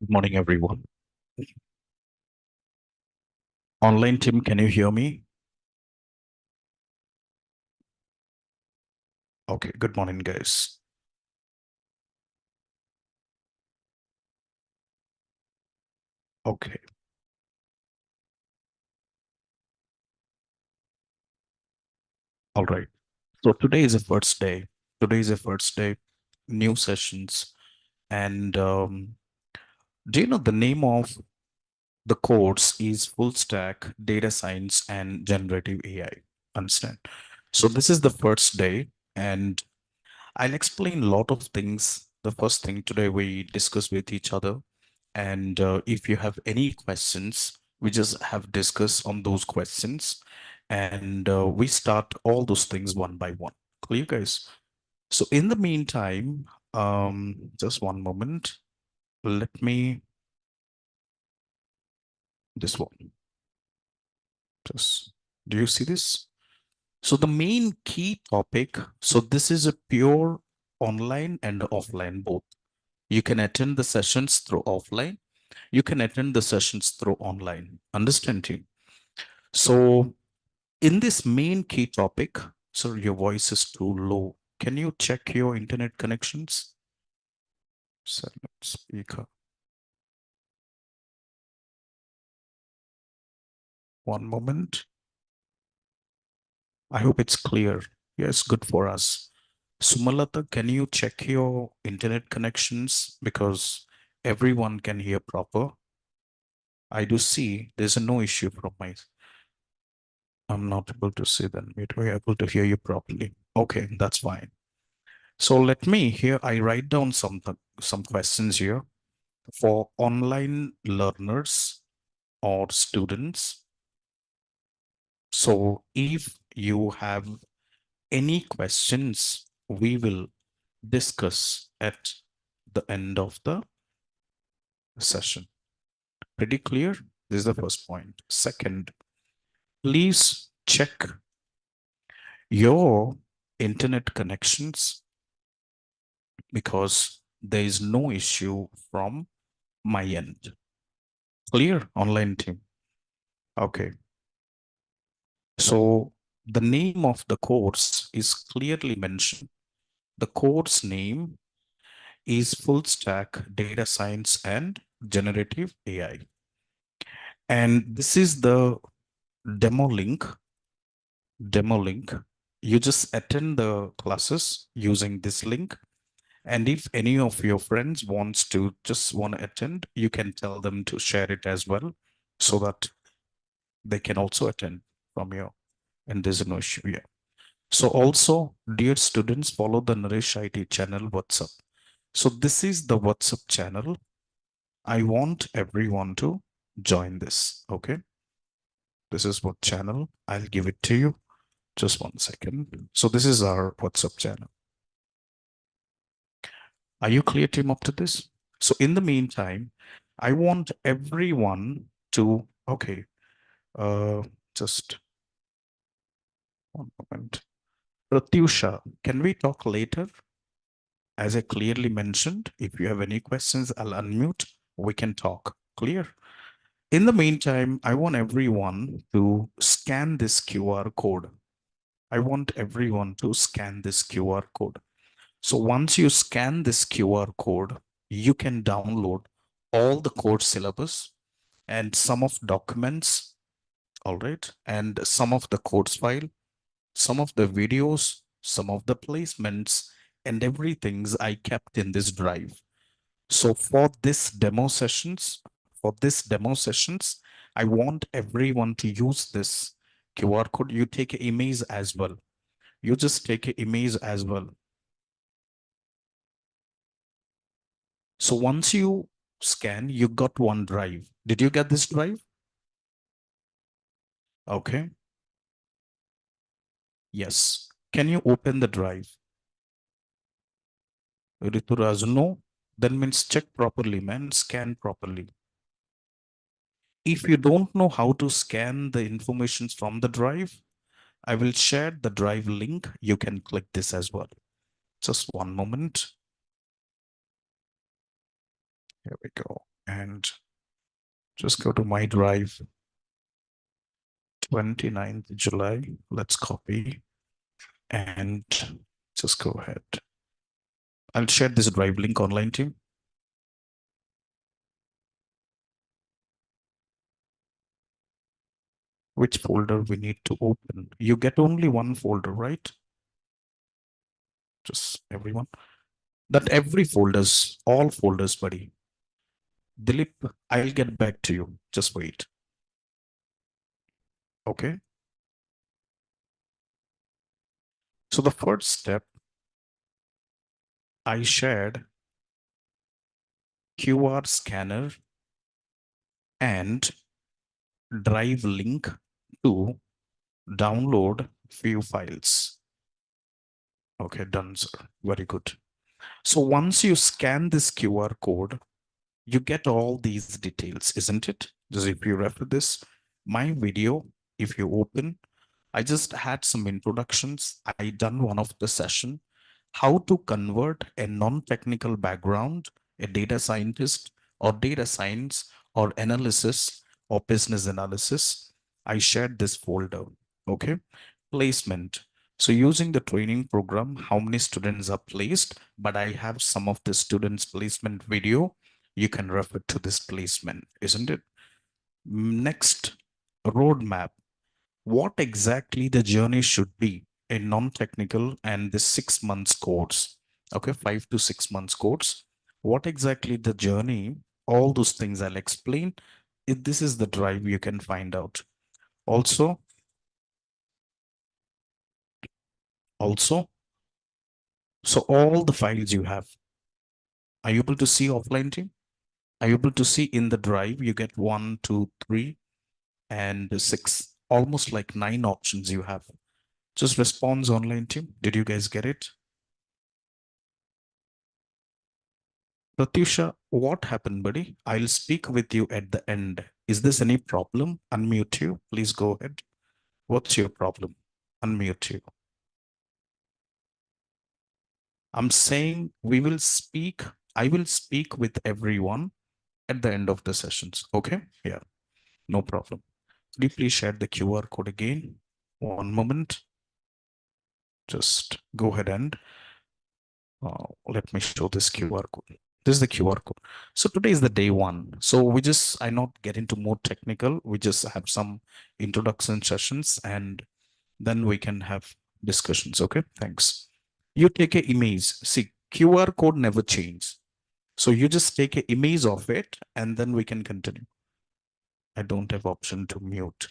Good morning, everyone. Online team, can you hear me? Okay, good morning, guys. Okay, all right. So today is the first day. Today is the first day, new sessions. And do you know the name of the course is full stack data science and generative AI? Understand? So this is the first day, and I'll explain a lot of things. The first thing today we discuss with each other. And if you have any questions, we just have discuss on those questions. And we start all those things one by one. Clear, guys? So in the meantime, just one moment. Let me, this one. Just, do you see this? So the main key topic, so this is a pure online and offline both. You can attend the sessions through offline. You can attend the sessions through online. Understand, team? So in this main key topic, sir, your voice is too low. Can you check your internet connections? Silent speaker. One moment. I hope it's clear. Yes, good for us. Sumalata, can you check your internet connections? Because everyone can hear proper. I do see there's no issue from my. I'm not able to see them. We're able to hear you properly. Okay, that's fine. So let me here, I write down some questions here for online learners or students. So if you have any questions, we will discuss at the end of the session. Pretty clear? This is the first point. Second, please check your internet connections because there is no issue from my end. Clear, online team? Okay. So the name of the course is clearly mentioned. The course name is Full Stack Data Science and Generative AI. And this is the demo link. Demo link. You just attend the classes using this link. And if any of your friends want to attend, you can tell them to share it as well so that they can also attend from you. And there's no issue. Yeah. So also, dear students, follow the Naresh IT channel WhatsApp. So this is the WhatsApp channel. I want everyone to join this. Okay. This is what channel. I'll give it to you. Just one second. So this is our WhatsApp channel. Are you clear, team, up to this? So in the meantime, I want everyone to, okay, just one moment. Pratyusha, can we talk later? As I clearly mentioned, if you have any questions, I'll unmute. We can talk. Clear? In the meantime, I want everyone to scan this QR code. I want everyone to scan this QR code. So once you scan this QR code, you can download all the course syllabus and some of documents, all right, and some of the course file, some of the videos, some of the placements, and everything's I kept in this drive. So for this demo sessions, I want everyone to use this QR code. You take an image as well. You just take an image as well. So once you scan, you got one drive. Did you get this drive? Okay. Yes. Can you open the drive? Rituraj, no. Then means check properly, man. Scan properly. If you don't know how to scan the informations from the drive, I will share the drive link. You can click this as well. Just one moment. Here we go. and just go to my drive, 29th July. Let's copy and just go ahead. I'll share this drive link online, team. Which folder we need to open? You get only one folder, right? Just everyone. That every folders, all folders, buddy. Dilip, I'll get back to you. Just wait. Okay. So the first step, I shared QR scanner and drive link to download few files. Okay, done, sir. Very good. So once you scan this QR code, you get all these details, isn't it? Just if you refer this, my video, if you open, I just had some introductions. I done one of the session, how to convert a non-technical background, a data scientist or data science or analysis or business analysis. I shared this folder. Okay. Placement. So using the training program, how many students are placed, but I have some of the students placement video. You can refer to this placement, isn't it? Next, roadmap. What exactly the journey should be in non-technical and the 6 months course. Okay, 5 to 6 months course. What exactly the journey, all those things I'll explain. If this is the drive, you can find out. Also, also, so all the files you have, are you able to see offline team? Are you able to see in the drive? You get 1, 2, 3, and 6, almost like 9 options you have. Just response online team. Did you guys get it? Pratyusha, what happened, buddy? I'll speak with you at the end. Is this any problem? Unmute you. Please go ahead. What's your problem? Unmute you. I'm saying we will speak. I will speak with everyone at the end of the sessions. Okay? Yeah, no problem. Could you please share the QR code again? One moment. Just go ahead and let me show this QR code. This is the QR code. So today is the day one. So I not get into more technical. We just have some introduction sessions and then we can have discussions. Okay, thanks. You take a image. See, QR code never changes. So you just take a image of it and then we can continue. I don't have option to mute.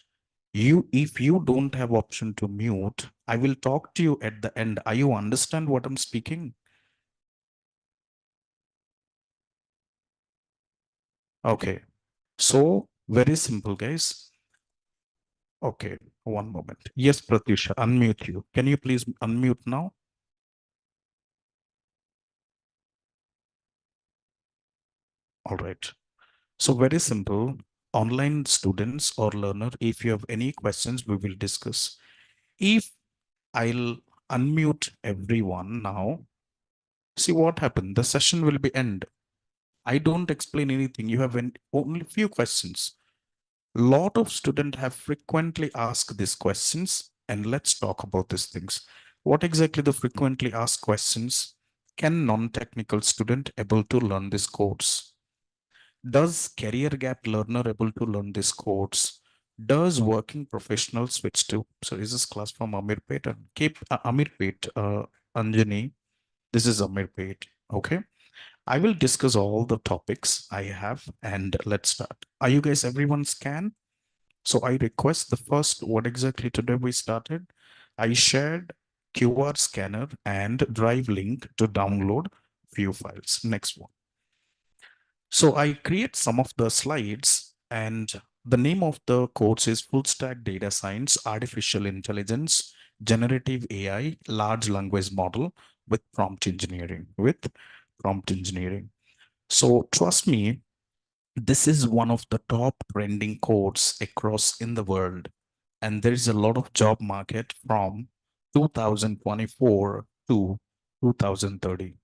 If you don't have option to mute, I will talk to you at the end. Are you understand what I'm speaking? Okay. So very simple, guys. Okay, one moment. Yes, Pratyusha, unmute you. Can you please unmute now? All right. So very simple. Online students or learner, if you have any questions, we will discuss. If I'll unmute everyone now, see what happened. The session will be end. I don't explain anything. You have only few questions. Lot of students have frequently asked these questions, and let's talk about these things. What exactly the frequently asked questions? Can non-technical student able to learn this course? Does career gap learner able to learn this course? Does working professional switch to? So is this class from Amirpet? Keep Amirpet, Anjani. This is Amirpet. Okay. I will discuss all the topics I have and let's start. Are you guys everyone scan? So I request the first, what exactly today we started? I shared QR scanner and drive link to download few files. Next one. So I create some of the slides and the name of the course is Full Stack Data Science, Artificial Intelligence, Generative AI, Large Language Model with prompt engineering, So trust me, this is one of the top trending codes across in the world. And there is a lot of job market from 2024 to 2030.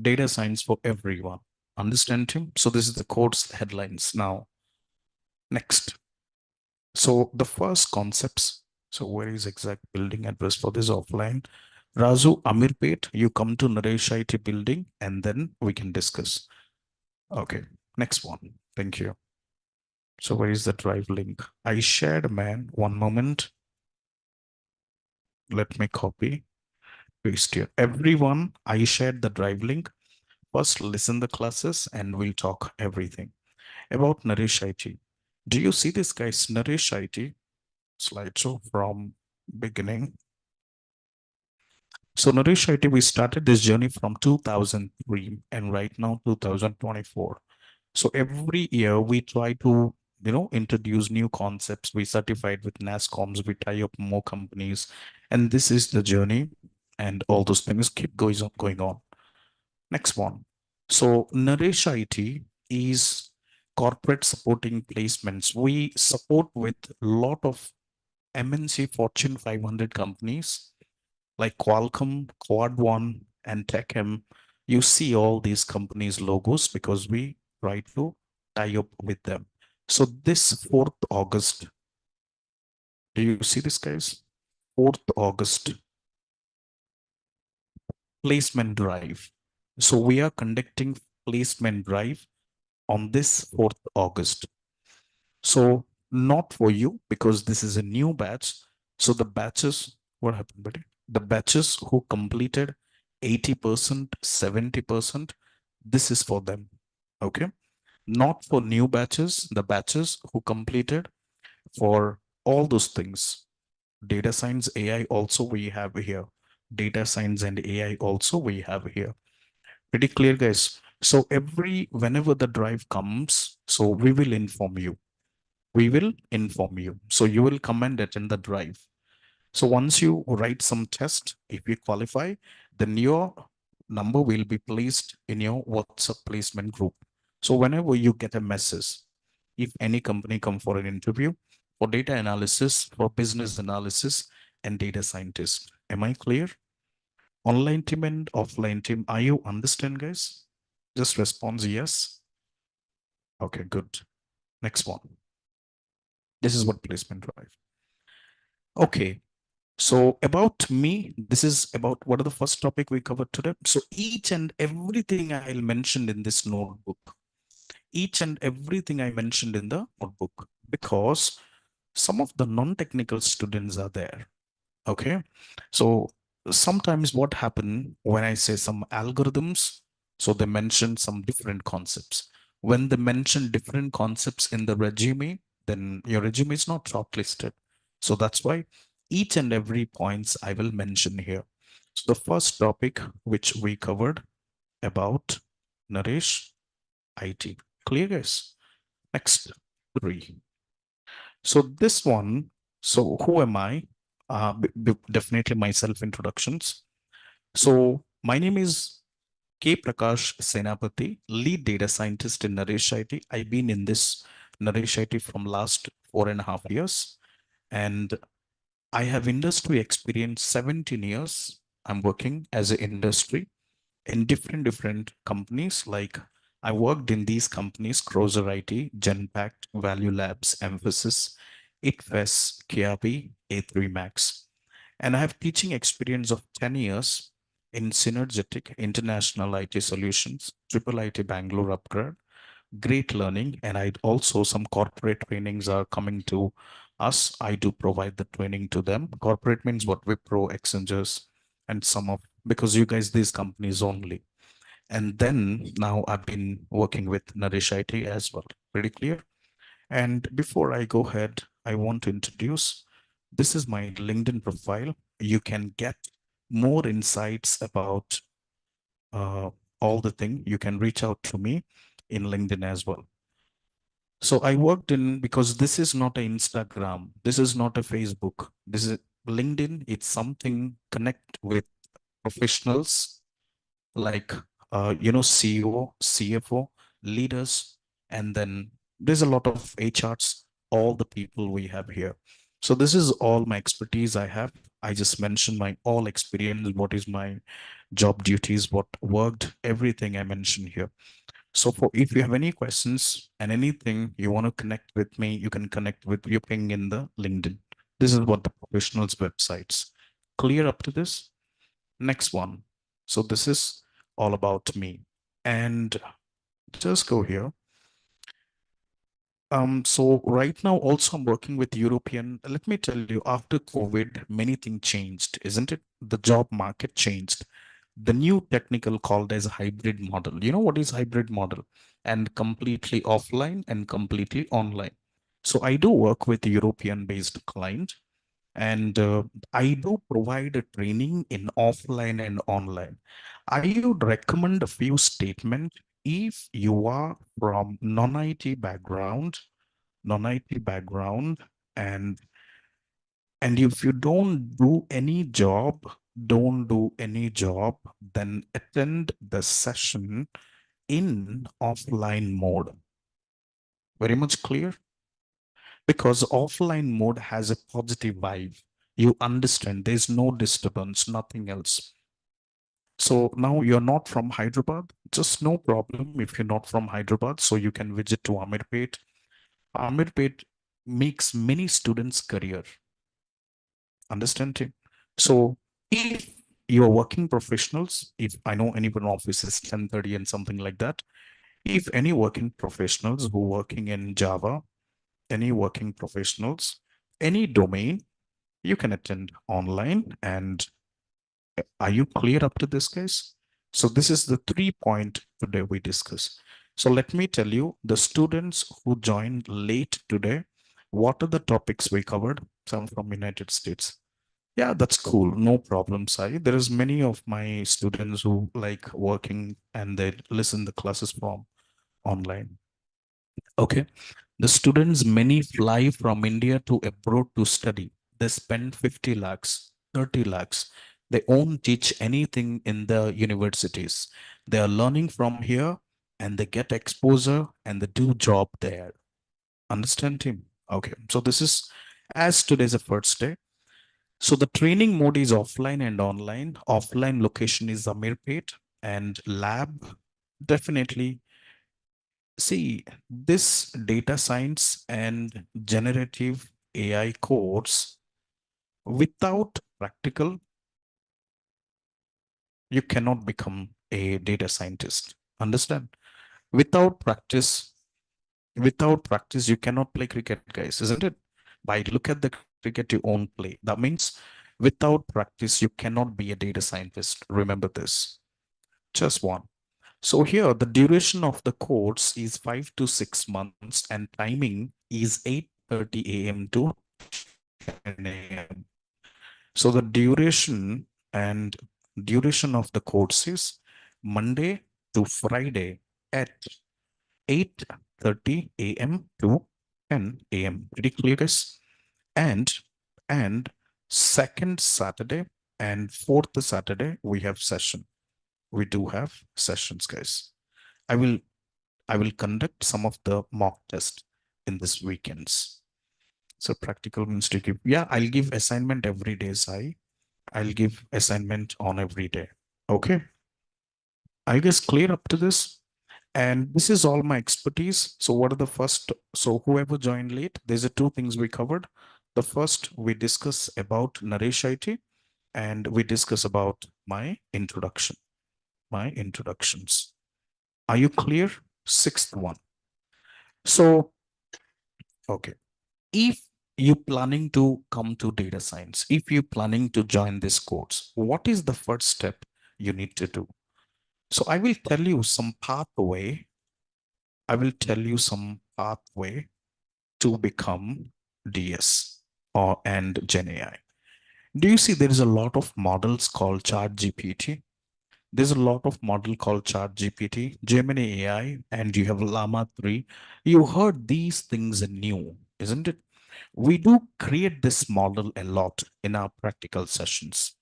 Data science for everyone. Understand, team? So this is the course headlines. Now, next. So the first concepts. So where is exact building address for this offline? Razu Amirpet, you come to Naresh IT building and then we can discuss. Okay, next one. Thank you. So where is the drive link? I shared, man. One moment. Let me copy, paste here. Everyone, I shared the drive link. First, listen the classes and we'll talk everything about Naresh IT. Do you see this, guys? Naresh IT slideshow from beginning. So Naresh IT, we started this journey from 2003 and right now 2024. So every year we try to, introduce new concepts. We certified with NASCOMs, we tie up more companies, and this is the journey, and all those things keep going on. Next one. So Naresh IT is corporate supporting placements. We support with a lot of MNC Fortune 500 companies like Qualcomm, Quad One, and TechM. You see all these companies' logos because we try to tie up with them. So this 4th August, do you see this, guys? 4th August placement drive. So we are conducting placement drive on this 4th August. So not for you because this is a new batch. So the batches, what happened, buddy? The batches who completed 80%, 70%, this is for them. Okay. Not for new batches, the batches who completed for all those things. Data science, AI also we have here. Data science and AI also we have here. Pretty clear, guys. So whenever the drive comes, so we will inform you. We will inform you. So you will come and attend the drive. So once you write some test, if you qualify, then your number will be placed in your WhatsApp placement group. So whenever you get a message, if any company come for an interview for data analysis, for business analysis, and data scientist, am I clear? Online team and offline team, are you understand, guys? Just response yes. Okay, good. Next one. This is what placement drive. Okay. So about me, this is about what are the first topic we covered today. So each and everything I'll mention in this notebook, each and everything I mentioned in the notebook, because some of the non-technical students are there. Okay. So sometimes what happen when I say some algorithms, so they mention some different concepts. When they mention different concepts in the resume, then your resume is not shortlisted. So that's why each and every points I will mention here. So the first topic which we covered about Naresh IT. Clear, guys? Next, 3. So this one, so who am I? Definitely my self introductions. So my name is K. Prakash Senapati, lead data scientist in Naresh IT. I've been in this Naresh IT from last 4.5 years, and I have industry experience 17 years. I'm working as an industry in different companies. Like I worked in these companies: Crozer IT, Genpact, Value Labs, Emphasis, ITFES, Kiabi, A3 Max. And I have teaching experience of 10 years in Synergetic International IT Solutions, Triple IT Bangalore Upgrade, great learning. And I also some corporate trainings are coming to us. I do provide the training to them. Corporate means what? Wipro, Accentures, and some of, because you guys, these companies only. And then now I've been working with Naresh IT as well. Pretty clear? And before I go ahead, I want to introduce, this is my LinkedIn profile. You can get more insights about uh, all the thing. You can reach out to me in LinkedIn as well. So I worked in, because this is not an Instagram, this is not a Facebook, this is LinkedIn. It's something connect with professionals like CEO, CFO, leaders, and then there's a lot of HRs, all the people we have here. So this is all my expertise I have. I just mentioned my all experience, what is my job duties, what worked, everything I mentioned here. So for if you have any questions and anything you want to connect with me, you can connect with your ping in the LinkedIn. This is what the professionals websites. Clear up to this? Next one. So this is all about me. And just go here. So right now also I'm working with European. Let me tell you, after COVID, many things changed, isn't it? The job market changed. The new technical called as hybrid model. You know what is hybrid model? And completely offline and completely online. So I do work with European based client, and I do provide a training in offline and online. I would recommend a few statements if you are from non-IT background, non-IT background, and if you don't do any job, then attend the session in offline mode. Very much clear? Because offline mode has a positive vibe. You understand there's no disturbance, nothing else. So now you're not from Hyderabad, just no problem if you're not from Hyderabad. So you can visit to Amirpet. Amirpet makes many students career. Understand it? So if you're working professionals, if I know anyone office is 10:30 and something like that, if any working professionals who working in Java, any working professionals, any domain, you can attend online. And are you clear up to this, guys? So this is the 3 point today we discuss. So let me tell you, the students who joined late today, what are the topics we covered? Some from United States. Yeah, that's cool. No problem, Sai. There is many of my students who like working and they listen the classes from online. Okay. The students, many fly from India to abroad to study. They spend 50 lakhs, 30 lakhs. They won't teach anything in the universities. They are learning from here and they get exposure and they do job there. Understand him? Okay. So this is as today's a first day. So the training mode is offline and online. Offline location is Amirpet and lab. Definitely see this data science and generative AI course without practical, you cannot become a data scientist. Understand? Without practice, you cannot play cricket, guys, isn't it? By look at the cricket you won't play. That means without practice, you cannot be a data scientist. Remember this. Just one. So here, the duration of the course is 5 to 6 months, and timing is 8:30 a.m. to 10 a.m. So the and duration of the course is Monday to Friday at 8:30 a.m. to 10 a.m. Pretty clear, guys? And and second Saturday and fourth Saturday we have session. We do have sessions, guys. I will I will conduct some of the mock test in this weekends. So practical means to give, yeah, I'll give assignment every day, Sai. I'll give assignment on every day. Okay. I guess clear up to this. And this is all my expertise. So what are the first? So whoever joined late, there's a two things we covered. The first, we discuss about Naresh IT, and we discuss about my introduction, my introductions. Are you clear? Sixth one. So, okay. If you planning to come to data science, if you planning to join this course, what is the first step you need to do? So I will tell you some pathway. I will tell you some pathway to become DS or and Gen AI. Do you see there is a lot of models called Chat GPT? There's a lot of model called Chat GPT, Gemini AI, and you have Llama 3. You heard these things are new, isn't it? We do create this model a lot in our practical sessions.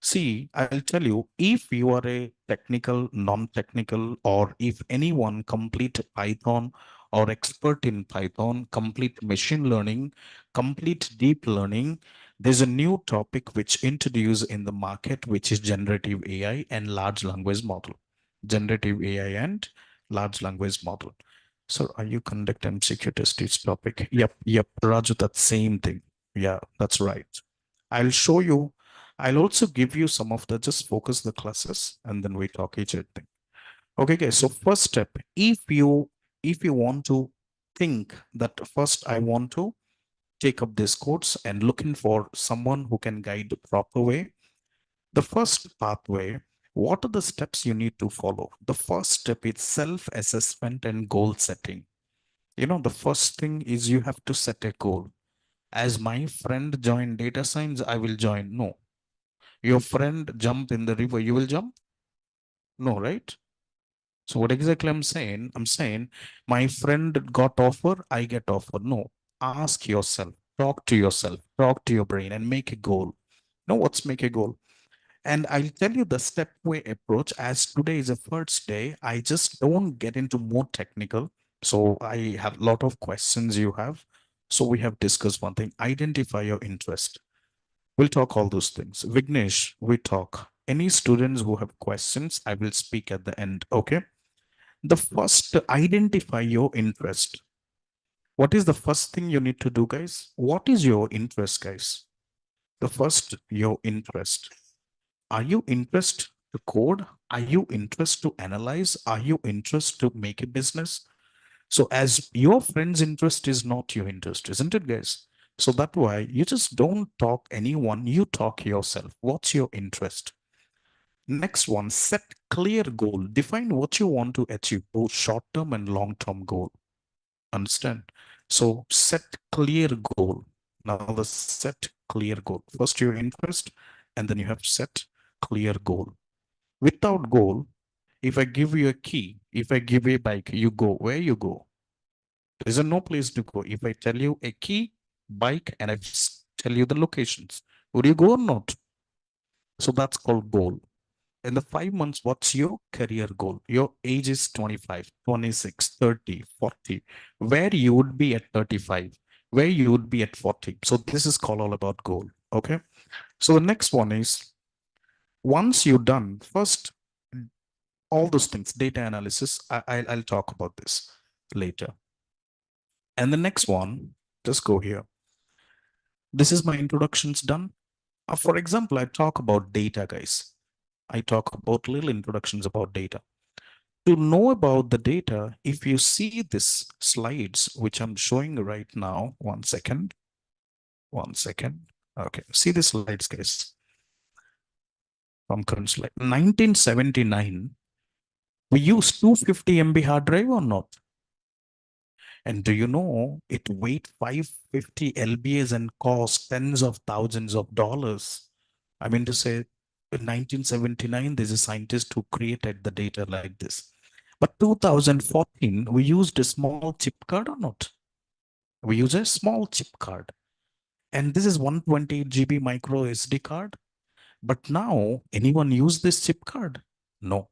See, I'll tell you, if you are a technical, non-technical, or if anyone complete Python or expert in Python, complete machine learning, complete deep learning, there's a new topic which introduced in the market, which is generative AI and large language model. Generative AI and large language model. So are you conduct MCQ test each topic? Yep, Raju, that same thing. Yeah, that's right. I'll show you. I'll also give you some of the just focus the classes and then we talk each thing. Okay, guys. So first step, if you want to think that first I want to take up this course and looking for someone who can guide the proper way, the first pathway, what are the steps you need to follow? The first step is self-assessment and goal setting. The first thing is you have to set a goal. As my friend joined data science, I will join. No. Your friend jumped in the river, you will jump? No, right? So what exactly I'm saying? I'm saying my friend got offer, I get offer. No. Ask yourself, talk to your brain and make a goal. What's make a goal? And I'll tell you the stepway approach. As today is a first day, I just don't get into more technical. So I have a lot of questions you have. So we have discussed one thing, identify your interest. We'll talk all those things. Vignesh, we talk. Any students who have questions, I will speak at the end. Okay. The first, identify your interest. What is the first thing you need to do, guys? What is your interest, guys? The first, your interest. Are you interested to code? Are you interested to analyze? Are you interested to make a business? So as your friend's interest is not your interest, isn't it, guys? So that's why you just don't talk anyone, you talk yourself. What's your interest? Next one, set clear goal. Define what you want to achieve, both short-term and long-term goal. Understand? So set clear goal. Now the set clear goal. First your interest, and then you have set clear goal. Without goal, if I give you a key, if I give you a bike, you go. Where you go? There is no place to go. If I tell you a key, bike, and I just tell you the locations, would you go or not? So that's called goal. In the 5 months, what's your career goal? Your age is 25, 26, 30, 40. Where you would be at 35, where you would be at 40. So this is called all about goal. Okay. So the next one is once you're done, first, all those things, data analysis, I'll talk about this later. And the next one, just go here. This is my introductions done. For example, I talk about data, guys. I talk about little introductions about data. To know about the data, if you see this slides, which I'm showing right now, one second. Okay, see the slides, guys. From current slide. 1979, we used 250 MB hard drive or not? And do you know it weighed 550 lbs and cost tens of thousands of dollars? I mean to say, in 1979, there's a scientist who created the data like this. But 2014, we used a small chip card or not? We use a small chip card. And this is 128 GB micro SD card. But now, anyone use this chip card? No.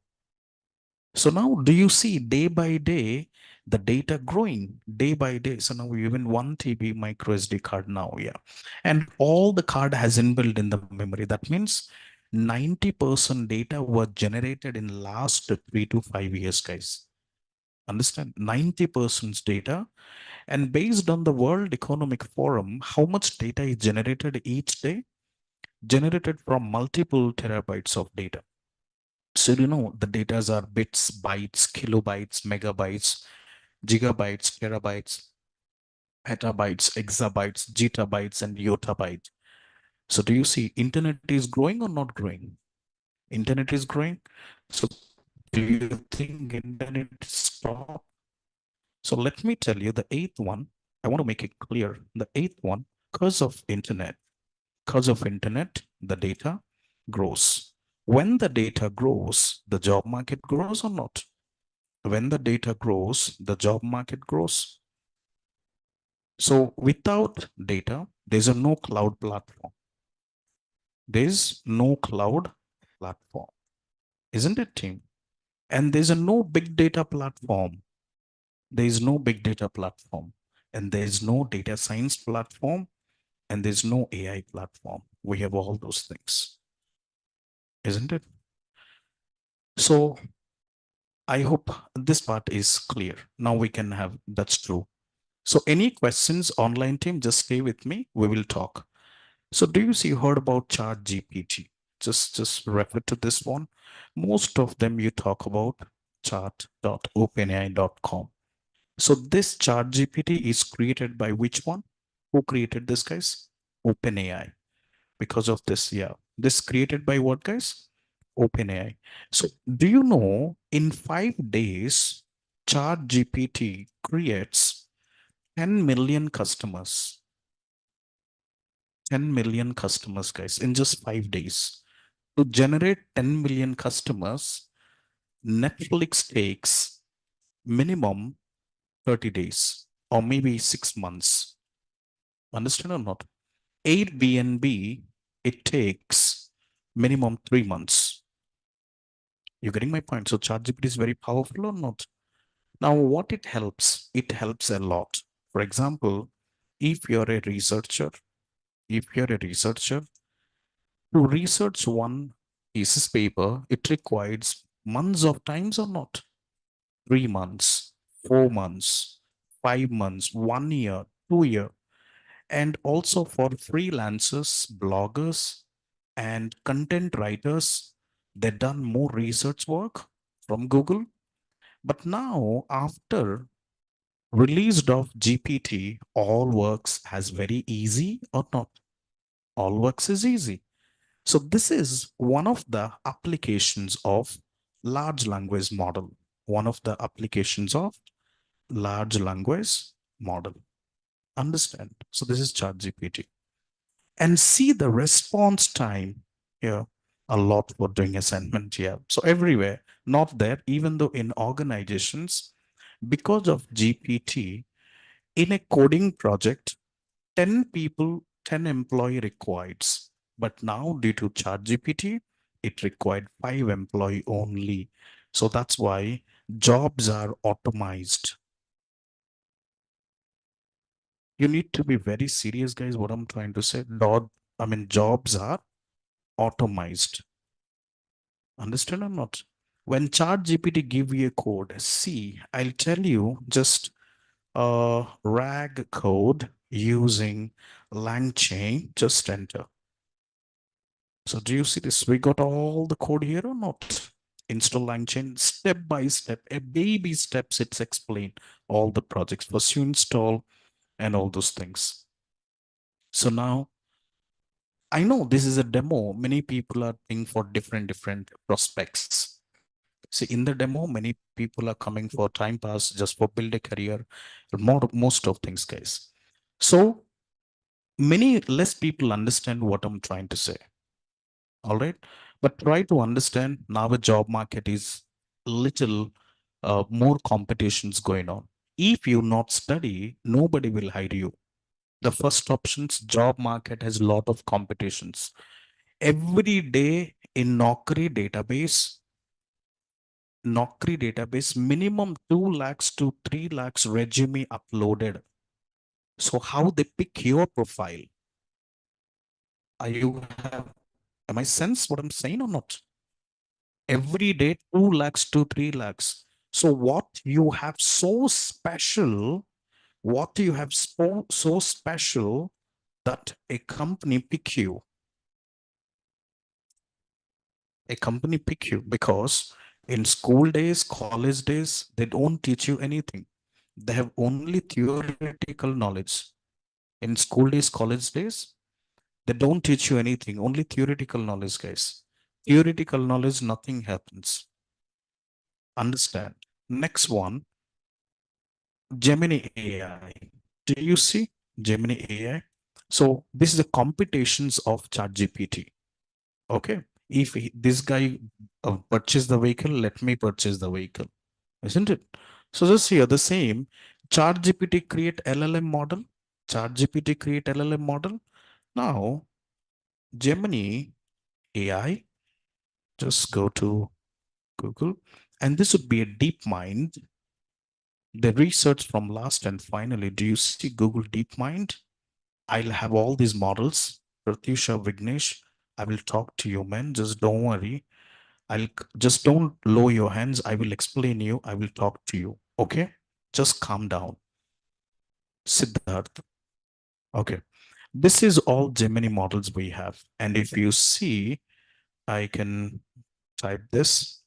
So now do you see day by day the data growing day by day? So now we even 1 TB micro SD card now, yeah. And all the card has inbuilt in the memory. That means 90% data were generated in last 3 to 5 years, guys. Understand? 90% data. And based on the World Economic Forum, how much data is generated each day? Generated from multiple terabytes of data. So, the data are bits, bytes, kilobytes, megabytes, gigabytes, terabytes, petabytes, exabytes, zettabytes, and yottabytes. So do you see internet is growing or not growing? Internet is growing. So do you think internet stop? So let me tell you the eighth one. I want to make it clear. The eighth one, because of internet, the data grows. When the data grows, the job market grows or not? When the data grows, the job market grows. So without data, there's a no cloud platform. There's no cloud platform, isn't it, team? And there's a no big data platform. There is no big data platform, and there's no data science platform, and there's no AI platform. We have all those things, isn't it? So I hope this part is clear. Now we can have that's true. So any questions online team, just stay with me. We will talk. So do you see heard about Chat GPT? Just refer to this one. Most of them you talk about chat.openai.com. So this Chat GPT is created by which one? Who created this, guys? OpenAI. Because of this, yeah. This created by what, guys? OpenAI. So do you know in 5 days, Chat GPT creates 10 million customers. 10 million customers, guys, in just 5 days. To generate 10 million customers, Netflix takes minimum 30 days or maybe 6 months. Understand or not? Airbnb, it takes minimum 3 months. You're getting my point. So ChatGPT is very powerful or not? Now, what it helps? It helps a lot. For example, if you're a researcher, if you're a researcher, to research one thesis paper, it requires months of times or not? 3 months, 4 months, 5 months, 1 year, 2 year. And also for freelancers, bloggers, and content writers, they've done more research work from Google. But now, after released of GPT, all works as very easy or not? All works is easy. So this is one of the applications of large language model. One of the applications of large language model. Understand? So this is ChatGPT. And see the response time here a lot for doing assignment here. So everywhere, not there, even though in organizations, because of GPT, in a coding project, 10 people, 10 employee requires. But now due to ChatGPT, it required 5 employee only. So that's why jobs are automized. You need to be very serious, guys, what I'm trying to say. Jobs are automized. Understand or not? When ChatGPT give you a code, see, I'll tell you just RAG code using LangChain, just enter. So do you see this? We got all the code here or not? Install LangChain step by step, a baby steps. It's explained all the projects. First you install and all those things. So now I know this is a demo. Many people are paying for different prospects. See, in the demo, many people are coming for time pass just for build a career, most of things, guys. So many less people understand what I'm trying to say. All right. But try to understand now the job market is little more competitions going on. If you not study, nobody will hire you. The first options, job market has a lot of competitions. Every day in Naukri database, minimum 2 lakhs to 3 lakhs resume uploaded. So how they pick your profile? Are you have, am I sense what I'm saying or not? Every day 2 lakhs to 3 lakhs. So what you have so special, what you have so special that a company pick you? A company pick you because in school days, college days, they don't teach you anything. They have only theoretical knowledge. In school days, college days, they don't teach you anything, only theoretical knowledge, guys. Theoretical knowledge, nothing happens. Understand? Next one, Gemini AI. Do you see Gemini AI? So this is the computations of ChatGPT. Okay. If this guy purchase the vehicle, let me purchase the vehicle, isn't it? So just here the same ChatGPT create LLM model. ChatGPT create LLM model. Now Gemini AI, just go to Google, and this would be a deep mind. The research from last and finally, do you see Google DeepMind? I'll have all these models. Pratyusha, Vignesh, I will talk to you, man. Just don't worry. Just don't lower your hands. I will explain you. I will talk to you. Okay? Just calm down. Siddharth. Okay. This is all Gemini models we have. And if you see, I can type this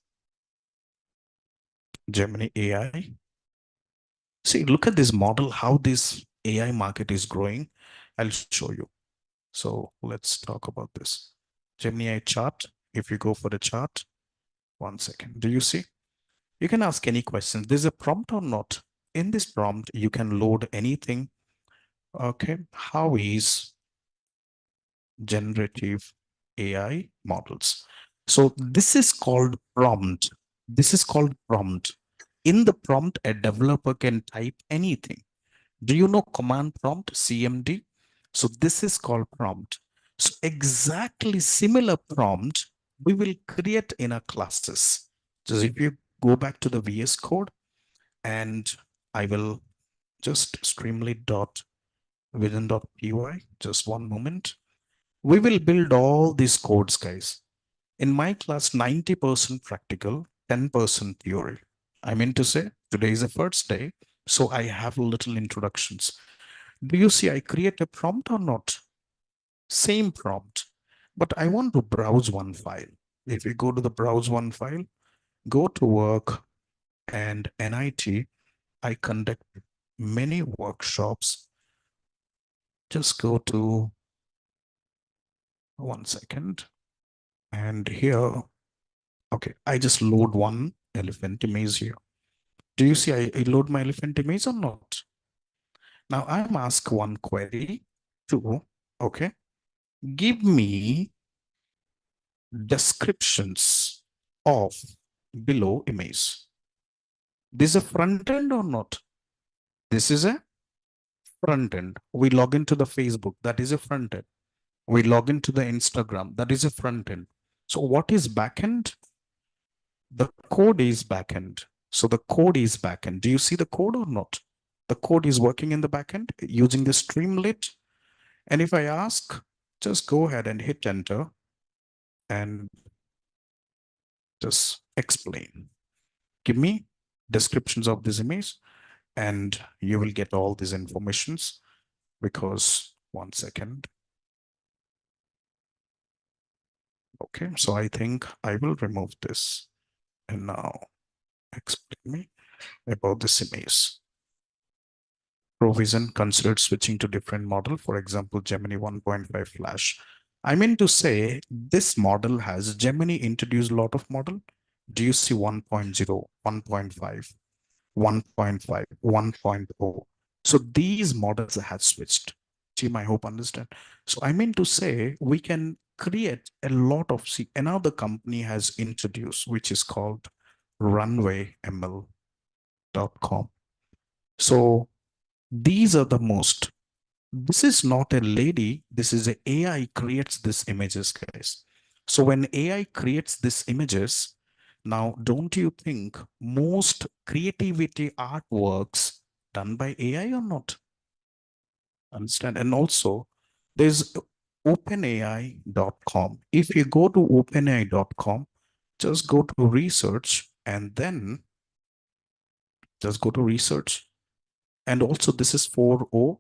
Gemini AI. See, look at this model, how this AI market is growing. I'll show you. So let's talk about this. Gemini chart. If you go for the chart, 1 second. Do you see? You can ask any questions. There's a prompt or not. In this prompt, you can load anything. Okay. How is generative AI models? So this is called prompt. This is called prompt. In the prompt, a developer can type anything. Do you know command prompt, CMD? So this is called prompt. So exactly similar prompt we will create in our classes. So if you go back to the VS Code, and I will just streamlit dot vision.py, just one moment. We will build all these codes, guys. In my class, 90% practical, 10% theory. I mean to say, today is the first day, so I have little introductions. Do you see I create a prompt or not? Same prompt, but I want to browse one file. If you go to the browse one file, go to work and NIT, I conduct many workshops. Just go to 1 second. And here, okay, I just load one elephant image here. Do you see I load my elephant image or not? Now I'm asked one query to, okay, give me descriptions of below image. This is a front end or not? This is a front end. We log into the Facebook, that is a front end. We log into the Instagram, that is a front end. So what is backend? The code is backend. So the code is backend. Do you see the code or not? The code is working in the backend using the Streamlit. And if I ask, just go ahead and hit enter and just explain. Give me descriptions of this image and you will get all these informations because 1 second. Okay, so I think I will remove this and now explain me about this image. Provision considered switching to different model, for example, Gemini 1.5 Flash. I mean to say this model has Gemini introduced a lot of model. Do you see 1.0, 1.5, 1.5, 1.0? So these models have switched. Team, I hope understand. So I mean to say we can create a lot of, see, another company has introduced, which is called runwayml.com. So these are the most, this is not a lady, this is a AI creates these images, guys. So when AI creates these images, now don't you think most creativity artworks done by AI or not? Understand? And also there's openai.com. If you go to openai.com, just go to research and then just go to research. And also this is 4O.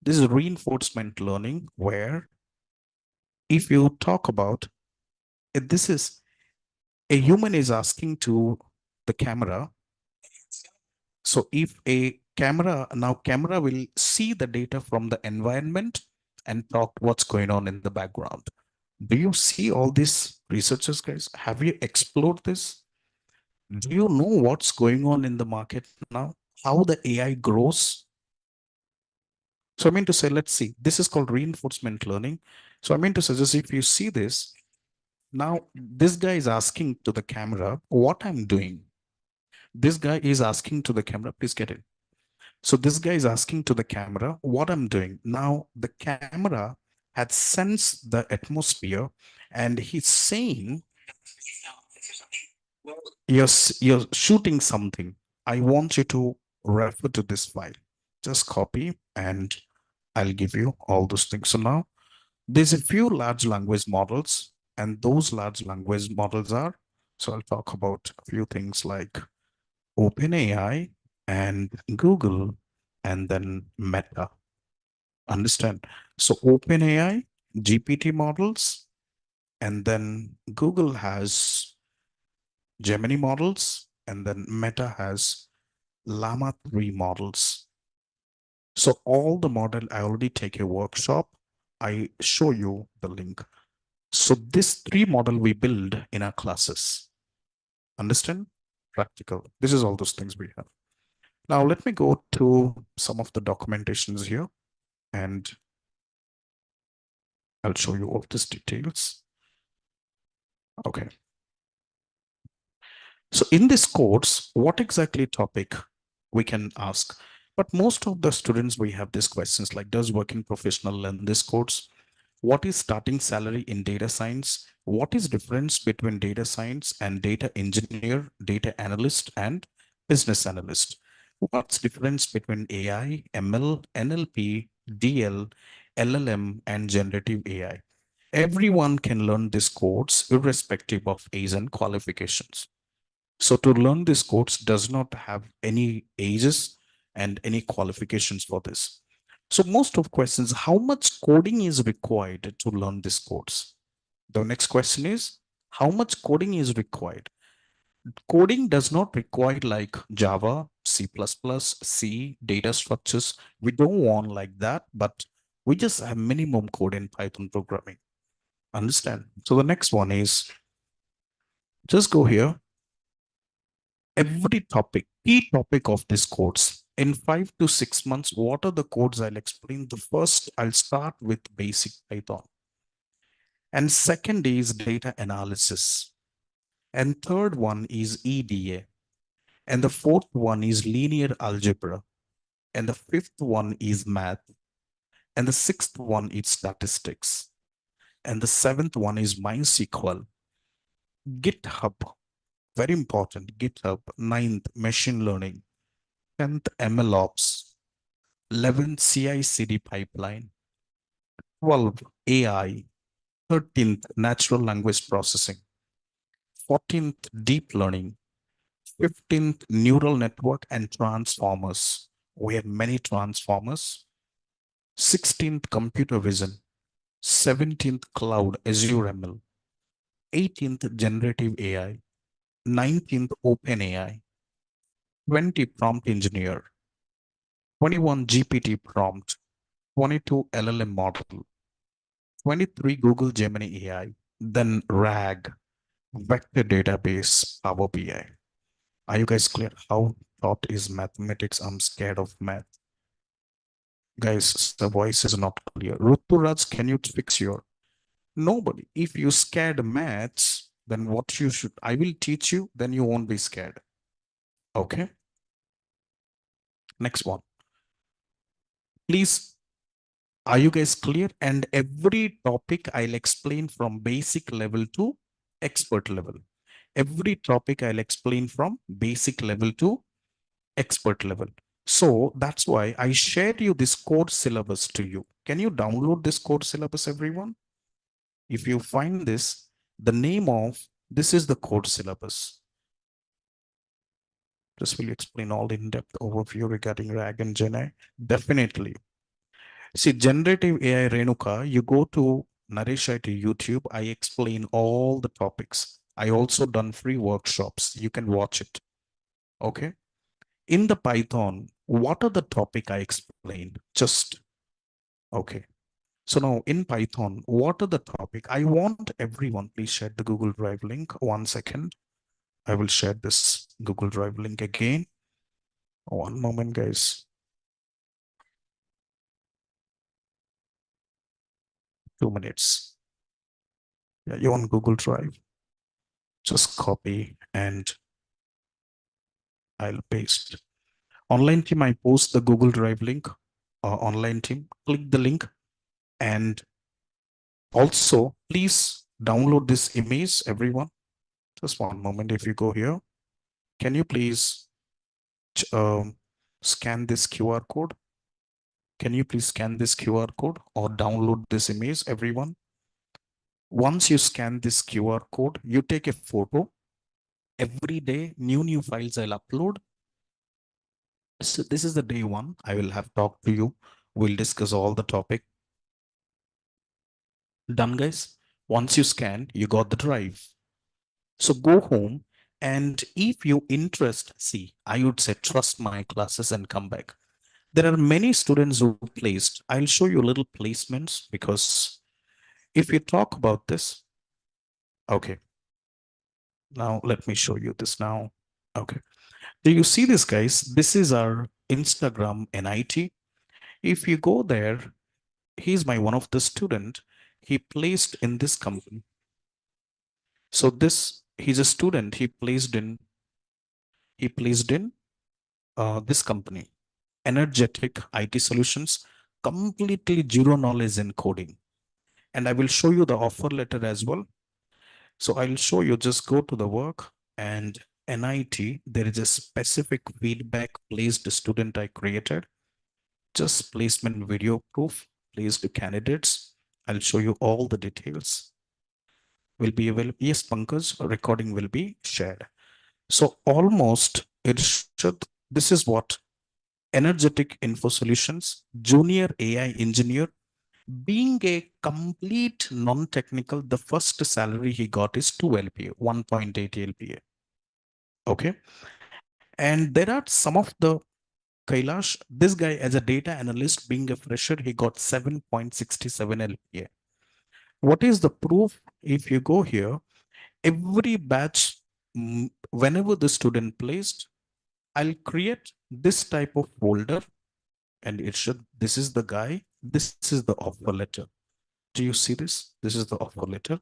This is reinforcement learning, where if you talk about this is a human is asking to the camera. So if a camera, now camera will see the data from the environment and talk what's going on in the background. Do you see all these researchers, guys? Have you explored this? Do you know what's going on in the market now? How the AI grows? So I mean to say, let's see, this is called reinforcement learning. So I mean to suggest if you see this, now this guy is asking to the camera what I'm doing. This guy is asking to the camera, please get it. So this guy is asking to the camera what I'm doing. Now the camera had sensed the atmosphere and he's saying, you're shooting something. I want you to refer to this file. Just copy and I'll give you all those things. So now there's a few large language models, and those large language models are So I'll talk about a few things like OpenAI and Google and then Meta. Understand? So OpenAI, GPT models, and then Google has Gemini models, and then Meta has Llama 3 models. So all the model, I already take a workshop. I show you the link. So this three model we build in our classes. Understand? Practical. This is all those things we have. Now let me go to some of the documentations here and I'll show you all these details. Okay. So in this course, what exactly topic we can ask? But most of the students, we have these questions like, does working professional learn this course? What is starting salary in data science? What is difference between data science and data engineer, data analyst, and business analyst? What's difference between AI, ML, NLP, DL, LLM, and generative AI? Everyone can learn this course irrespective of age and qualifications. So to learn this course does not have any ages and any qualifications for this. So most of questions, how much coding is required to learn this course? The next question is, how much coding is required? Coding does not require like Java, C++, C, data structures. We don't want like that, but we just have minimum code in Python programming. Understand? So the next one is, just go here. Every topic, key topic of this course. In 5 to 6 months, what are the codes I'll explain? The first, I'll start with basic Python. And second is data analysis. And third one is EDA. And the fourth one is linear algebra. And the fifth one is math. And the sixth one is statistics. And the seventh one is MySQL. GitHub, very important, GitHub. Ninth, machine learning. 10th, MLOps. 11th, CI/CD pipeline. 12th, AI. 13th, natural language processing. 14th, deep learning. 15th, neural network and transformers. We have many transformers. 16th, computer vision. 17th, cloud, Azure ML. 18th, generative AI. 19th, open AI. 20, prompt engineer. 21, GPT prompt. 22, LLM model. 23, Google Gemini AI. Then RAG, vector database, Power BI. Are you guys clear how taught is mathematics? I'm scared of math. Guys, the voice is not clear. Ruturaj, can you fix your? Nobody. If you scared maths, then what you should, I will teach you, then you won't be scared. Okay. Next one. Please, are you guys clear? And every topic I'll explain from basic level to expert level. Every topic I'll explain from basic level to expert level. So that's why I shared you this course syllabus to you. Can you download this course syllabus, everyone? If you find this, the name of this is the course syllabus. This will explain all in-depth overview regarding RAG and GenAI. Definitely. See, generative AI Renuka, you go to Naresh to YouTube, I explain all the topics. I also done free workshops. You can watch it. Okay. In the Python, what are the topic I explained? Just okay. So now in Python, what are the topic? I want everyone, please share the Google Drive link. 1 second. I will share this Google Drive link again. One moment, guys. 2 minutes. Yeah, you want Google Drive? Just copy and I'll paste. Online team, I post the Google Drive link. Online team, click the link and also please download this image, everyone. Just one moment. If you go here, can you please scan this QR code? Can you please scan this QR code or download this image, everyone? Once you scan this QR code, you take a photo Every day, new files I'll upload. So this is the day one. I will have talked to you. We'll discuss all the topic. Done, guys. Once you scan, you got the drive. So go home, and if you interest, see, I would say trust my classes and come back. There are many students who placed. I'll show you little placements because if you talk about this, okay, now let me show you this now. Okay. Do you see this, guys? This is our Instagram NIT. If you go there, he's my one of the student. He placed in this company. So this, he's a student. He placed in this company, Energetic IT Solutions, completely zero knowledge in coding. And I will show you the offer letter as well. So I'll show you, just go to the work and NIT, there is a specific feedback placed student I created, just placement video proof, placed candidates. I'll show you all the details will be available. Yes, Pankaj, a recording will be shared. So almost Irshad, this is what Energetic Info Solutions, junior AI engineer, being a complete non-technical, the first salary he got is 2 LPA, 1.8 LPA. Okay. And there are some of the Kailash, this guy as a data analyst being a fresher, he got 7.67 LPA. What is the proof? If you go here, every batch, whenever the student placed, I'll create this type of folder and it should, this is the guy, this is the offer letter. Do you see this? This is the offer letter.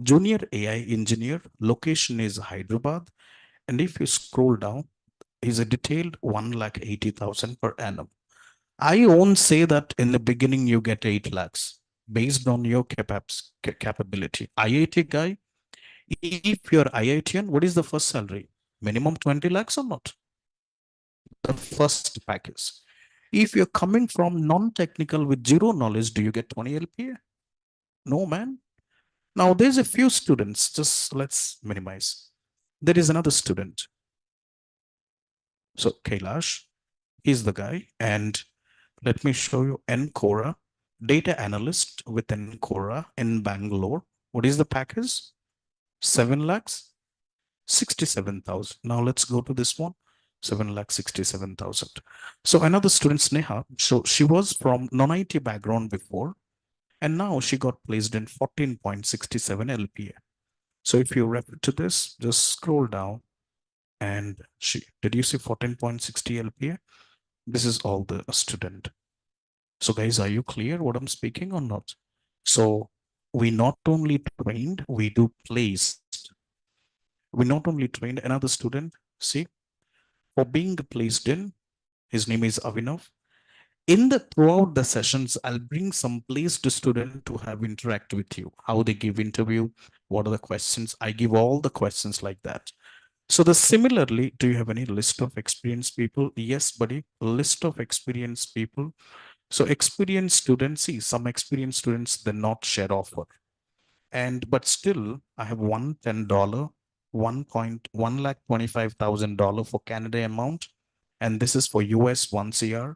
Junior AI engineer, location is Hyderabad. And if you scroll down, is a detailed 1,80,000 per annum. I won't say that in the beginning you get 8 lakhs based on your capability. IIT guy, if you're IITian, what is the first salary? Minimum 20 lakhs or not? The first package. If you're coming from non-technical with zero knowledge, do you get 20 LPA? No, man. Now there's a few students, just let's minimize. There is another student. So Kailash, he's the guy. And let me show you Encora, data analyst with Encora in Bangalore. What is the package? 7 lakhs, 67,000. Now let's go to this one. 7,67,000. So another student, Sneha, so she was from non-IT background before, and now she got placed in 14.67 LPA. So if you refer to this, just scroll down and did you see 14.60 LPA? This is all the student. So guys, are you clear what I'm speaking or not? So we not only trained, we do placed. We not only trained another student, see, for being placed in, his name is Avinav. In the throughout the sessions, I'll bring some placed student to have interact with you, how they give interview, what are the questions. I give all the questions like that. So the similarly, do you have any list of experienced people? Yes, buddy, list of experienced people. So experienced students, see, some experienced students, they're not share offer. And but still, I have $110, 1,25,000 for Canada amount. And this is for US 1 CR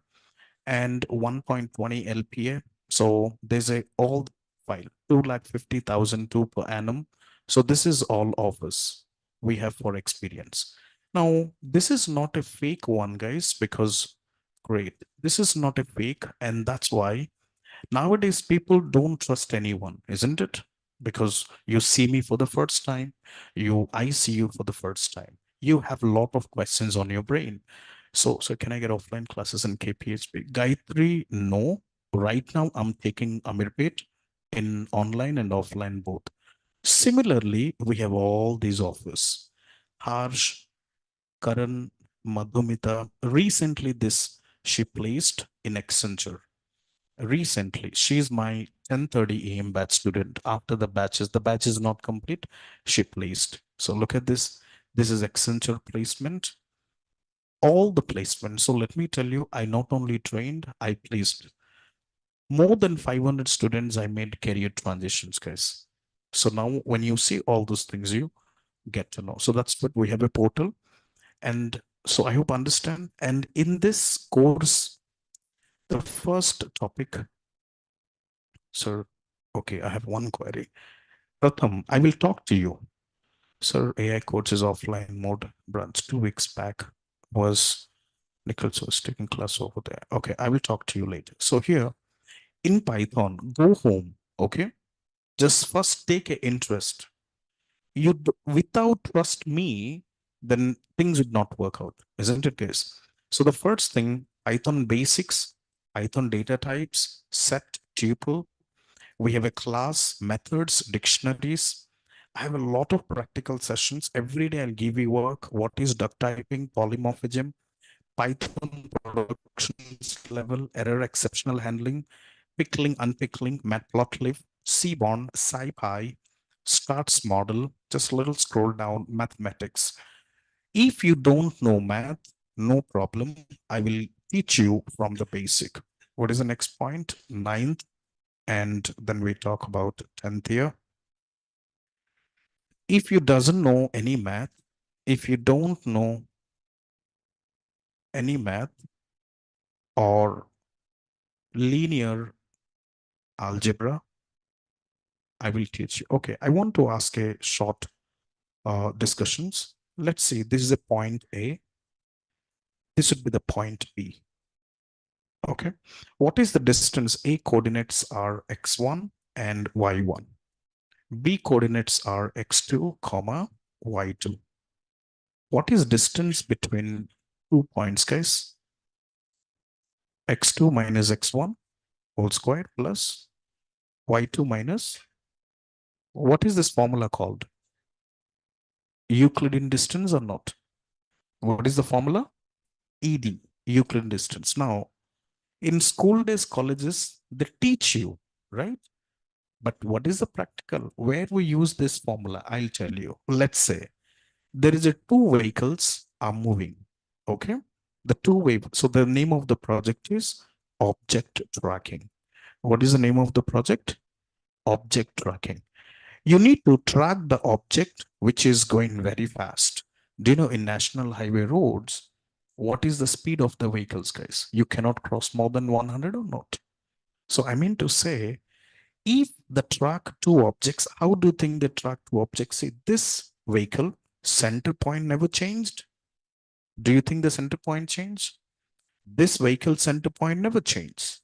and 1.20 LPA. So there's a all file, 2,50,000 per annum. So this is all offers we have for experience. Now, this is not a fake one, guys, because great. This is not a fake, and that's why nowadays people don't trust anyone, isn't it? Because you see me for the first time, I see you for the first time. You have a lot of questions on your brain. So can I get offline classes in KPHP? Gayatri, no. Right now I'm taking Amirpet in online and offline both. Similarly, we have all these offers. Harsh, Karan, Madhumita. Recently, this she placed in Accenture. Recently, she's my 10:30 a.m. batch student. After the batch is not complete, she placed. So look at this. This is Accenture placement. All the placements. So let me tell you, I not only trained, I placed more than 500 students. I made career transitions, guys. So now when you see all those things, get to know. So that's what we have a portal. And so I hope understand. And in this course, the first topic, sir, okay, I have one query. Pratham, I will talk to you. Sir, AI courses offline mode branch 2 weeks back was Nichols was taking class over there. Okay, I will talk to you later. So here in Python, go home. Okay, just first take an interest. Without trust me, then things would not work out, isn't it, guys? So the first thing, Python basics, Python data types, set, tuple. We have a class, methods, dictionaries. I have a lot of practical sessions. Every day I'll give you work. What is duck typing, polymorphism, Python productions level, error exceptional handling, pickling, unpickling, matplotlib, Seaborn, SciPy, starts model, just a little scroll down, mathematics. If you don't know math, no problem. I will teach you from the basic. What is the next point? Ninth, and then we talk about 10th year. If you doesn't know any math, if you don't know any math or linear algebra, I will teach you. Okay, I want to ask a short discussions. Let's see, this is a point A. This would be the point B. Okay, what is the distance? A coordinates are x1 and y1. B coordinates are x2, comma, y2. What is distance between 2 points, guys? X2 minus x1 whole square plus y2 minus, what is this formula called? Euclidean distance or not? What is the formula? ED, Euclidean distance. Now, in school days, colleges, they teach you, right? But what is the practical? Where we use this formula? I'll tell you. Let's say there is a two vehicles are moving. Okay. The so the name of the project is object tracking. What is the name of the project? Object tracking. You need to track the object which is going very fast. Do you know in national highway roads, what is the speed of the vehicles, guys? You cannot cross more than 100 or not. So I mean to say, if the track two objects, how do you think they track two objects? See, this vehicle center point never changed. Do you think the center point changed? This vehicle center point never changed.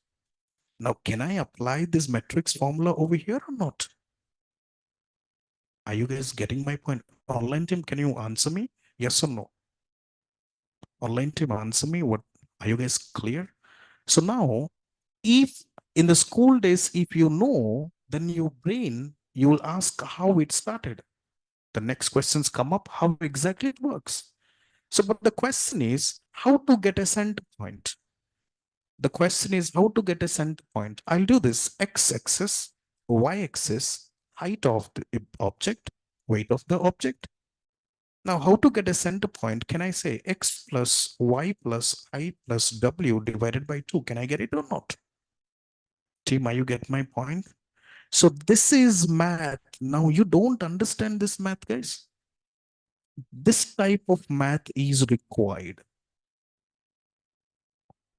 Now, can I apply this matrix formula over here or not? Are you guys getting my point? Online team, can you answer me? Yes or no? Online team, answer me. What are you guys clear? So now, if in the school days, if you know, then your brain, you will ask how it started. The next questions come up, how exactly it works. So, but the question is how to get a center point. The question is how to get a center point. I'll do this x-axis, y-axis, height of the object, weight of the object. Now, how to get a center point? Can I say x plus y plus I plus w divided by 2? Can I get it or not? Team, are you get my point? So this is math. Now, you don't understand this math, guys. This type of math is required.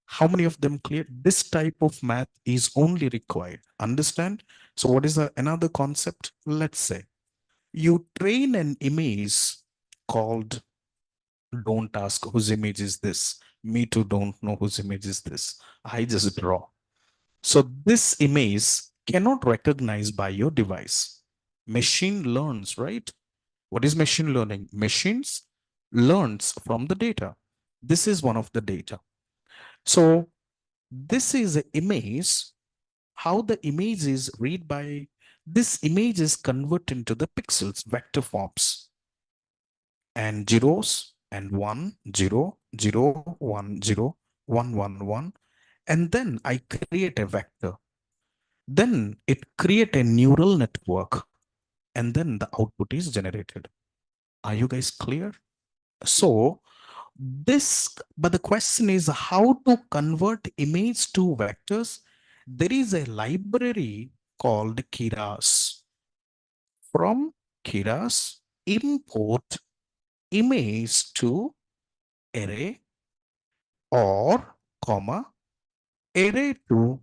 How many of them clear? This type of math is only required. Understand? So what is another concept? Let's say you train an image called, don't ask whose image is this. Me too don't know whose image is this. I just draw. So this image cannot recognize by your device. Machine learns, right? What is machine learning? Machines learns from the data. This is one of the data. So this is an image. How the image is read by, this image is converted into the pixels, vector forms, and zeros and 1, 0, 0, 1, 0, 1, 1, 1. And then I create a vector. Then it create a neural network. And then the output is generated. Are you guys clear? So but the question is how to convert image to vectors. There is a library called Keras. From Keras, import image to array or comma array to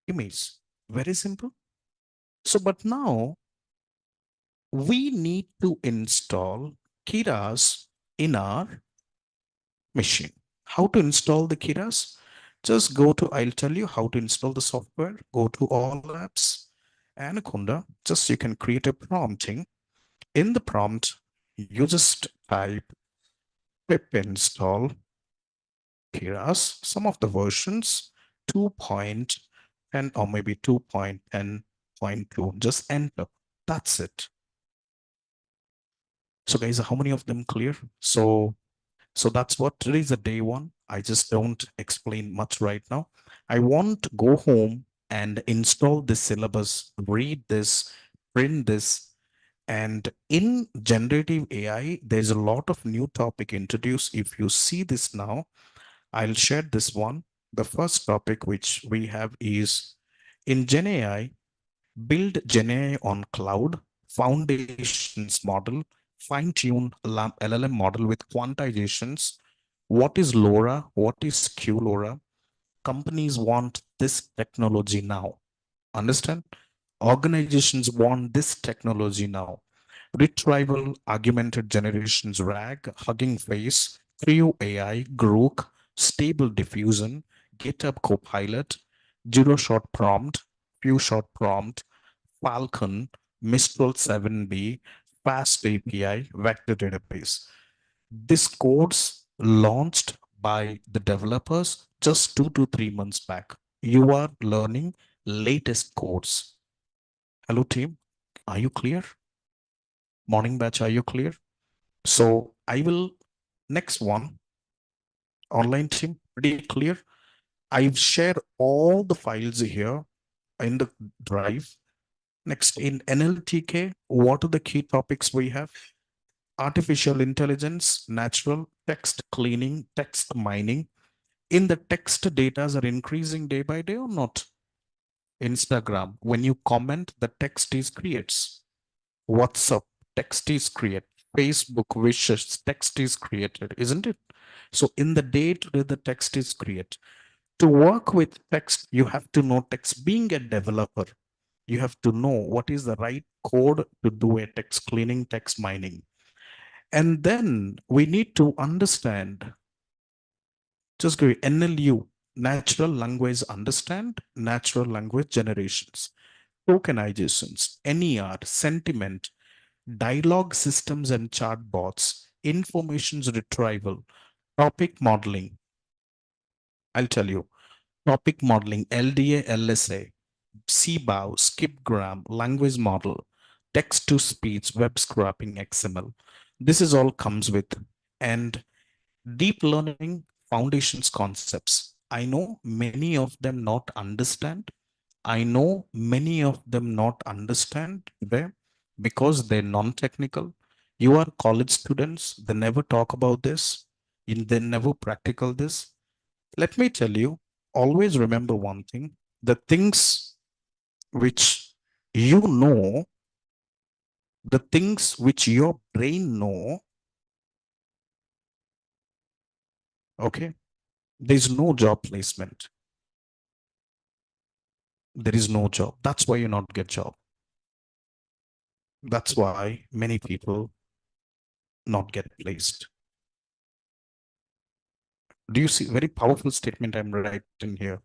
image. Very simple. So, but now we need to install Keras in our machine. How to install the Keras? Just go to, I'll tell you how to install the software. Go to all apps, Anaconda. Just you can create a prompting. In the prompt, you just type pip install Keras, some of the versions 2.10 or maybe 2.10.2. Just enter. That's it. So guys, how many of them clear? So that's what today is the day one. I just don't explain much right now. I want to go home and install this syllabus, read this, print this. And in generative AI, there's a lot of new topic introduced. If you see this now, I'll share this one. The first topic which we have is in Gen AI, build Gen AI on cloud, foundations model, fine-tune LLM model with quantizations. What is LoRa? What is QLoRa? Companies want this technology now. Understand? Organizations want this technology now. Retrieval, augmented generations, RAG, Hugging Face, Creo AI, Grok, Stable Diffusion, GitHub Copilot, Zero Shot Prompt, Few Shot Prompt, Falcon, Mistral 7B, Fast API, Vector Database. This course launched by the developers just 2 to 3 months back. You are learning latest course. Hello team, are you clear? Morning batch, are you clear? So I will, next one, online team, pretty clear. I've shared all the files here in the drive. Next, in NLTK, what are the key topics we have? Artificial intelligence, natural text cleaning, text mining. In the text data are increasing day by day or not? Instagram, when you comment, the text is creates. WhatsApp, text is created. Facebook wishes, text is created, isn't it? So in the day to day, the text is created. To work with text, you have to know text. Being a developer, you have to know what is the right code to do a text cleaning, text mining. And then we need to understand, just go NLU, natural language understand, natural language generations, tokenizations, NER, sentiment, dialogue systems and chatbots, information retrieval, topic modeling. I'll tell you, topic modeling, LDA, LSA, CBOW, skipgram, language model, text to speech, web scraping, XML. This is all comes with, and deep learning foundations concepts. I know many of them not understand. I know many of them not understand today because they're non-technical. You are college students, they never talk about this, they never practical this. Let me tell you, always remember one thing, the things which you know, the things which your brain know, okay, there's no job placement. There is no job. That's why you not get job. That's why many people not get placed. Do you see very powerful statement I'm writing here?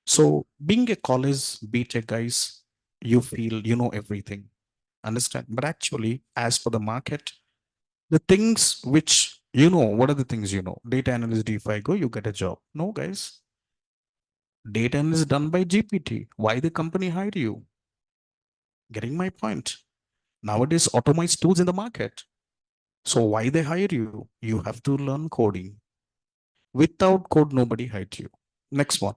So being a college BTech guys, you feel you know everything, understand? But actually, as for the market, the things which you know, what are the things you know? Data analyst, if I go, you get a job. No, guys. Data analyst done by GPT. Why the company hired you? Getting my point. Nowadays, automized tools in the market. So why they hire you? You have to learn coding. Without code, nobody hired you. Next one.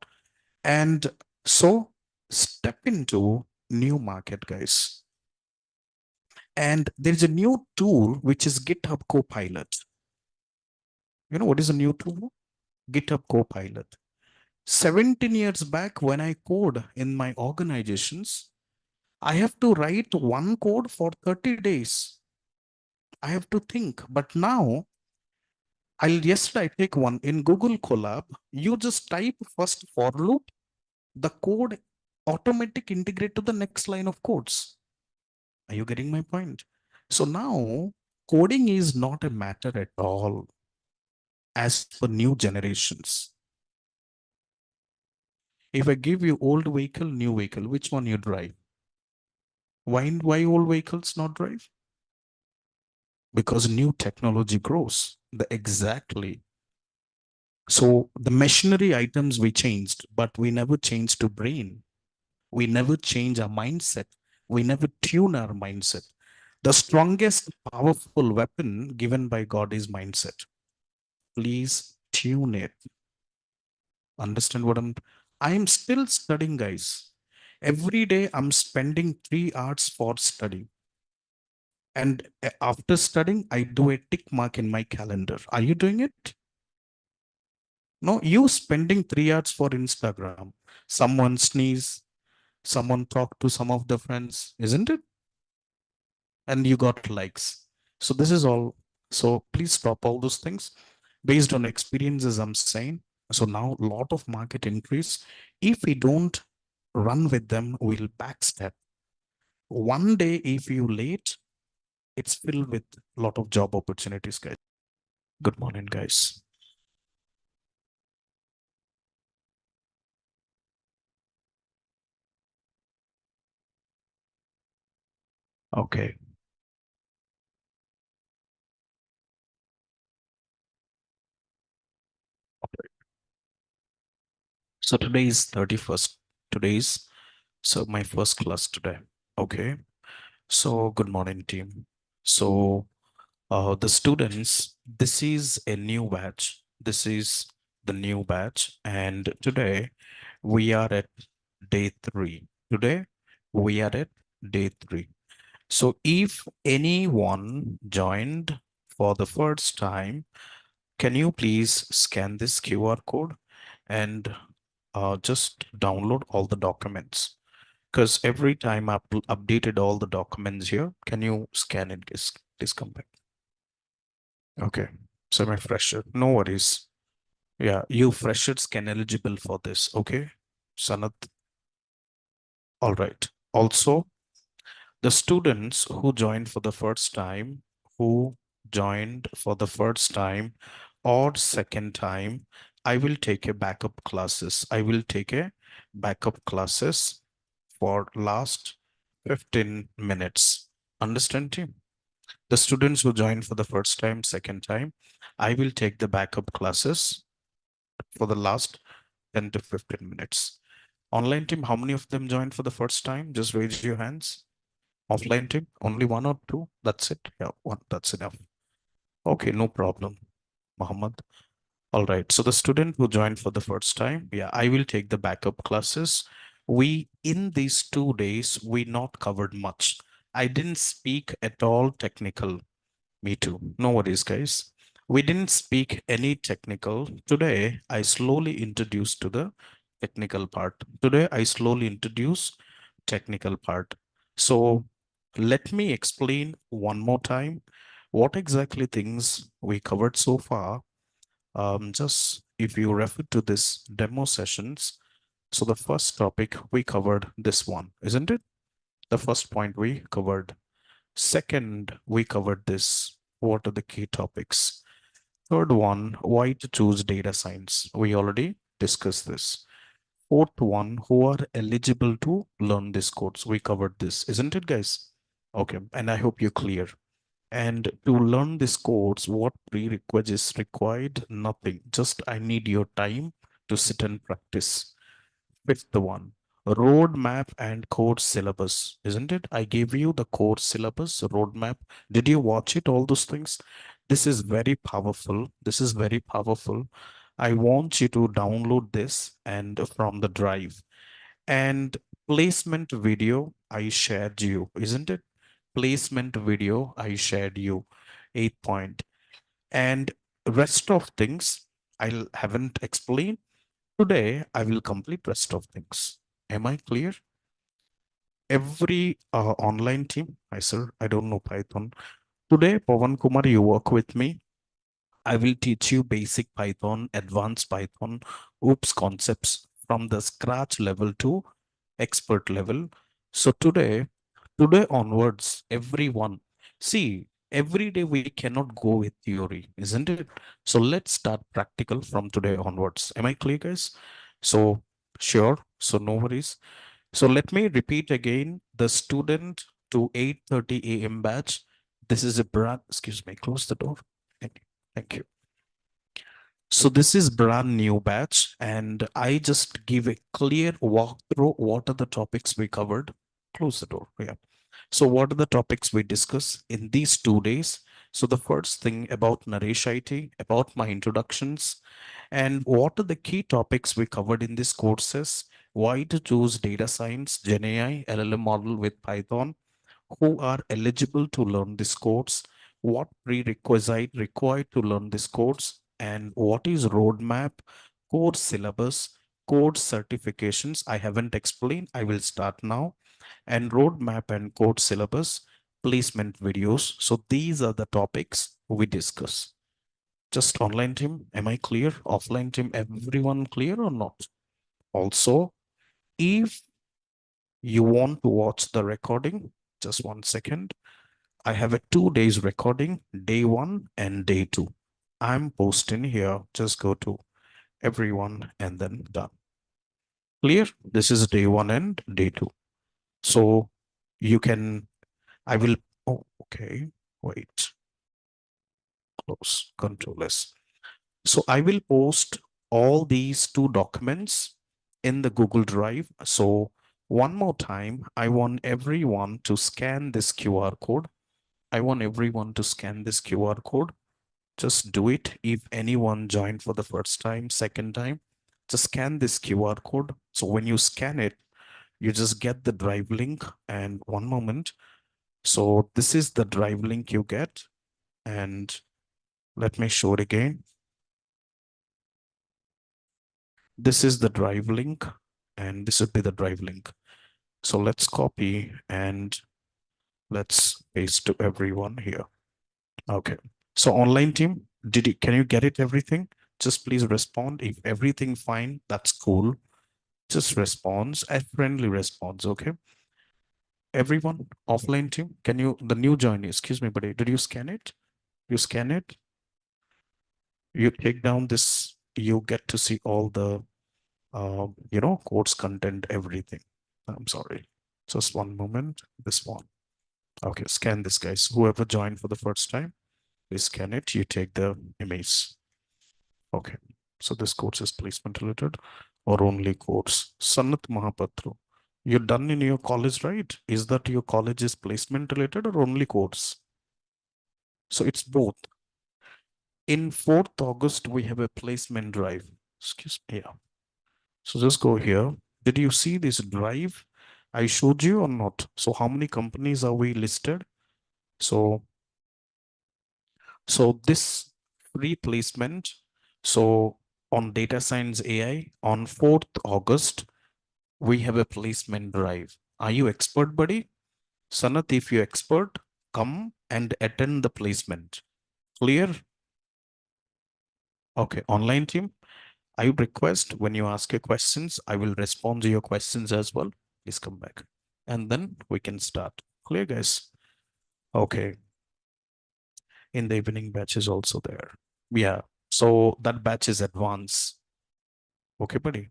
And so step into new market, guys. And there's a new tool which is GitHub Copilot. You know what is a new tool? GitHub Copilot. 17 years back, when I code in my organizations, I have to write one code for 30 days. I have to think. But now yesterday I take one in Google Collab. You just type first for loop, the code automatic integrate to the next line of codes. Are you getting my point? So now coding is not a matter at all as per new generations. If I give you old vehicle, new vehicle, which one you drive? Why old vehicles not drive? Because new technology grows. The exactly. So the machinery items we changed, but we never changed to brain. We never change our mindset. We never tune our mindset. The strongest powerful weapon given by God is mindset. Please tune it. Understand what I'm still studying, guys. Every day I'm spending 3 hours for study. And after studying, I do a tick mark in my calendar. Are you doing it? No, you spending 3 hours for Instagram. Someone sneeze, someone talk to some of the friends, isn't it? And you got likes. So this is all. So please stop all those things based on experiences. I'm saying. So now a lot of market increase. If we don't run with them, we'll backstep. One day, if you late, it's filled with a lot of job opportunities, guys. Good morning, guys. Okay. So today is 31st. Today's so my first class today. Okay. So good morning, team. So the students, this is a new batch. This is the new batch. And today we are at day 3. Today we are at day 3. So if anyone joined for the first time, can you please scan this QR code and just download all the documents? Because every time I've updated all the documents here, can you scan it? Please come back. Okay. So my fresher, no worries. Yeah, you freshers can eligible for this. Okay. Sanat. All right. Also, the students who joined for the first time, who joined for the first time or second time, I will take a backup classes. I will take a backup classes for last 15 minutes. Understand, team? The students who joined for the first time, second time, I will take the backup classes for the last 10 to 15 minutes. Online team, how many of them joined for the first time? Just raise your hands. Offline team, only one or two? That's it? Yeah, one, that's enough. Okay, no problem, Mohammed. All right, so the student who joined for the first time, yeah, I will take the backup classes. We, in these 2 days, we not covered much. I didn't speak at all technical. Me too. No worries, guys. We didn't speak any technical. Today, I slowly introduced to the technical part. Today, I slowly introduce technical part. So let me explain one more time what exactly things we covered so far. Just if you refer to this demo sessions, so the first topic we covered this one, isn't it? The first point we covered. Second, we covered this. What are the key topics? Third one, why to choose data science. We already discussed this. Fourth one, who are eligible to learn this course. We covered this, isn't it, guys? Okay, and I hope you're clear. And to learn this course, what prerequisites is required? Nothing. Just I need your time to sit and practice. Fifth one, roadmap and course syllabus, isn't it? I gave you the course syllabus, roadmap. Did you watch it? All those things. This is very powerful. This is very powerful. I want you to download this and from the drive. And placement video I shared you, isn't it? Placement video I shared you. 8 point. And rest of things I haven't explained. Today, I will complete rest of things. Am I clear? Every online team, I sir, I don't know Python. Today, Pawan Kumar, you work with me. I will teach you basic Python, advanced Python, OOPS concepts from the scratch level to expert level. So today onwards, everyone, see, every day we cannot go with theory, isn't it? So let's start practical from today onwards. Am I clear, guys? So sure. So no worries. So let me repeat again, the student to 8:30 a.m. batch. This is a brand, excuse me, close the door. Thank you. Thank you. So this is brand new batch, and I just give a clear walkthrough. What are the topics we covered? Close the door. Yeah. So what are the topics we discuss in these 2 days? So the first thing about Naresh IT, about my introductions, and what are the key topics we covered in these courses? Why to choose data science, GenAI, LLM model with Python, who are eligible to learn this course, what prerequisite required to learn this course, and what is roadmap, course syllabus, course certifications. I haven't explained. I will start now. And roadmap and course syllabus, placement videos. So these are the topics we discuss. Just online team, am I clear? Offline team, everyone clear or not? Also, if you want to watch the recording, just 1 second. I have a 2 days recording, day one and day two. I'm posting here. Just go to everyone and then done. Clear? This is day one and day two. So you can, I will, oh, okay, wait, close, control S. So I will post all these two documents in the Google Drive. So one more time, I want everyone to scan this QR code. I want everyone to scan this QR code. Just do it. If anyone joined for the first time, second time, just scan this QR code. So when you scan it, you just get the drive link. And one moment. So this is the drive link you get. And let me show it again. This is the drive link, and this would be the drive link. So let's copy and let's paste to everyone here. Okay. So online team, can you get it everything? Just please respond. If everything fine, that's cool. Just response, a friendly response. Okay. Everyone, offline team, can you, the new joinee, excuse me, buddy, did you scan it? You scan it, you take down this, you get to see all the, course content, everything. I'm sorry. Just one moment. This one. Okay, scan this, guys. Whoever joined for the first time, please scan it. You take the image. Okay. So this course is placement related or only course. Sanat Mahapatru. You're done in your college, right? Is that your college is placement related or only course? So it's both. In 4th August, we have a placement drive. Excuse me. Yeah. So just go here. Did you see this drive I showed you or not? So how many companies are we listed? So this free placement. So on data science AI on 4th August, we have a placement drive. Are you expert, buddy? Sanat, if you're expert, come and attend the placement. Clear? Okay, online team. I would request when you ask your questions, I will respond to your questions as well. Please come back. And then we can start. Clear, guys? Okay. In the evening batch is also there. Yeah. So that batch is advanced. Okay, buddy.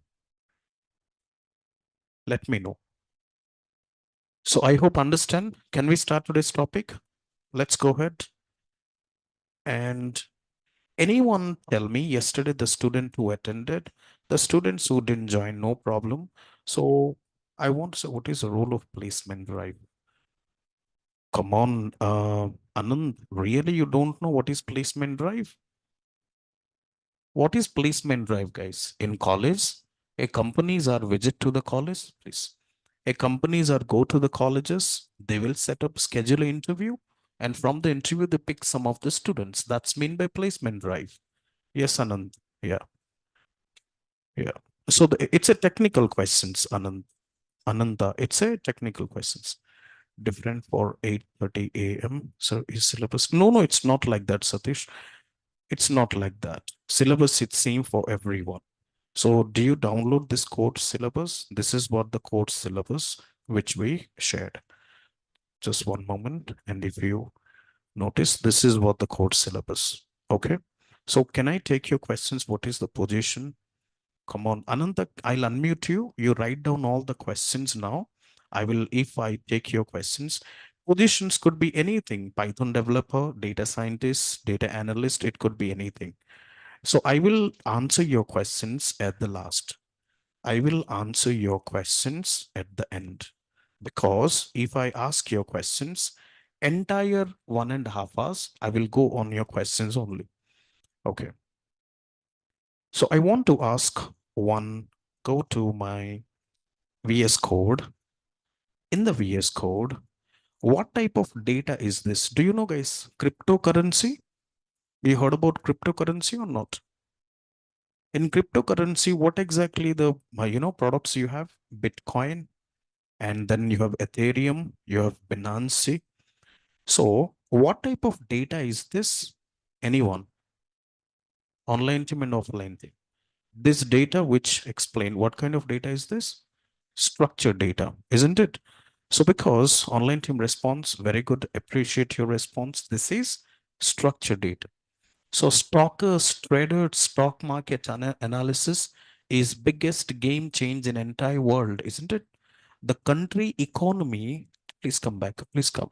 Let me know. So I hope understand. Can we start today's topic? Let's go ahead. And anyone tell me yesterday the student who attended, the students who didn't join, no problem. So I want to say, what is the role of placement drive? Come on, Anand, really you don't know what is placement drive? What is placement drive, guys? In college, a companies are visit to the college, please. A companies are go to the colleges, they will set up schedule an interview, and from the interview they pick some of the students. That's mean by placement drive. Yes, Anand. Yeah, yeah. So it's a technical questions, Anand. Ananda. It's a technical questions. different for 8:30 a.m. So is syllabus? No, it's not like that, Satish. It's not like that. Syllabus is same for everyone. So do you download this course syllabus? This is what the course syllabus which we shared. Just one moment. And if you notice, this is what the course syllabus. Okay. So can I take your questions? What is the position? Come on, Ananta, I'll unmute you. You write down all the questions now. If I take your questions, positions could be anything, Python developer, data scientist, data analyst, it could be anything. So I will answer your questions at the last. I will answer your questions at the end. Because if I ask your questions, entire 1.5 hours, I will go on your questions only. Okay. So I want to ask one, go to my VS Code. In the VS Code, what type of data is this? Do you know, guys, cryptocurrency? You heard about cryptocurrency or not? In cryptocurrency, what exactly the products you have? Bitcoin, and then you have Ethereum, you have Binance. So, what type of data is this? Anyone? Online team and offline team. This data which explain what kind of data is this? Structured data, isn't it? So because online team response, very good, appreciate your response. This is structured data. So stockers, traders, stock market analysis is biggest game change in entire world, isn't it? The country economy, please come back, please come.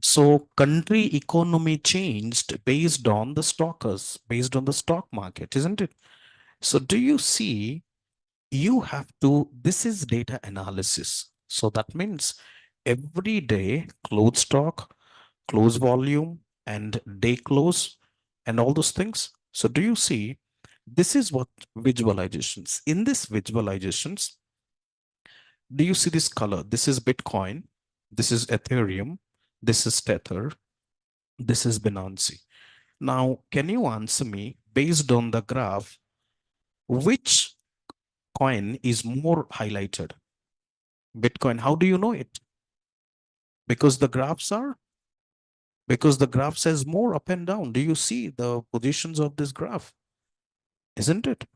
So country economy changed based on the stockers, based on the stock market, isn't it? So do you see, you have to, this is data analysis. So that means every day close stock, close volume, and day close, and all those things. So do you see, this is what visualizations. In this visualizations, do you see this color? This is Bitcoin, this is Ethereum, this is Tether, this is Binance. Now, can you answer me based on the graph, which coin is more highlighted? Bitcoin. How do you know it? Because the graphs are, because the graph says more up and down. Do you see the positions of this graph? Isn't it?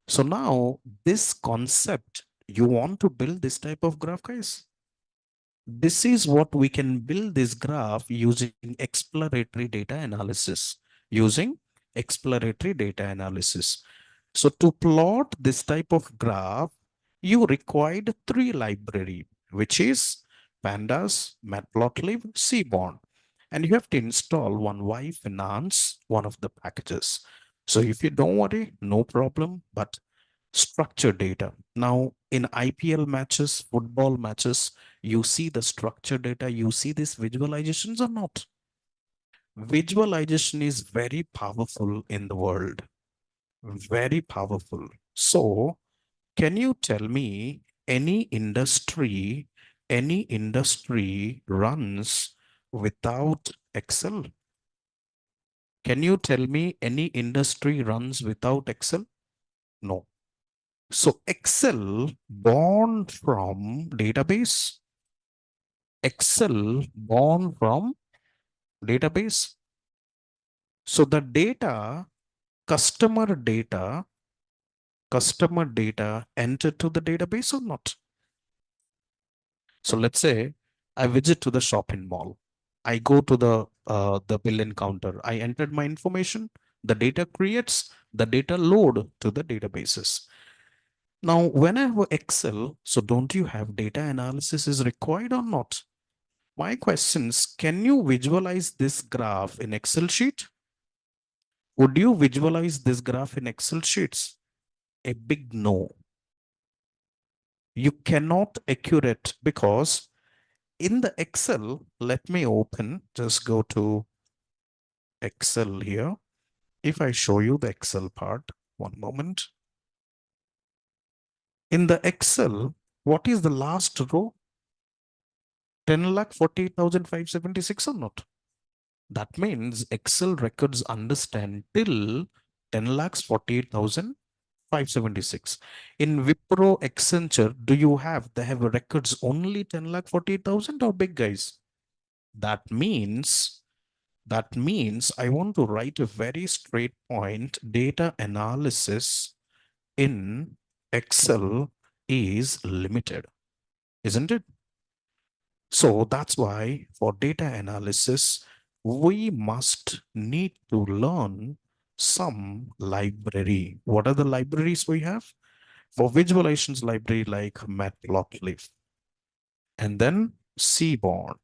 So now this concept, you want to build this type of graph, guys? This is what we can build this graph using exploratory data analysis. Using exploratory data analysis. So to plot this type of graph, you required 3 library, which is pandas, matplotlib, seaborn. And you have to install one Y Finance, one of the packages. So if you don't worry, no problem, but structured data. Now in IPL matches, football matches, you see the structured data, you see these visualizations or not? Visualization is very powerful in the world. Very powerful. So can you tell me any industry runs without Excel? Can you tell me any industry runs without Excel? No. So Excel born from database. Excel born from database. So the data, customer data, customer data entered to the database or not? So let's say I visit to the shopping mall. I go to the billing counter. I entered my information. The data creates, the data load to the databases. Now, when I have Excel, so don't you have data analysis is required or not? My questions, can you visualize this graph in Excel sheet? Would you visualize this graph in Excel sheets? A big no. You cannot accurate because in the Excel, let me open, just go to Excel here. If I show you the Excel part, one moment. In the Excel, what is the last row? 10,48,576 or not? That means Excel records understand till 10,48,000. 576. In Wipro, Accenture, do you have, they have records only 10 lakh 48,000 or big guys? That means, that means I want to write a very straight point. Data analysis in Excel is limited, isn't it? So that's why for data analysis, we must need to learn some library. What are the libraries we have? For visualizations library like Matplotlib, and then Seaborn,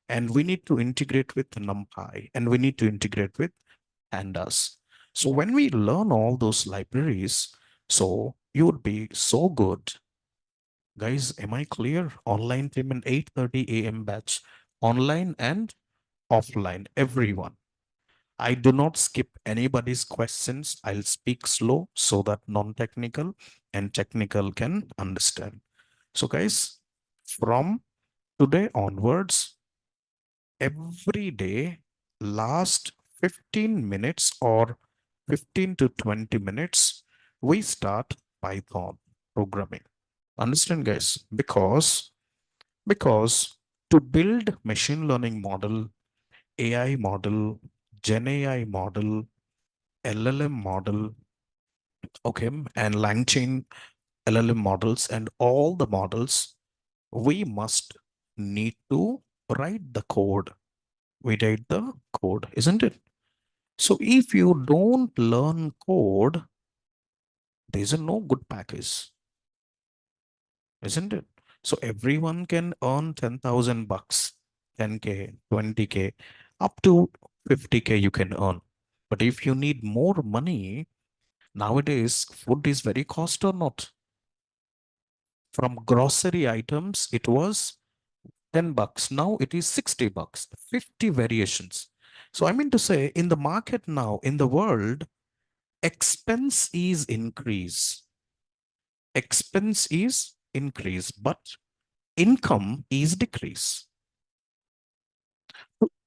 and we need to integrate with NumPy, and we need to integrate with Pandas. So when we learn all those libraries, so you would be so good. Guys, am I clear? Online payment 8:30 a.m. batch, online and offline, everyone. I do not skip anybody's questions. I'll speak slow so that non-technical and technical can understand. So guys, from today onwards, every day, last 15 minutes or 15 to 20 minutes, we start Python programming. Understand, guys? Because to build machine learning model, AI model, Gen AI model, LLM model, okay, and LangChain LLM models and all the models, we must need to write the code. We write the code, isn't it? So if you don't learn code, there's a no good package, isn't it? So everyone can earn 10,000 bucks, 10K, 20K, up to 50K you can earn. But if you need more money, nowadays food is very cost or not. From grocery items, it was 10 bucks. Now it is 60 bucks, 50 variations. So I mean to say, in the market now, in the world, expense is increase. Expense is increase, but income is decrease.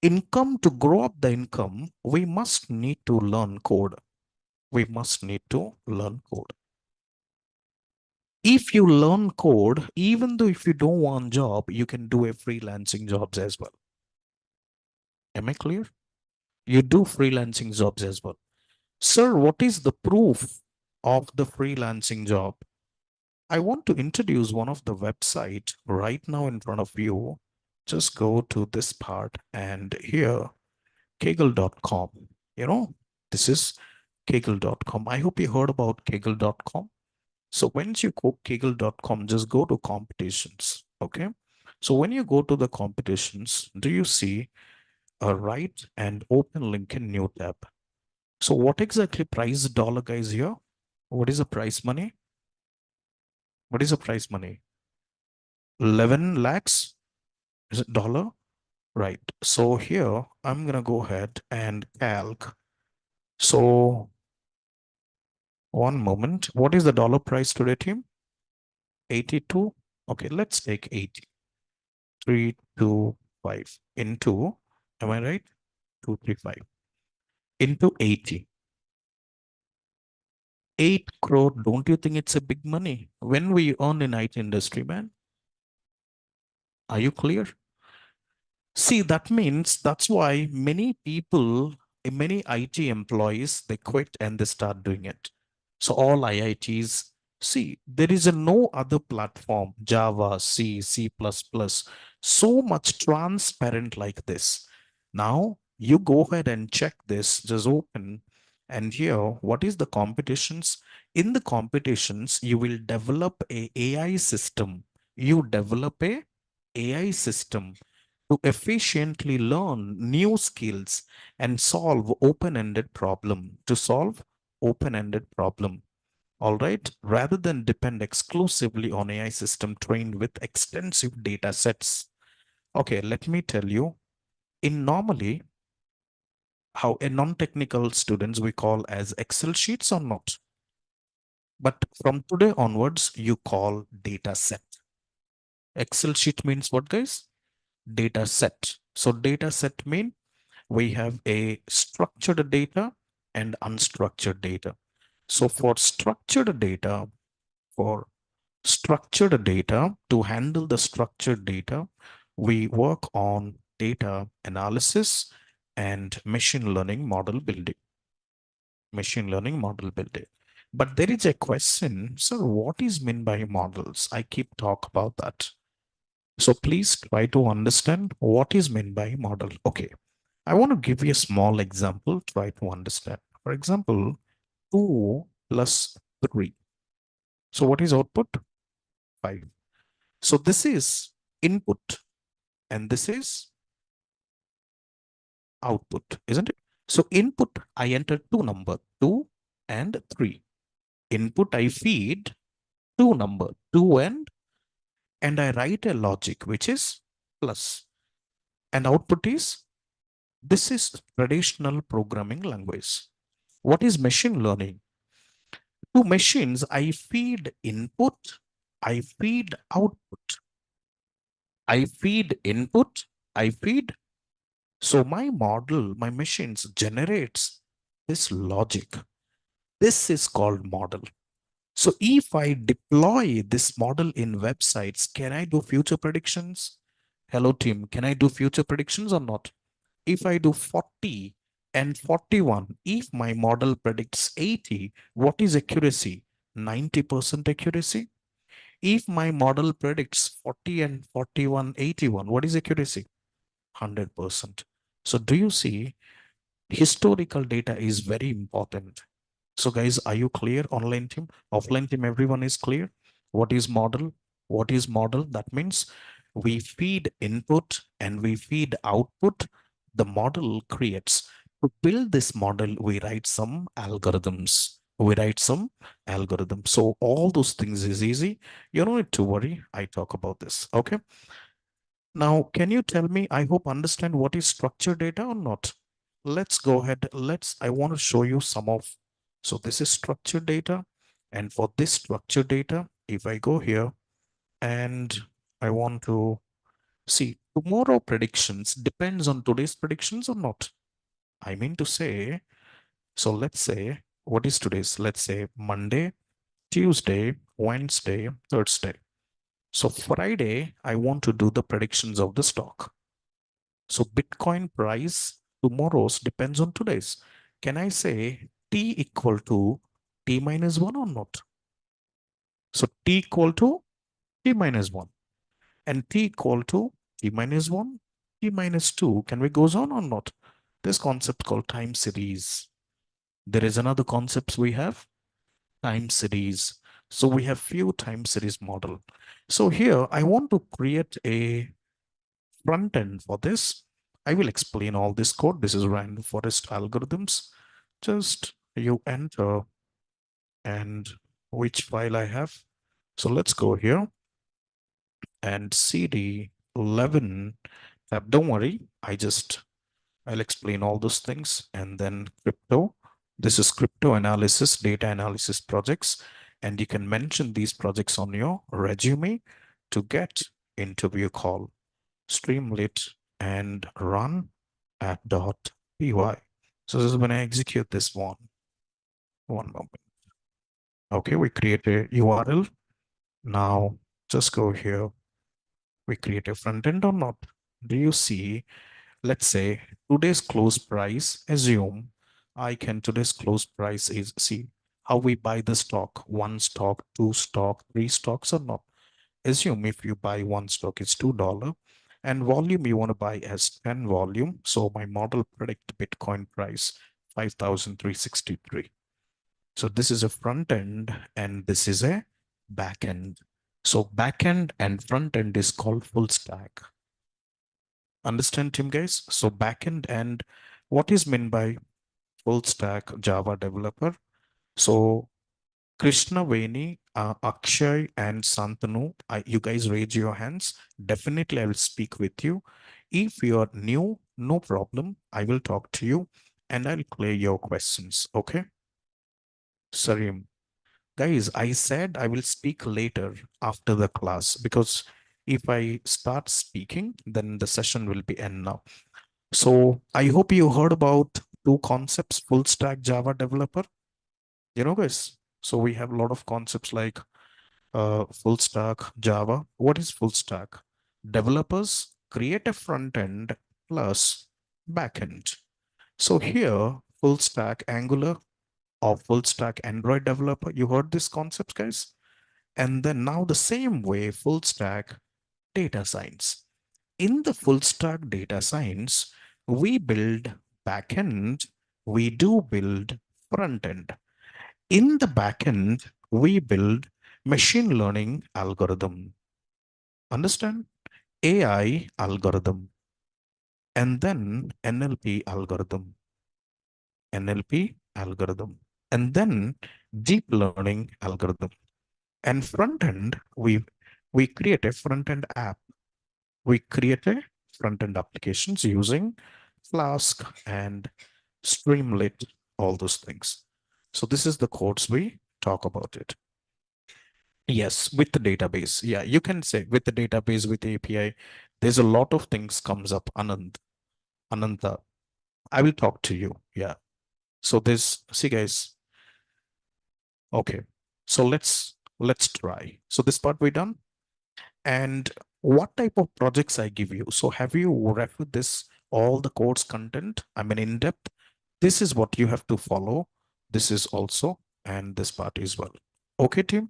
Income, to grow up the income, we must need to learn code. We must need to learn code. If you learn code, even though if you don't want job, you can do a freelancing jobs as well. Am I clear? You do freelancing jobs as well. Sir, what is the proof of the freelancing job? I want to introduce one of the website right now in front of you. Just go to this part and here, kaggle.com. You know, this is kaggle.com. I hope you heard about kaggle.com. So once you go kaggle.com, just go to competitions. Okay. So when you go to the competitions, do you see a right and open link in new tab? So what exactly price dollar guys here? What is the price money? What is the price money? 11 lakhs? Is it dollar? Right. So here I'm going to go ahead and calc. So one moment. What is the dollar price today, team? 82. Okay, let's take 80. 325 into, am I right? 235 into 80. 8 crore. Don't you think it's a big money? When we earn in IT industry, man? Are you clear? See, that means that's why many people, many IT employees, they quit and they start doing it. So all IITs, see, there is a no other platform, Java, C, C++, so much transparent like this. Now you go ahead and check this, just open and here, what is the competitions? In the competitions, you will develop a AI system. You develop a AI system to efficiently learn new skills and solve open-ended problem, to solve open-ended problem. All right, rather than depend exclusively on AI system trained with extensive data sets. Okay, let me tell you, in normally how a non-technical students we call as Excel sheets or not. But from today onwards, you call data set. Excel sheet means what, guys? Data set. So data set mean we have a structured data and unstructured data. So for structured data, to handle the structured data, we work on data analysis and machine learning model building. But there is a question, sir, what is meant by models? I keep talk about that. So please try to understand what is meant by model. Okay, I want to give you a small example, try to understand. For example, 2 plus 3. So what is output? 5. So this is input and this is output, isn't it? So input, I enter two number, 2 and 3. Input, I feed two number, 2 and I write a logic which is plus. And output is, this is traditional programming language. What is machine learning? To machines, I feed input, I feed output, I feed input, I feed. So my model, my machines generates this logic. This is called model. So if I deploy this model in websites, can I do future predictions? Hello team, can I do future predictions or not? If I do 40 and 41, if my model predicts 80, what is accuracy? 90% accuracy. If my model predicts 40 and 41, 81, what is accuracy? 100%. So do you see, historical data is very important. So guys, are you clear? Online team, offline team, everyone is clear? What is model? What is model? That means we feed input and we feed output. The model creates. To build this model, we write some algorithms. So all those things is easy. You don't need to worry. I talk about this. Okay. Now, can you tell me, I hope understand what is structured data or not? Let's go ahead. I want to show you some of, so this is structured data. And for this structured data, if I go here and I want to see tomorrow predictions depends on today's predictions or not. I mean to say, so let's say, what is today's? Let's say Monday, Tuesday, Wednesday, Thursday. So Friday, I want to do the predictions of the stock. So Bitcoin price tomorrow's depends on today's. Can I say T equal to T minus 1 or not? So T equal to T minus 1 and T equal to T minus 1, T minus 2. Can we goes on or not? This concept called time series. There is another concepts we have, time series. So we have few time series model. So here I want to create a front end for this. I will explain all this code. This is random forest algorithms. Just you enter and which file I have. So let's go here and cd 11 tab. Don't worry, I'll explain all those things. And then crypto. This is crypto analysis, data analysis projects. And you can mention these projects on your resume to get interview call. Streamlit and run at .py. So this is when I execute this one. One moment. Okay, we create a URL. Now just go here. We create a front end or not? Do you see? Let's say today's close price. Assume today's close price is, see how we buy the stock, one stock, two stock, three stocks or not. Assume if you buy one stock, it's $2 and volume you want to buy as 10 volume. So my model predict Bitcoin price 5,363. So this is a front end and this is a back end. So back end and front end is called full stack. Understand, team guys? So back end and what is meant by full stack Java developer? So Krishna, Veni, Akshay, and Santanu, you guys raise your hands. Definitely, I will speak with you. If you are new, no problem. I will talk to you and I'll clear your questions. Okay? Sarim. Guys, I said I will speak later after the class because if I start speaking, then the session will be end now. So I hope you heard about two concepts, full stack Java developer. Guys. So we have a lot of concepts like full stack Java. What is full stack? Developers create a front end plus back end. So here, full stack Angular or full stack Android developer. You heard this concept, guys? And then now the same way, full stack data science. In the full stack data science, we build backend, we do build front end. In the backend, we build machine learning algorithm. Understand? AI algorithm and then NLP algorithm, NLP algorithm, and then deep learning algorithm. And front end, we create a front end app. We create a front end applications using Flask and Streamlit, all those things. So this is the codes we talk about it. Yes, with the database. Yeah, you can say with the database, with the API, there's a lot of things comes up. Ananta, I will talk to you. Yeah. So this, see guys. Okay. So let's try. So this part we done. And what type of projects I give you? So have you read this, all the course content? I mean, in depth. This is what you have to follow. This is also, and this part as well. Okay, team.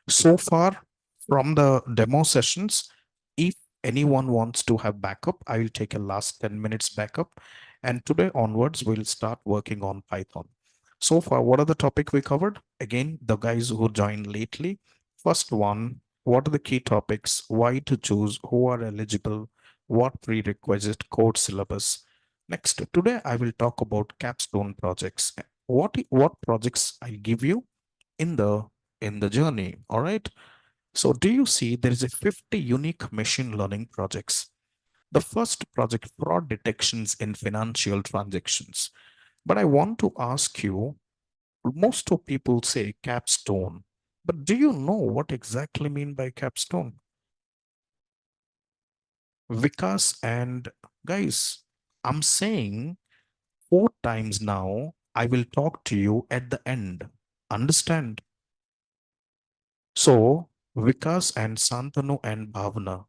So far from the demo sessions, if anyone wants to have backup, I will take a last 10 minutes backup. And today onwards, we'll start working on Python. So far, what are the topic we covered? Again, the guys who joined lately. First one, what are the key topics? Why to choose? Who are eligible? What prerequisite code syllabus? Next, today I will talk about capstone projects. What projects I give you in the journey. All right. So do you see there is a 50 unique machine learning projects? The first project, fraud detections in financial transactions. But I want to ask you, most of people say capstone, but do you know what exactly mean by capstone? Vikas and guys, I'm saying 4 times now, I will talk to you at the end. Understand? So Vikas and Santanu and Bhavna.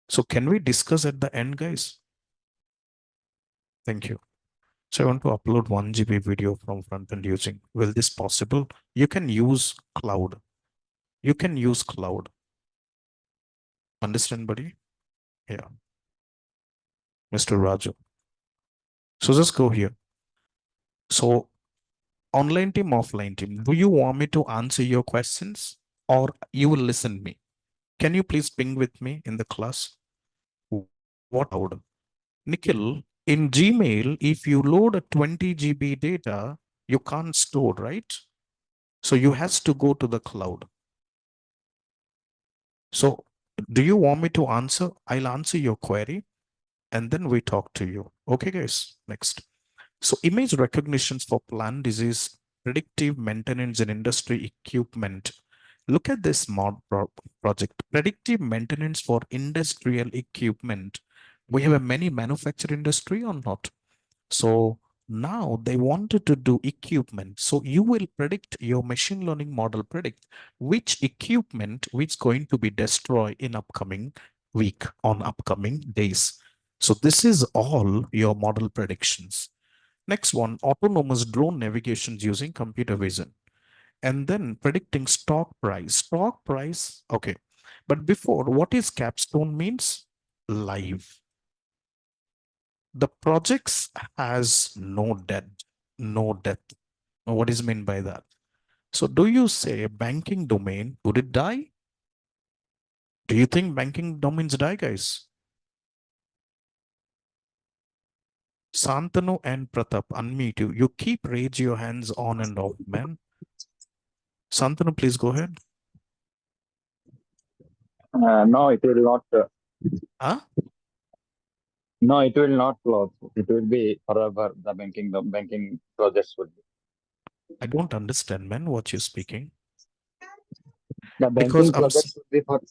So can we discuss at the end, guys? Thank you. So I want to upload 1 GB video from front end using. Will this possible? You can use cloud. You can use cloud. Understand, buddy? Yeah. Mr. Raju. So just go here. So online team, offline team. Do you want me to answer your questions or you will listen me? Can you please ping with me in the class? What cloud? Nikhil, in Gmail, if you load a 20 GB data, you can't store, right? So you has to go to the cloud. So do you want me to answer? I'll answer your query and then we talk to you. Okay, guys, next. So image recognitions for plant disease, predictive maintenance and industry equipment. Look at this project, predictive maintenance for industrial equipment. We have a many manufacturing industry or not? So now they wanted to do equipment. So you will predict, your machine learning model predict which equipment which going to be destroyed in upcoming week, on upcoming days. So this is all your model predictions. Next one, autonomous drone navigations using computer vision. And then predicting stock price. Stock price, okay. But before, what is capstone means? Live. The projects has no debt, no death. What is meant by that? So do you say banking domain, would it die? Do you think banking domains die, guys? Santanu and Pratap, unmute you. You keep raise your hands on and off, man. Santanu, please go ahead. No, it will not. Huh? No, it will not close. It will be forever. The banking projects will be. I don't understand, man, what you're speaking. The Because banking projects will be for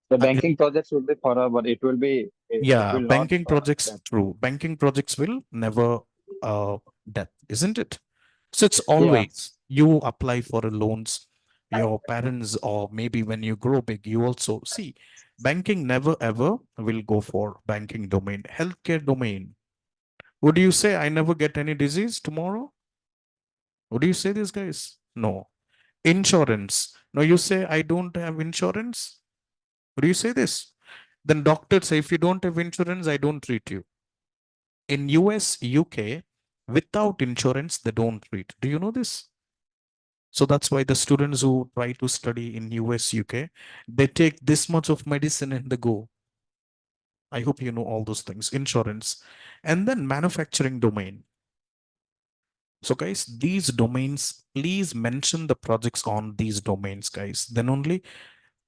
the banking projects will be forever. It will be. It yeah, will not. banking projects, true. Banking projects will never death, isn't it? So it's Yeah. always, You apply for a loans, your parents, or maybe when you grow big, you also see banking never ever will go for banking domain, healthcare domain. Would you say I never get any disease tomorrow? Would you say this, guys? No. Insurance. No, you say I don't have insurance. Would you say this? Then doctors say if you don't have insurance, I don't treat you. In US, UK, without insurance, they don't treat. Do you know this? So that's why the students who try to study in US, UK, they take this much of medicine and they go. I hope you know all those things. Insurance. And then manufacturing domain. So guys, these domains, please mention the projects on these domains, guys. Then only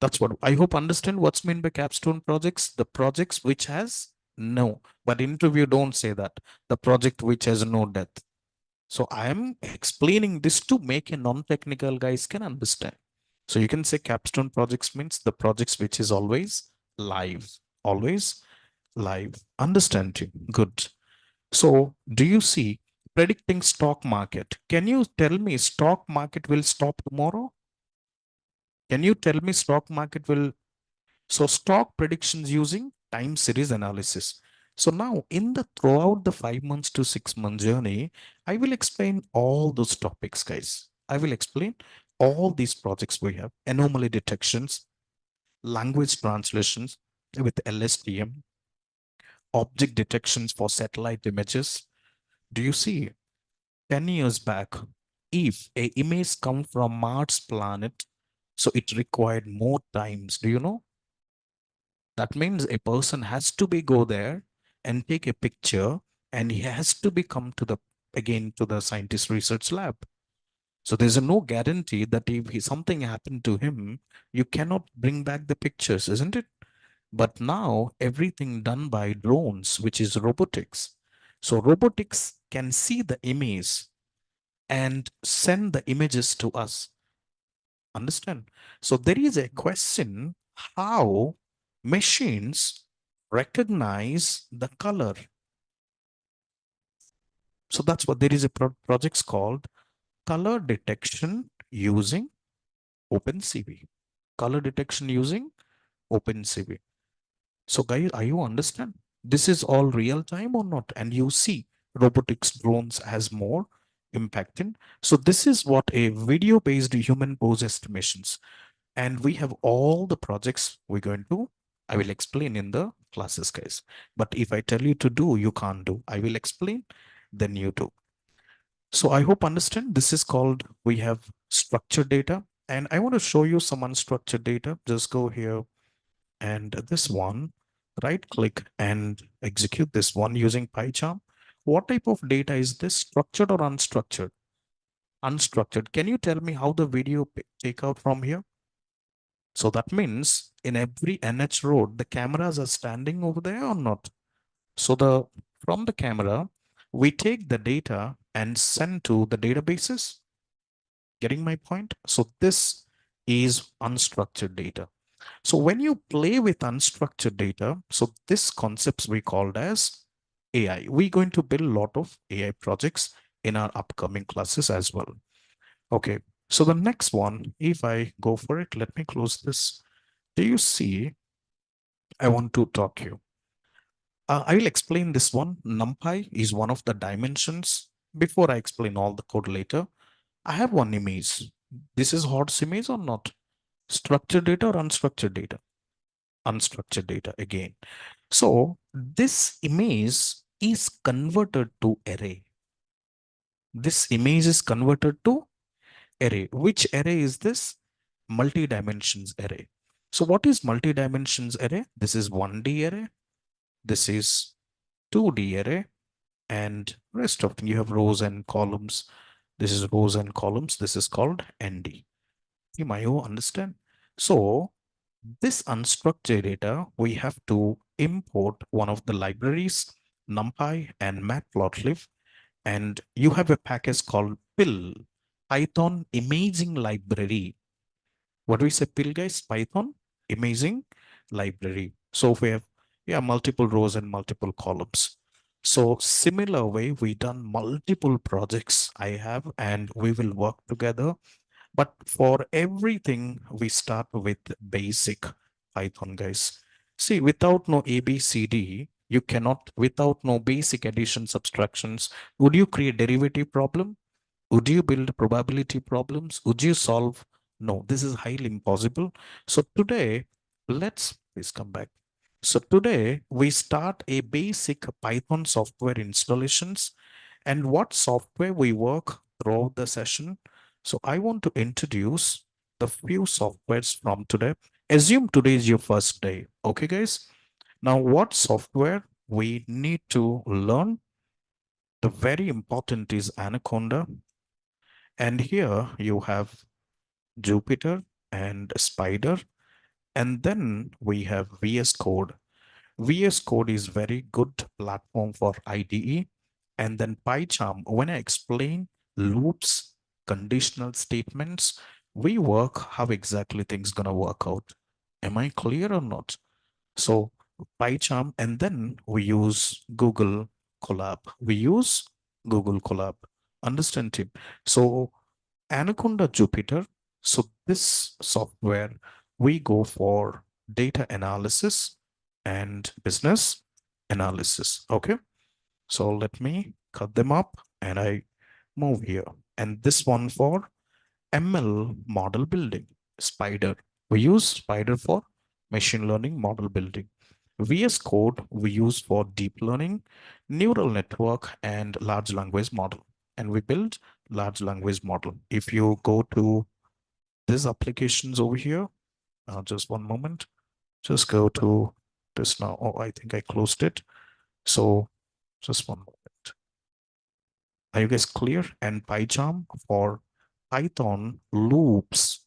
that's what I hope understand what's meant by capstone projects. The projects which has no, but interview don't say that. The project which has no depth. So I am explaining this to make a non-technical guys can understand. So you can say capstone projects means the projects which is always live, always live. Understand you? Good. So do you see predicting stock market? Can you tell me stock market will stop tomorrow? Can you tell me stock market will so stock predictions using time series analysis. So now in the throughout the 5 months to 6 month journey, I will explain all those topics, guys. I will explain all these projects we have, anomaly detections, language translations with LSTM, object detections for satellite images. Do you see 10 years back, if a image come from Mars planet, so it required more times. Do you know? That means a person has to be go there and take a picture, and he has to be come to the again to the scientist research lab. So there's a no guarantee that if something happened to him, you cannot bring back the pictures, isn't it? But now everything done by drones, which is robotics. So robotics can see the image and send the images to us. Understand? So there is a question how machines recognize the color. So that's what there is a projects called color detection using OpenCV. Color detection using OpenCV. So guys, are you understand? This is all real time or not? And you see robotics drones has more impact in. So this is what a video based human pose estimations. And we have all the projects we're going to, I will explain in the classes, guys. But if I tell you to do, you can't do. I will explain, then you do. So I hope understand this is called, we have structured data. And I want to show you some unstructured data. Just go here and this one, right click and execute this one using PyCharm. What type of data is this, structured or unstructured? Unstructured. Can you tell me how the video take out from here? So that means in every NH road, the cameras are standing over there or not? So the from the camera, we take the data and send to the databases. Getting my point? So this is unstructured data. So when you play with unstructured data, so this concepts we called as AI. We're going to build a lot of AI projects in our upcoming classes as well. Okay. So the next one, if I go for it, let me close this. Do you see? I want to talk you. I will explain this one. NumPy is one of the dimensions. Before I explain all the code later, I have one image. This is hot image or not? Structured data or unstructured data? Unstructured data again. So this image is converted to array. This image is converted to array. Which array is this? Multi-dimensions array. So what is multi-dimensions array? This is 1D array. This is 2D array, and rest of them you have rows and columns. This is rows and columns. This is called ND. You might understand. So this unstructured data, we have to import one of the libraries, NumPy and Matplotlib, and you have a package called PIL, Python Imaging Library. What do we say PIL, guys? Python Imaging Library. So we have, yeah, multiple rows and multiple columns. So similar way, we done multiple projects I have, and we will work together. But for everything, we start with basic Python, guys. See, without no ABCD, you cannot, without no basic addition subtractions, would you create derivative problem? Would you build probability problems? Would you solve? No, this is highly impossible. So today, let's please come back. So today we start a basic Python software installations and what software we work throughout the session. So I want to introduce the few softwares from today. Assume today is your first day. Okay, guys. Now, what software we need to learn? The very important is Anaconda. And here you have Jupyter and Spider. And then we have VS Code. VS Code is very good platform for IDE. And then PyCharm, when I explain loops, conditional statements, we work how exactly things gonna work out. Am I clear or not? So PyCharm, and then we use Google Collab. We use Google Collab. Understand, team? So Anaconda Jupyter. So this software, we go for data analysis and business analysis. Okay. So let me cut them up and I move here. And this one for ML model building, Spider. We use Spider for machine learning model building. VS Code we use for deep learning, neural network, and large language model. And we build large language model. If you go to these applications over here, just one moment, just go to this now. Oh, I think I closed it. So just one moment. Are you guys clear? And PyCharm for Python loops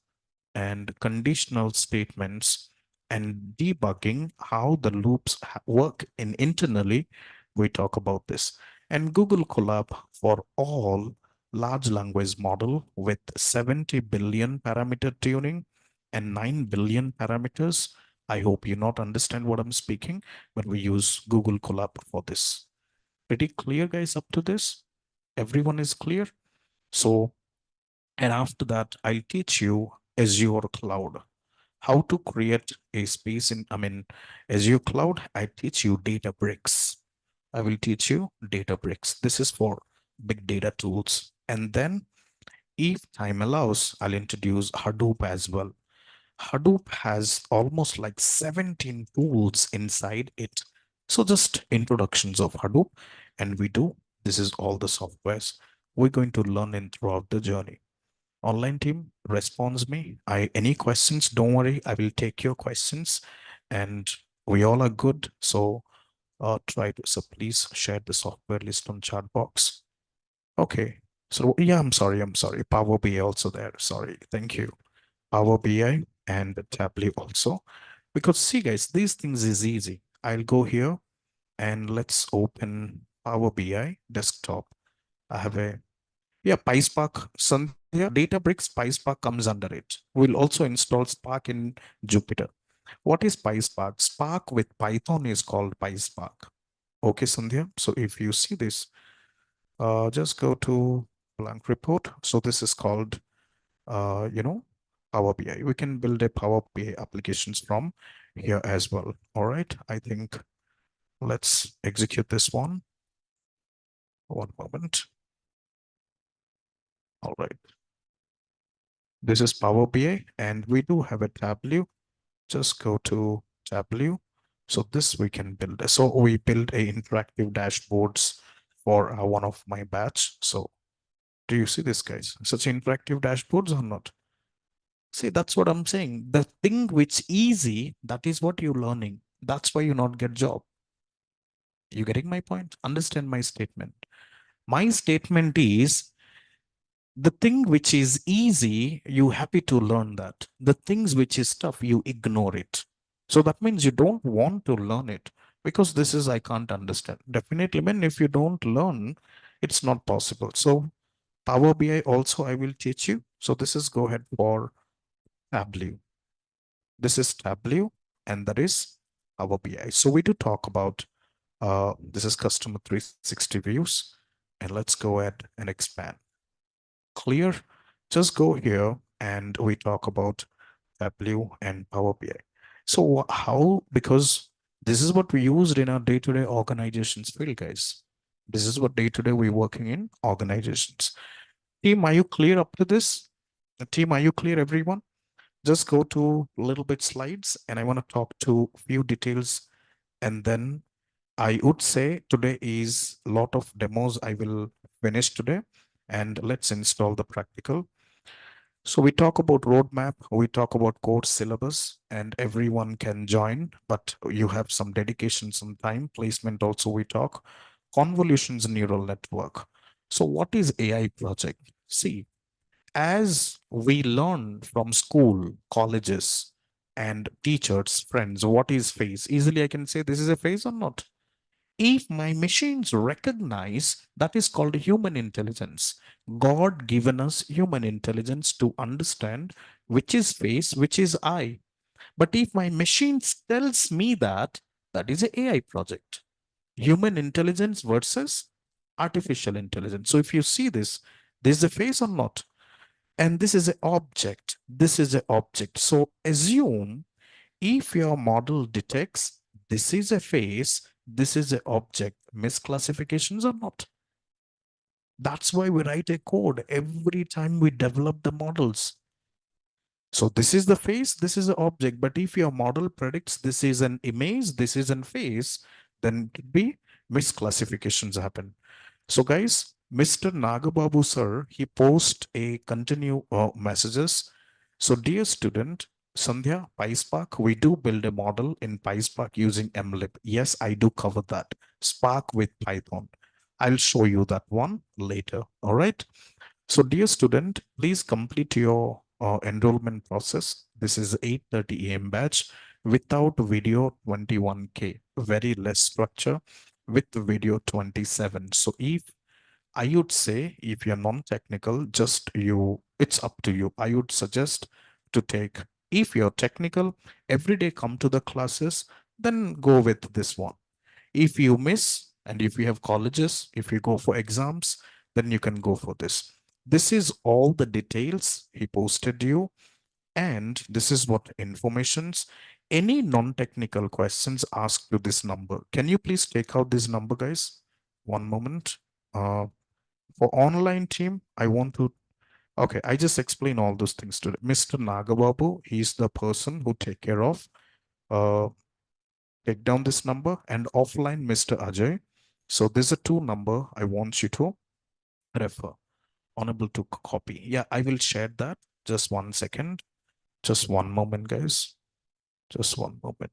and conditional statements and debugging how the loops work in internally. We talk about this. And Google Colab for all large language model with 70 billion parameter tuning and 9 billion parameters. I hope you not understand what I'm speaking, but we use Google Colab for this. Pretty clear, guys, up to this? Everyone is clear? So, and after that, I'll teach you Azure Cloud, how to create a space in, Azure Cloud. I teach you Databricks. I will teach you Databricks. This is for big data tools. And then if time allows, I'll introduce Hadoop as well. Hadoop has almost like 17 tools inside it. So just introductions of Hadoop, and we do. This is all the softwares we're going to learn in throughout the journey. Online team responds me. I any questions, don't worry, I will take your questions and we all are good. So try to so please share the software list on chat box. Okay. So yeah, I'm sorry. Power BI also there. Sorry. Thank you. Power BI and Tableau also. Because see guys, these things is easy. I'll go here and let's open Power BI desktop. I have a yeah, PySpark, Sandhya, Databricks, PySpark comes under it. We'll also install Spark in Jupyter. What is PySpark? Spark with Python is called PySpark. Okay, Sandhya. So if you see this, just go to blank report. So this is called, Power BI. We can build a Power BI applications from here as well. All right. I think let's execute this one. One moment. All right. This is Power BI and we do have a Tableau. Just go to Tableau. So this we can build. So we build a interactive dashboards for one of my batch. So do you see this, guys? Such interactive dashboards or not? See, that's what I'm saying. The thing which easy, that is what you're learning. That's why you not get job. You getting my point? Understand my statement. My statement is the thing which is easy, you happy to learn that. The things which is tough, you ignore it. So that means you don't want to learn it because this is I can't understand. Definitely, when if you don't learn, it's not possible. So Power BI also I will teach you. So this is go ahead for Tableau. This is Tableau and that is Power BI. So we do talk about This is customer 360 views. And let's go ahead and expand. Clear? Just go here and we talk about Tableau and Power BI. So how, because this is what we used in our day-to-day organizations field, guys. This is what day-to-day we're working in organizations. Team, are you clear up to this? Team, are you clear, everyone? Just go to a little bit slides and I want to talk to few details, and then I would say today is a lot of demos I will finish today, and let's install the practical. So we talk about roadmap, we talk about course syllabus, and everyone can join, but you have some dedication, some time placement also we talk. Convolutions neural network. So what is AI project? See, as we learn from school, colleges, and teachers, friends, what is phase? Easily I can say this is a phase or not. If my machines recognize, that is called human intelligence. God given us human intelligence to understand which is face, which is I. But if my machine tells me that, that is a AI project. Human intelligence versus artificial intelligence. So if you see this, this is a face or not? And this is an object. This is an object. So assume if your model detects this is a face, this is an object, misclassifications or not. That's why we write a code every time we develop the models. So this is the face, this is the object. But if your model predicts this is an image, this is an face, then it would be misclassifications happen. So guys, Mr. Nagababu sir, he post a continue messages. So dear student, Sandhya, PySpark, we do build a model in PySpark using mlib. Yes, I do cover that. Spark with Python. I'll show you that one later. All right. So dear student, please complete your enrollment process. This is 8:30 a.m. batch without video 21K, very less structure with video 27. So if I would say if you're non-technical, just you, it's up to you. I would suggest to take, if you're technical, every day come to the classes, then go with this one. If you miss, and if you have colleges, if you go for exams, then you can go for this. This is all the details he posted you, and this is what informations. Any non-technical questions, ask to this number. Can you please take out this number, guys? One moment. For online team, I want to, okay, I just explain all those things to Mr. Nagababu. He's the person who take care of, uh, take down this number, and offline Mr. Ajay. So there's a two number I want you to refer. Unable to copy. Yeah, I will share that. Just 1 second. Just one moment, guys. Just one moment.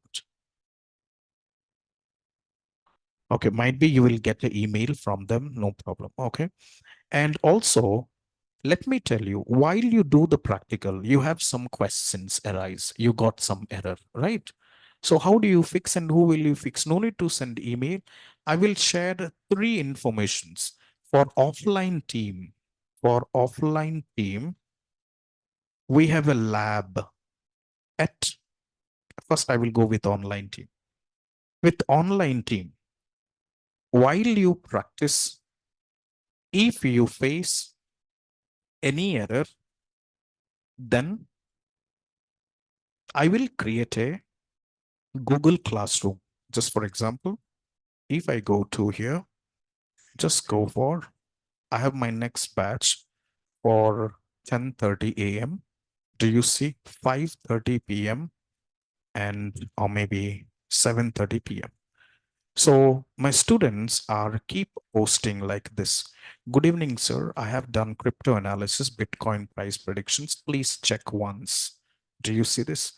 Okay, might be you will get an email from them. No problem. Okay. And also, let me tell you, while you do the practical, you have some questions arise. You got some error, right? So how do you fix and who will you fix? No need to send email. I will share three informations for offline team. For offline team, we have a lab at, first I will go with online team. With online team, while you practice, if you face any error, then I will create a Google Classroom. Just for example, if I go to here, just go for, I have my next batch for 10:30 a.m. Do you see 5:30 p.m. and or maybe 7:30 p.m. So my students are keep posting like this. Good evening, sir. I have done crypto analysis, Bitcoin price predictions. Please check once. Do you see this?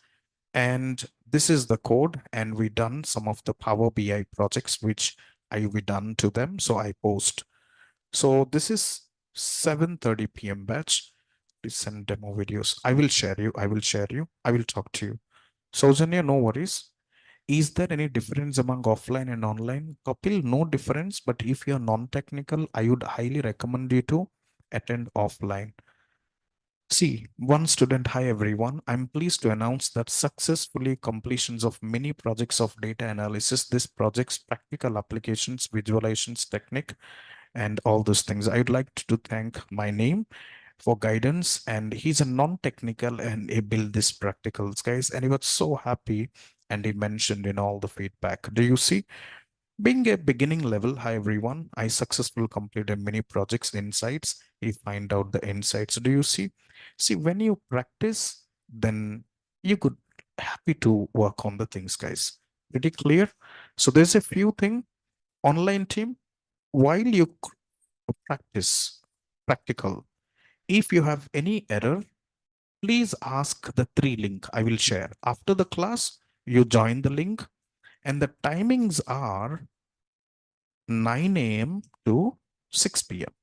And this is the code, and we done some of the Power BI projects which we done to them. So I post. So this is 7:30 p.m. batch. Please send demo videos. I will share you. I will share you. I will talk to you. Saujanya, no worries. Is there any difference among offline and online? Kapil, no difference. But if you're non-technical, I would highly recommend you to attend offline. See, one student, hi everyone. I'm pleased to announce that successfully completions of many projects of data analysis, this project's practical applications, visualizations, technique, and all those things. I'd like to thank my name for guidance, and he's a non-technical and he built this practicals, guys, and he was so happy and he mentioned in all the feedback. Do you see? Being a beginning level, hi everyone, I successfully completed many projects insights. You find out the insights. Do you see? See, when you practice, then you could happy to work on the things, guys. Pretty clear? So there's a few thing online team while you practice practical. If you have any error, please ask the three link I will share. After the class, you join the link and the timings are 9 a.m. to 6 p.m.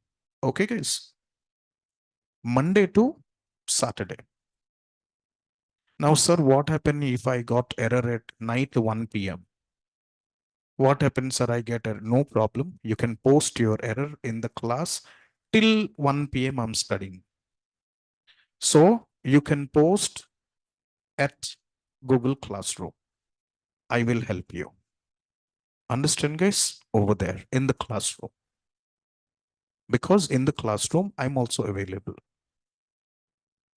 Okay, guys. Monday to Saturday. Now, sir, what happened if I got error at night 1 p.m.? What happens, sir? I get error. No problem. You can post your error in the class till 1 p.m. I'm studying. So you can post at Google Classroom. I will help you. Understand, guys? Over there in the classroom. Because in the classroom, I'm also available.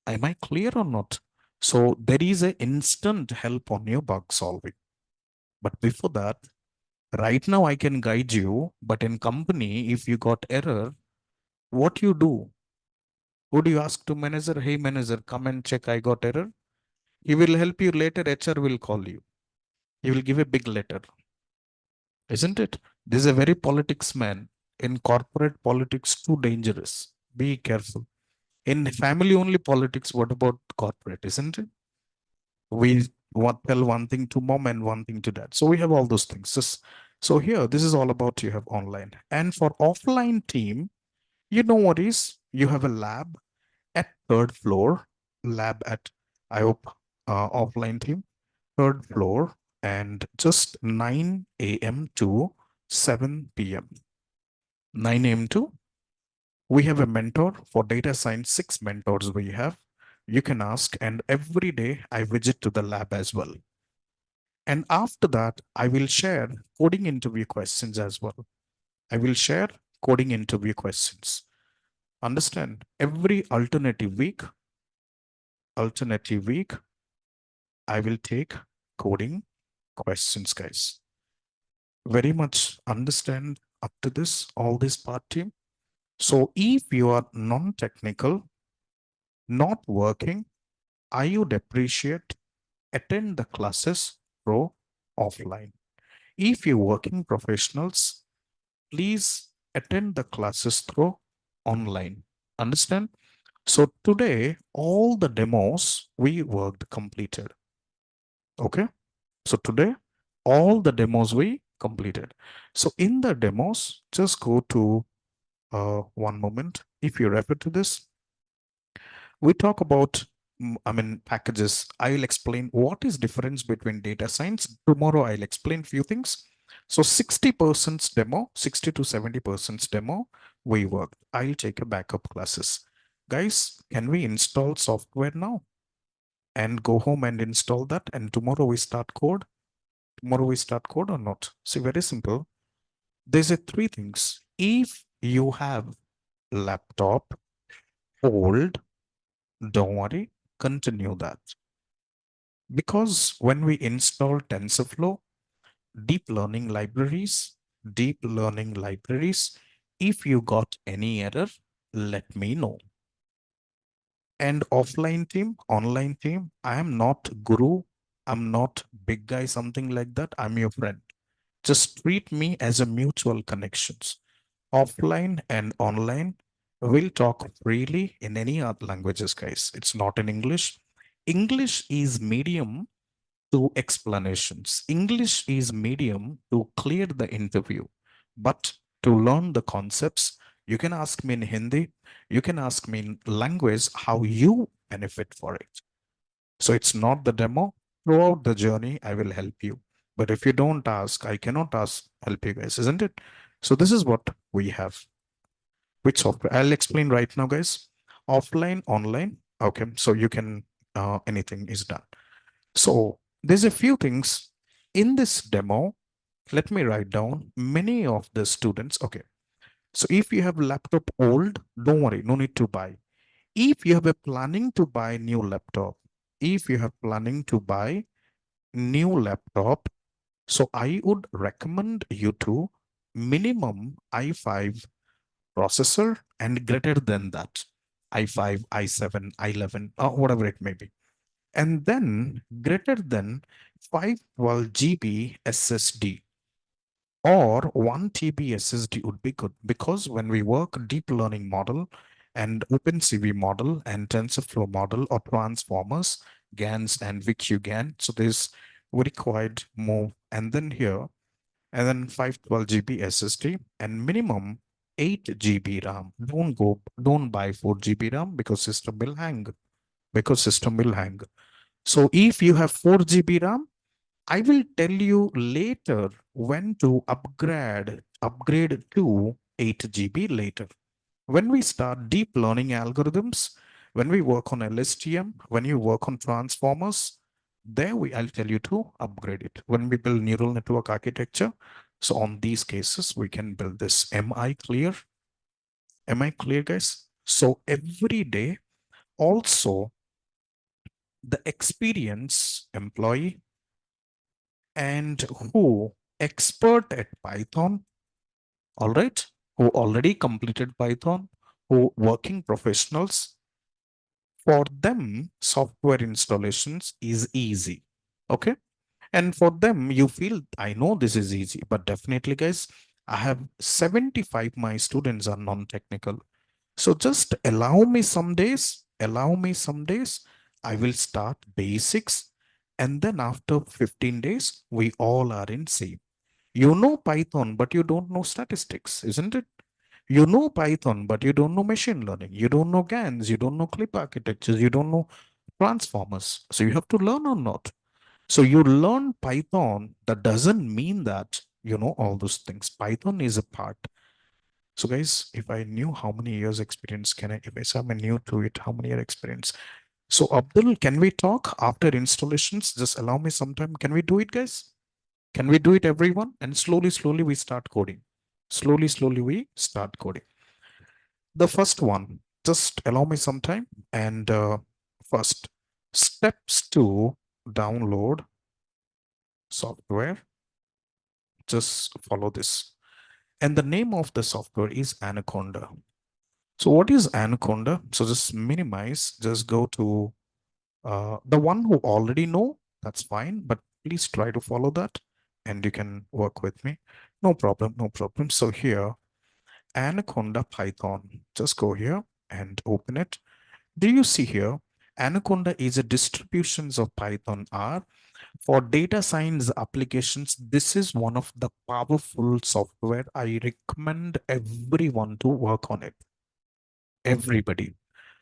Am I clear or not? So there is a instant help on your bug solving. But before that, right now I can guide you, but in company, if you got error, what you do? Would you ask to manager, hey manager, come and check I got error? He will help you later, HR will call you. He will give a big letter, isn't it? This is a very politics man. In corporate politics, too dangerous. Be careful. In family only politics, what about corporate, isn't it? We tell one thing to mom and one thing to dad. So we have all those things. So here, this is all about you have online. And for offline team, you know what is? You have a lab at third floor, lab at, I hope, offline team, third floor, and just 9 a.m. to 7 p.m. 9 a.m. to, we have a mentor for data science, 6 mentors we have. You can ask, and every day I visit to the lab as well. And after that, I will share coding interview questions as well. I will share coding interview questions. Understand? Every alternative week, I will take coding questions, guys. Very much understand up to this, all this part team. So if you are non-technical, not working, I would appreciate attend the classes pro offline. If you're working professionals, please attend the classes through online. Understand? So today, all the demos we worked completed. Okay. So today, all the demos we completed. So in the demos, just go to one moment. If you refer to this, we talk about packages. I'll explain what is difference between data science. Tomorrow I'll explain few things. So 60% demo, 60 to 70% demo we worked. I'll take a backup classes. Guys, can we install software now and go home and install that, and tomorrow we start code? Tomorrow we start code or not? See, very simple. There's a three things. If you have laptop old, don't worry, continue that. Because when we install TensorFlow, deep learning libraries, if you got any error, let me know. And offline team, online team, I am not guru. I'm not big guy, something like that. I'm your friend. Just treat me as a mutual connections. Offline and online, we'll talk freely in any other languages, guys. It's not in English. English is medium to explanations. English is medium to clear the interview. But to learn the concepts, you can ask me in Hindi, you can ask me in language how you benefit for it. So it's not the demo. Throughout the journey, I will help you. But if you don't ask, I cannot help you guys, isn't it? So this is what we have. Which software? I'll explain right now, guys. Offline, online. Okay, so you can, anything is done. So there's a few things in this demo. Let me write down many of the students. Okay, so if you have laptop old, don't worry, no need to buy. If you have a planning to buy new laptop, if you have planning to buy new laptop, so I would recommend you to minimum i5 processor and greater than that, i5, i7, i11, or whatever it may be. And then greater than 512 GB SSD or 1 TB SSD would be good, because when we work deep learning model and OpenCV model and TensorFlow model or transformers, GANs and VQGAN, so there's we required more. And then here, and then 512 GB SSD and minimum 8 GB RAM. Don't buy 4 GB RAM because system will hang. Because system will hang. So if you have 4 GB RAM, I will tell you later when to upgrade to 8 GB later. When we start deep learning algorithms, when we work on LSTM, when you work on transformers, there I'll tell you to upgrade it. When we build neural network architecture, so on these cases, we can build this. Am I clear? Am I clear, guys? So every day, also the experienced employee and who expert at Python, all right, who already completed Python, who working professionals, for them, software installations is easy. Okay. And for them, you feel, I know this is easy, but definitely, guys, I have 75 my students are non-technical. So just allow me some days. I will start basics. And then after 15 days, we all are in same. You know Python, but you don't know statistics, isn't it? You know Python, but you don't know machine learning. You don't know GANs. You don't know clip architectures. You don't know transformers. So you have to learn or not. So you learn Python. That doesn't mean that you know all those things. Python is a part. So guys, if I knew how many years experience can I, if I say I'm new to it, how many year experience? So Abdul, can we talk after installations? Just allow me some time. Can we do it, guys? Can we do it, everyone? And slowly we start coding. Slowly we start coding. The first one, just allow me some time. And first, steps to download software. Just follow this. And the name of the software is Anaconda. So what is Anaconda? So just minimize, just go to the one who already know, that's fine, but please try to follow that and you can work with me. No problem, no problem. So here, Anaconda Python, just go here and open it. Do you see here? Anaconda is a distributions of Python R for data science applications. This is one of the powerful software. I recommend everyone to work on it. Everybody.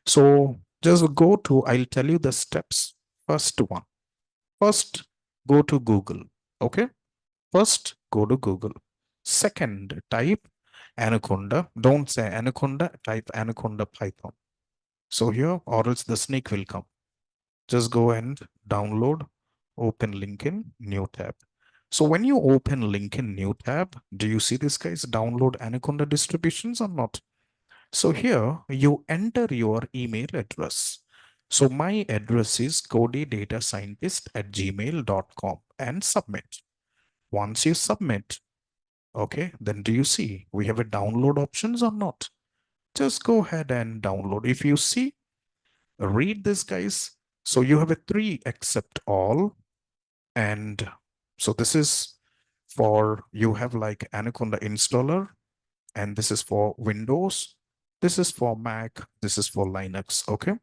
So just go to, I'll tell you the steps. First one. First, go to Google. Okay. First, go to Google. Second, type Anaconda. Don't say Anaconda, type Anaconda Python. So here, or else the snake will come. Just go and download, open link in new tab. So when you open link in new tab, do you see this, guys? Download Anaconda distributions or not? So here you enter your email address. So my address is codedatascientist@gmail.com and submit. Once you submit, okay, then do you see we have a download options or not? Just go ahead and download. If you see, read this, guys. So you have a 3 accept all. And so this is for, you have like Anaconda installer, and this is for Windows. This is for Mac. This is for Linux. Okay.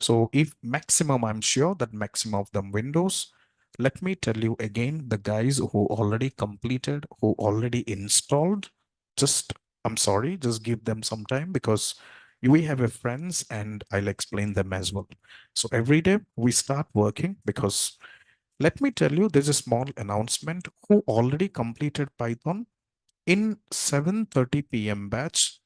So if maximum, I'm sure that maximum of them Windows. Let me tell you again, the guys who already completed, who already installed, just, I'm sorry, just give them some time because we have a friends and I'll explain them as well. So every day we start working because let me tell you, there's a small announcement who already completed Python in 7:30 p.m. batch.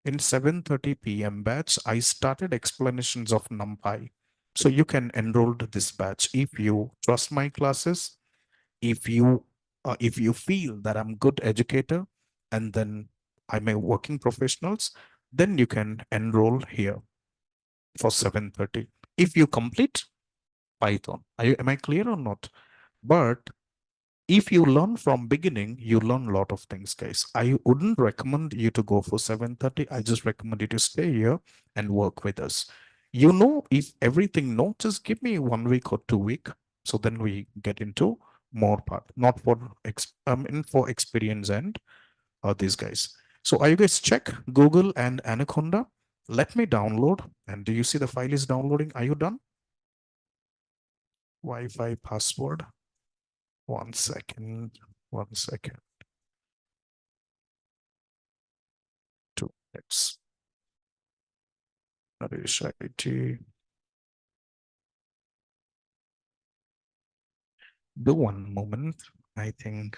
In 7:30 p.m. batch, I started explanations of NumPy. So you can enroll to this batch if you trust my classes, if you feel that I'm good educator and then I'm a working professionals, then you can enroll here for 7:30. If you complete Python, am I clear or not? But if you learn from beginning, you learn a lot of things, guys. I wouldn't recommend you to go for 7:30. I just recommend you to stay here and work with us. If everything, no, just give me 1 week or 2 week. So then we get into more part, not for for experience and these guys. So are you guys check Google and Anaconda? Let me download. And do you see the file is downloading? Are you done? Wi-Fi password. 1 second. 1 second. 2 minutes. Naresh IT. Do one moment. I think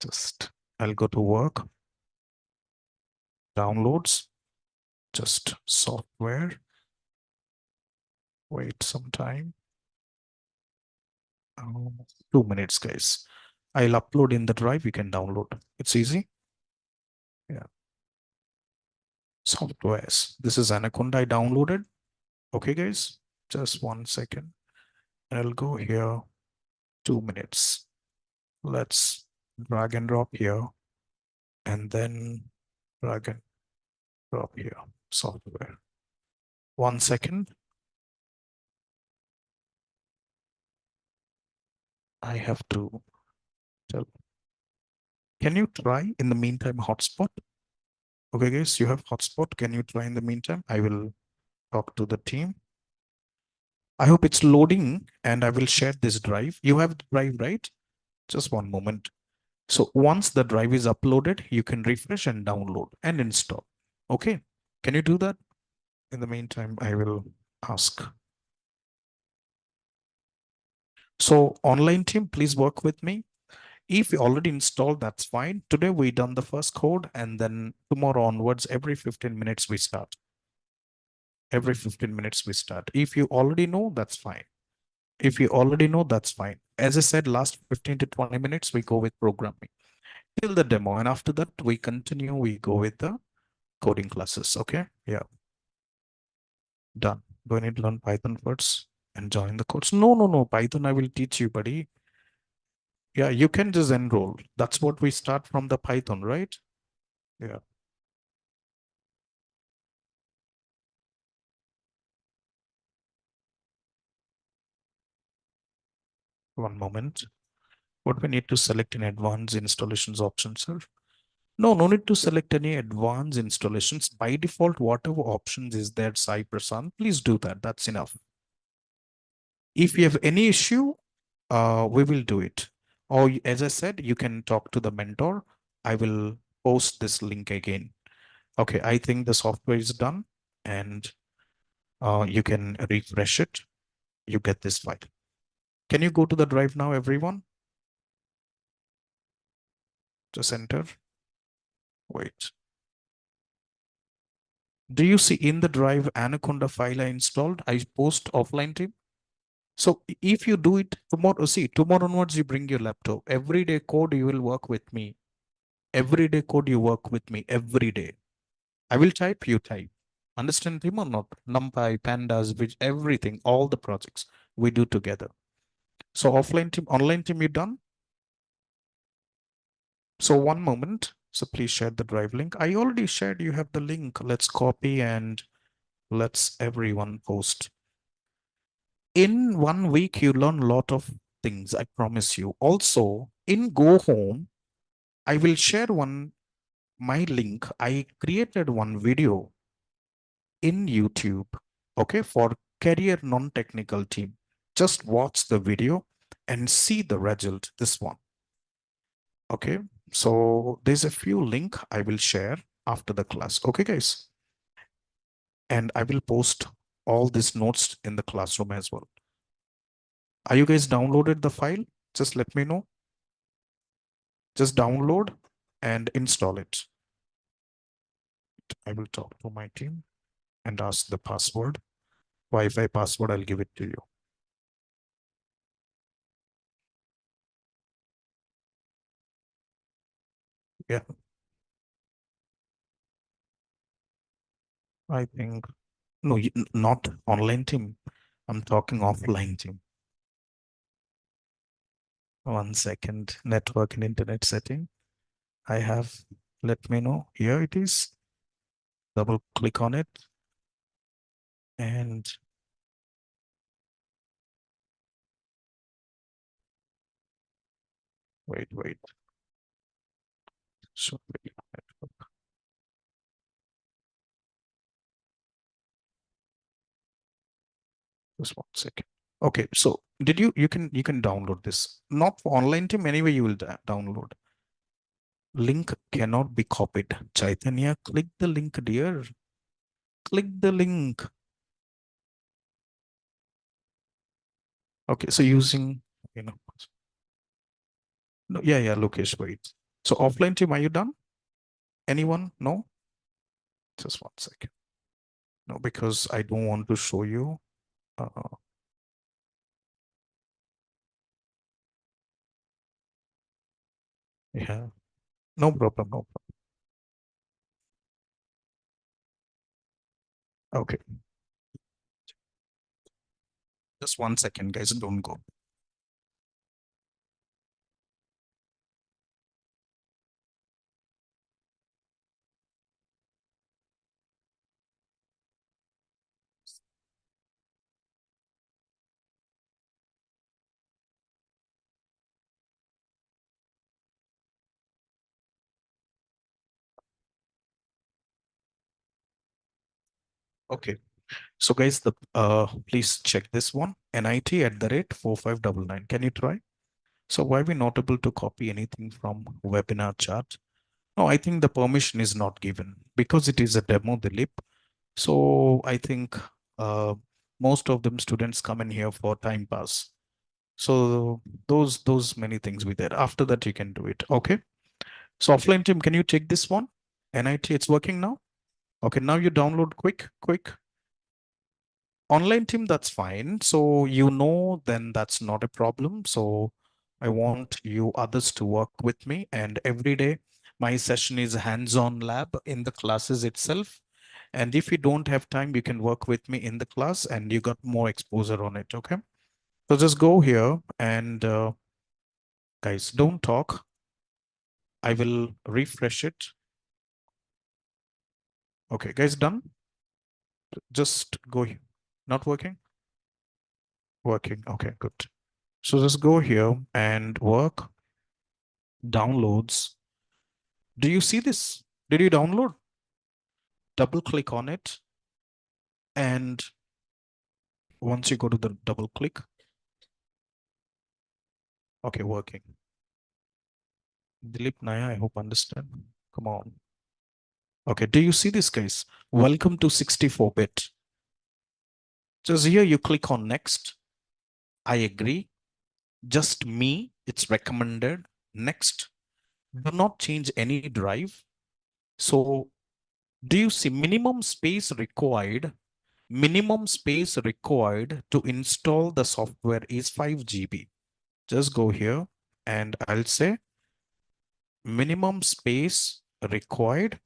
just I'll go to work. Downloads. Just software. Wait some time. 2 minutes, guys. I'll upload in the drive. You can download. It's easy. Yeah. Softwares. This is Anaconda I downloaded. Okay, guys. Just 1 second. I'll go here. 2 minutes. Let's drag and drop here. And then drag and drop here. Software. 1 second. I have to tell. Can you try in the meantime hotspot? Okay, guys, you have hotspot. Can you try in the meantime? I will talk to the team. I hope it's loading and I will share this drive. You have the drive, right? Just one moment. So once the drive is uploaded, you can refresh and download and install. Okay. Can you do that? In the meantime, I will ask. So online team, please work with me. If you already installed, that's fine. Today we done the first code and then tomorrow onwards, every 15 minutes we start. Every 15 minutes we start. If you already know, that's fine. If you already know, that's fine. As I said, last 15 to 20 minutes, we go with programming till the demo. And after that, we continue, we go with the coding classes. Okay. Yeah. Done. Do I need to learn Python first and join the course? No, no, no. Python, I will teach you, buddy. Yeah, you can just enroll. That's what we start from the Python, right? Yeah. One moment. What we need to select in advanced installations option, sir? No, no need to select any advanced installations. By default, whatever options is there, Sai Prasan, please do that. That's enough. If you have any issue, we will do it. Or as I said, you can talk to the mentor. I will post this link again. Okay, I think the software is done and you can refresh it. You get this file. Can you go to the drive now, everyone? Just enter. Wait. Do you see in the drive Anaconda file I installed? I post offline team. So if you do it tomorrow, see, tomorrow onwards, you bring your laptop. Everyday code, you will work with me. Everyday code, you work with me every day. I will type, you type. Understand him or not? NumPy, pandas, which everything, all the projects we do together. So offline team, online team, you done? So one moment. So please share the drive link. I already shared, you have the link. Let's copy and let's everyone post. In 1 week, you learn a lot of things, I promise you. Also, in Go Home, I will share my link. I created one video in YouTube, okay, for career non-technical team. Just watch the video and see the result, this one. Okay, so there's a few link I will share after the class. Okay, guys. And I will post all these notes in the classroom as well. Are you guys downloaded the file? Just let me know. Just download and install it. I will talk to my team and ask the password. Wi-Fi password, I'll give it to you. Yeah, I think, no, not online team. I'm talking offline team. 1 second, network and internet setting. I have, let me know. Here it is. Double click on it and wait. Should be network. Just 1 second. Okay, so did you can download this. Not for online team, anyway, you will download. Link cannot be copied. Chaitanya, click the link, dear. Click the link. Okay, so using, you know, no, yeah, Lokesh, wait. So offline team, are you done? Anyone? No? Just 1 second. No, because I don't want to show you. Uh, yeah, no problem, no problem. Okay, just 1 second, guys, don't go. Okay, so guys, the please check this one. NIT@4599. Can you try? So why we not able to copy anything from webinar chat? No, I think the permission is not given because it is a demo, Dilip. So I think uh, most of them students come in here for time pass. So those many things with there. After that, you can do it. Okay. So offline team, can you take this one? NIT, it's working now. Okay, now you download quick. Online team, that's fine. So then that's not a problem. So I want you others to work with me, and every day my session is hands-on lab in the classes itself. And if you don't have time, you can work with me in the class and you got more exposure on it. Okay. So just go here and guys, don't talk. I will refresh it. Okay, guys, done. Just go here. Not working? Working. Okay, good. So just go here and work. Downloads. Do you see this? Did you download? Double click on it. And once you go to the double click, okay, working. Dilip Naya, I hope understand. Come on. Okay, do you see this, guys? Welcome to 64-bit. Just here you click on next. I agree. Just me, it's recommended. Next. Do not change any drive. So do you see minimum space required? Minimum space required to install the software is 5 GB. Just go here and I'll say minimum space required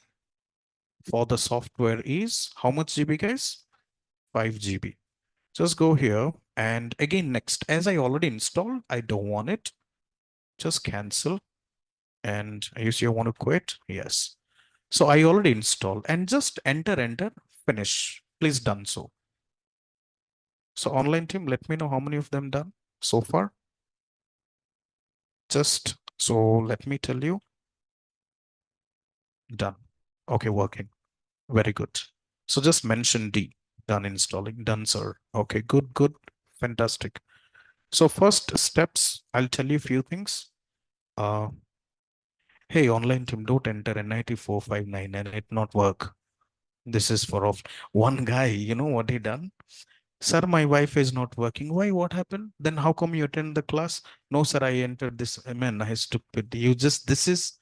for the software is how much GB, guys? 5 GB. Just go here and again next. As I already installed, I don't want it. Just cancel. And you see, I want to quit. Yes. So I already installed and just enter, finish. Please done so. So online team, let me know how many of them done so far. Just so let me tell you, done. Okay, working. Very good. So just mention D, done installing, done, sir. Okay, good, fantastic. So first steps, I'll tell you a few things. Uh, hey, online team, don't enter N9459 and it not work. This is for off. One guy, you know what he done? Sir, my Wi-Fi is not working. Why? What happened? Then how come you attend the class? No, sir, I entered this. Man, I stupid. This is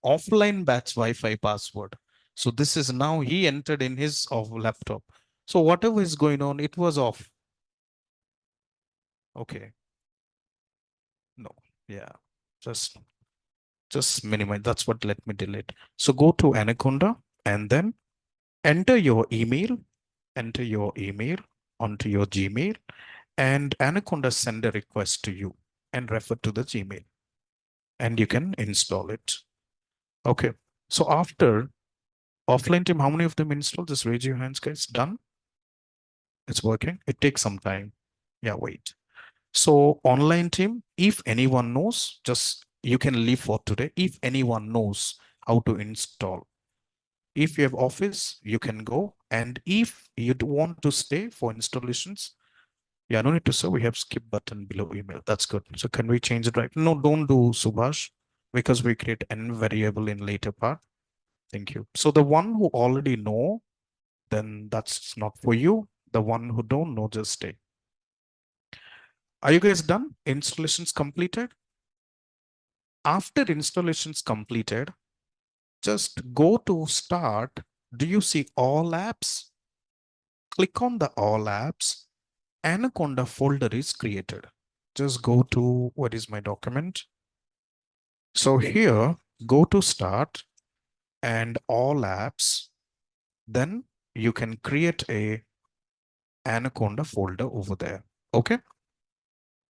offline batch Wi-Fi password. So this is now he entered in his off laptop. So whatever is going on, it was off. Okay. No. Yeah. Just just minimize. That's what let me delete. So go to Anaconda and then enter your email, enter your email onto your Gmail, and Anaconda send a request to you and refer to the Gmail, and you can install it. Okay. So after offline team, how many of them installed? Just raise your hands, guys. Done. It's working. It takes some time. Yeah, wait. So online team, if anyone knows, just you can leave for today. If anyone knows how to install, if you have Office, you can go. And if you want to stay for installations, yeah, no need to say we have skip button below email. That's good. So can we change it right? No, don't do Subhash because we create n variable in later part. Thank you. So the one who already know, then that's not for you. The one who don't know, just stay. Are you guys done? Installations completed? After installations completed, just go to start. Do you see all apps? Click on the all apps. Anaconda folder is created. Just go to what is my document? So here, go to start and all apps. Then you can create a Anaconda folder over there. Okay.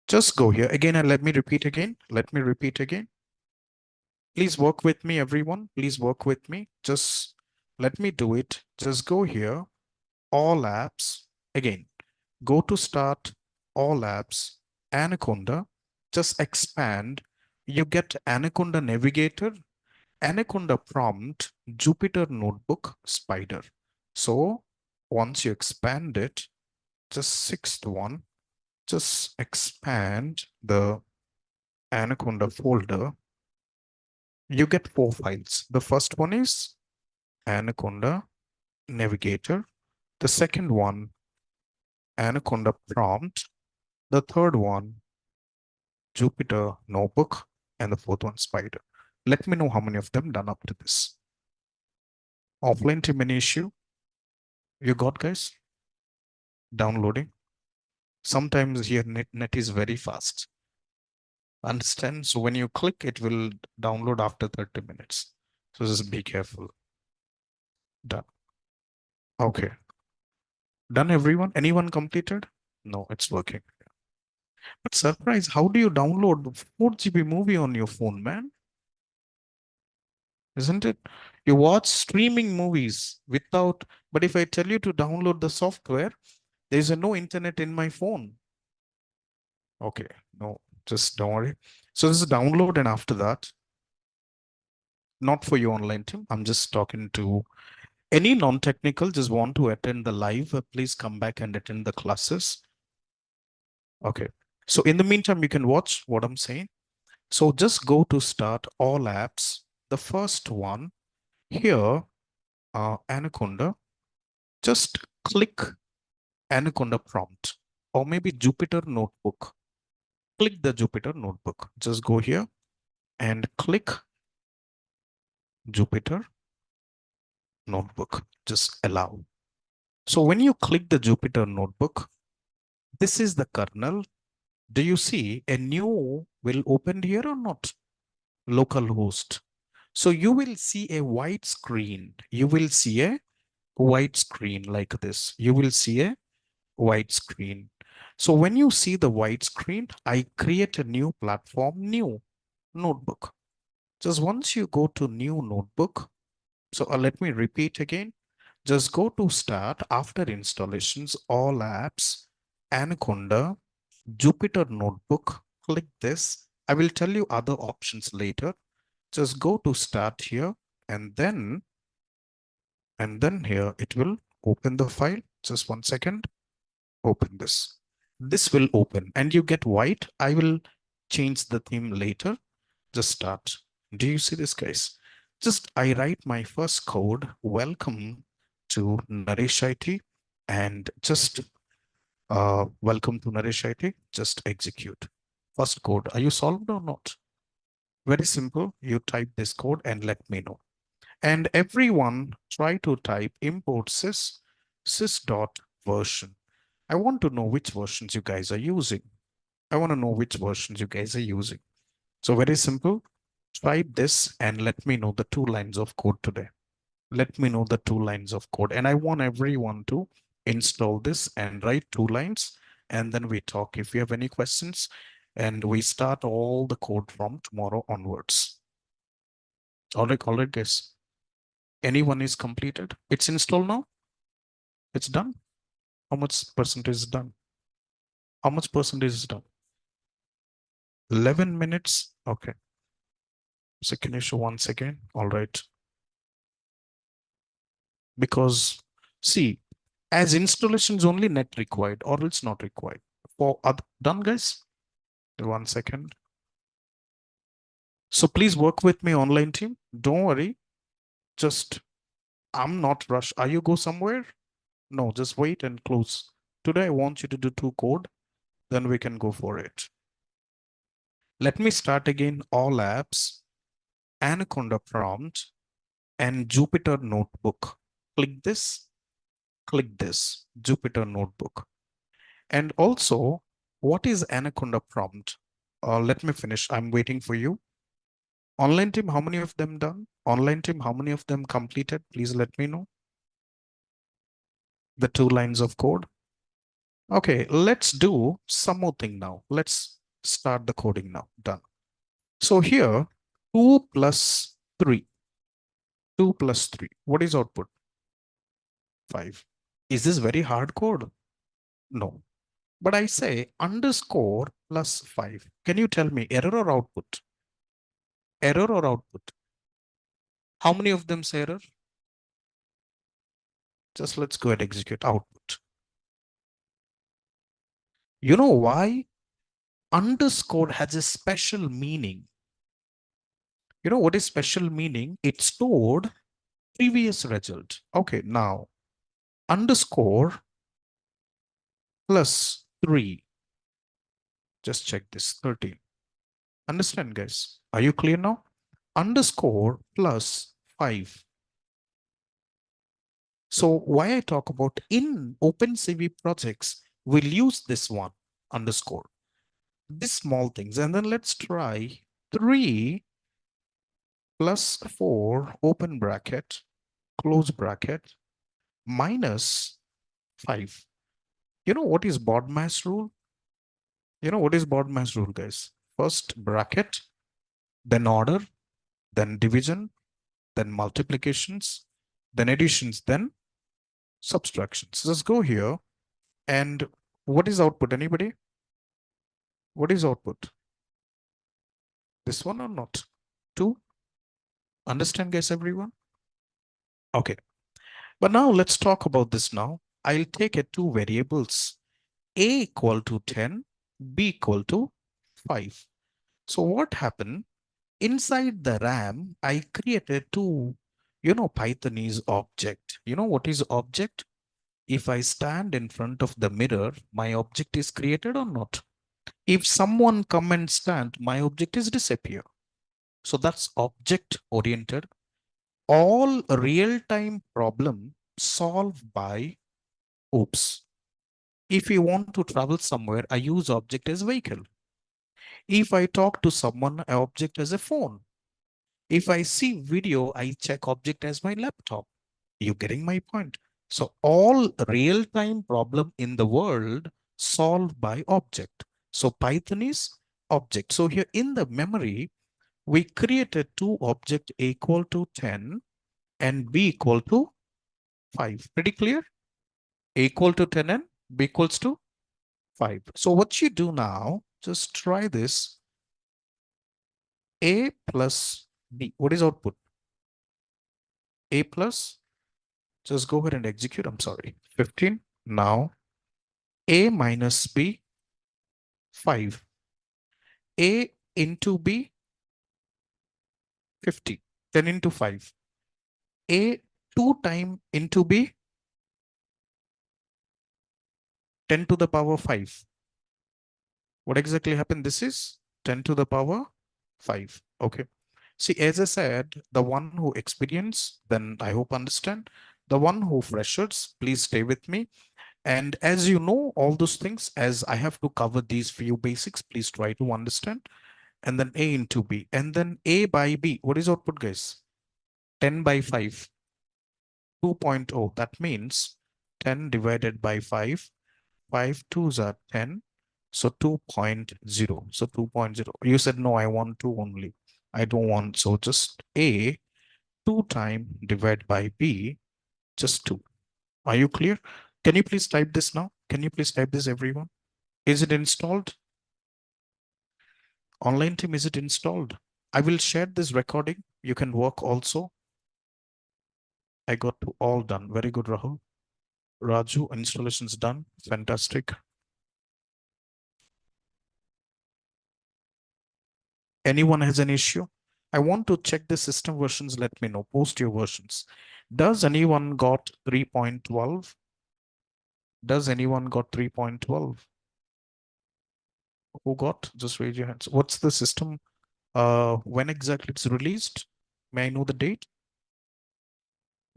Just go here again and let me repeat again. Let me repeat again. Please work with me, everyone. Please work with me. Just let me do it. Just go here, all apps. Again, go to start, all apps, Anaconda. Just expand. You get Anaconda Navigator, Anaconda Prompt, Jupyter Notebook, Spider. So once you expand it, just sixth one, just expand the Anaconda folder. You get 4 files. The first one is Anaconda Navigator. The second one, Anaconda Prompt. The third one, Jupyter Notebook. And the fourth one, Spider. Let me know how many of them done up to this. Offline team, any issue? You got, guys? Downloading. Sometimes here net is very fast. Understand? So when you click, it will download after 30 minutes. So just be careful. Done. Okay. Done, everyone? Anyone completed? No, it's working. But surprise, how do you download 4 GB movie on your phone, man? Isn't it? You watch streaming movies without, but if I tell you to download the software, there's a no internet in my phone. Okay, no, just don't worry. So this is download, and after that, not for your online team. I'm just talking to any non-technical, just want to attend the live, please come back and attend the classes. Okay. So in the meantime, you can watch what I'm saying. So just go to start all apps. The first one here, Anaconda, just click Anaconda prompt or maybe Jupyter Notebook. Click the Jupyter Notebook. Just go here and click Jupyter Notebook. Just allow. So when you click the Jupyter Notebook, this is the kernel. Do you see a new will open here or not? Localhost. So you will see a white screen. You will see a white screen like this. You will see a white screen. So when you see the white screen, I create a new platform, new notebook. Just once you go to new notebook, so let me repeat again. Just go to start after installations, all apps, Anaconda, Jupyter Notebook, click this. I will tell you other options later. Just go to start here and then here it will open the file. Just 1 second. Open this. This will open and you get white. I will change the theme later. Just start. Do you see this, guys? Just I write my first code. Welcome to Naresh IT and just welcome to Naresh IT. Just execute. First code. Are you solved or not? Very simple. You type this code and let me know. And everyone try to type import sys dot version. I want to know which versions you guys are using. I want to know which versions you guys are using. So very simple. Type this and let me know the 2 lines of code today. Let me know the 2 lines of code. And I want everyone to install this and write 2 lines. And then we talk if you have any questions. And we start all the code from tomorrow onwards. All right, guys. Anyone is completed? It's installed now? It's done? How much percentage is done? How much percentage is done? 11 minutes. Okay. Second issue once again. All right. Because see, as installations only net required or it's not required. For other, done, guys? 1 second. So please work with me, online team. Don't worry. Just I'm not rush. Are you go somewhere? No, just wait and close. Today I want you to do 2 code. Then we can go for it. Let me start again. All apps, Anaconda prompt, and Jupyter notebook. Click this, Jupyter notebook. And also, what is Anaconda prompt? Let me finish. I'm waiting for you. Online team, how many of them done? Online team, how many of them completed? Please let me know. The 2 lines of code. Okay, let's do some more thing now. Let's start the coding now. Done. So here, 2 plus 3. 2 plus 3. What is output? 5. Is this very hard code? No. But I say underscore plus 5. Can you tell me error or output? Error or output? How many of them say error? Just let's go and execute output. You know why? Underscore has a special meaning. You know what is special meaning? It stored previous result. Okay, now underscore plus 3. Just check this, 13. Understand, guys? Are you clear now? Underscore plus 5. So why I talk about in OpenCV projects, we'll use this one, underscore. These small things. And then let's try 3 plus 4, open bracket, close bracket, minus 5. You know what is BODMAS rule? You know what is BODMAS rule, guys? First bracket, then order, then division, then multiplications, then additions, then subtractions. Let's go here. And what is output? Anybody? What is output? This one or not? 2? Understand, guys, everyone? Okay. But now let's talk about this now. I'll take it 2 variables, A equal to 10, B equal to 5. So what happened? Inside the RAM, I created 2, Pythonese object. You know what is object? If I stand in front of the mirror, my object is created or not? If someone come and stand, my object is disappear. So that's object oriented. All real-time problem solved by oops. If you want to travel somewhere, I use object as vehicle. If I talk to someone, I object as a phone. If I see video, I check object as my laptop. You getting my point? So all real-time problem in the world solved by object. So Python is object. So here in the memory, we created 2 object A equal to 10 and B equal to 5. Pretty clear? A equal to 10 and B equals to 5. So what you do now, just try this. A plus B. What is output? A plus, just go ahead and execute. I'm sorry, 15. Now A minus B, 5. A into B, 50. 10 into 5. A 2 time into B, 10 to the power 5. What exactly happened? This is 10 to the power 5. Okay. See, as I said, the one who experience, then I hope understand. The one who freshers, please stay with me. And as you know, all those things, as I have to cover these few basics, please try to understand. And then A into B. And then A by B. What is output, guys? 10 by 5, 2.0. That means 10 divided by 5. 5 twos are 10. So 2.0. So 2.0. You said, no, I want 2 only. I don't want. So just A, 2 time divided by B, just 2. Are you clear? Can you please type this now? Can you please type this, everyone? Is it installed? Online team, is it installed? I will share this recording. You can work also. I got to all done. Very good, Rahul. Raju, installation's done. Fantastic. Anyone has an issue? I want to check the system versions. Let me know. Post your versions. Does anyone got 3.12? Does anyone got 3.12? Who got? Just raise your hands. What's the system? When exactly it's released? May I know the date?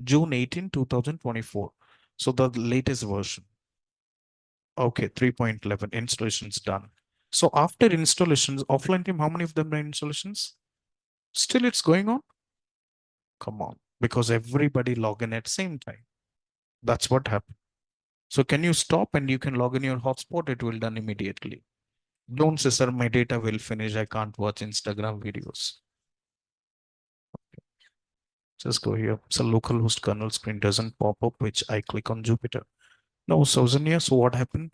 June 18, 2024. So the latest version. Okay, 3.11 installations done. So after installations, offline team, how many of them are installations? Still it's going on? Come on, because everybody log in at same time. That's what happened. So can you stop and you can log in your hotspot? It will done immediately. Don't say, sir, my data will finish. I can't watch Instagram videos. Just go here. So localhost kernel screen doesn't pop up, which I click on Jupyter. No, Sauzanya, so what happened?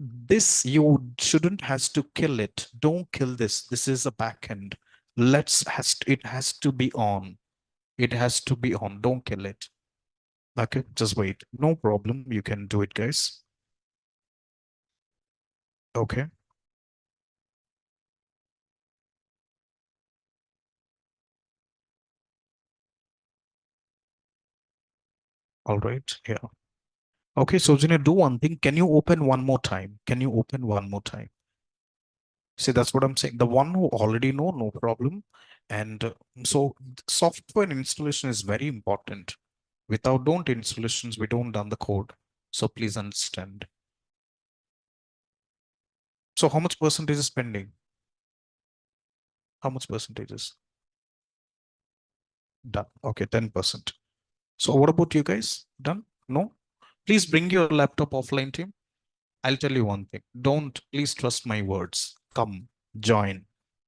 This you shouldn't has to kill it. Don't kill this. This is a backend. It has to be on. It has to be on. Don't kill it. Okay, just wait. No problem. You can do it, guys. Okay. All right. Yeah. Okay, so Junior, do one thing. Can you open one more time? Can you open one more time? See, that's what I'm saying. The one who already know, no problem. And so software installation is very important. Without don't installations, we don't done the code. So please understand. So how much percentage is pending? How much percentage is done? Okay, 10%. So what about you guys? Done? No? Please bring your laptop offline, team. I'll tell you one thing. Don't, please trust my words. Come, join,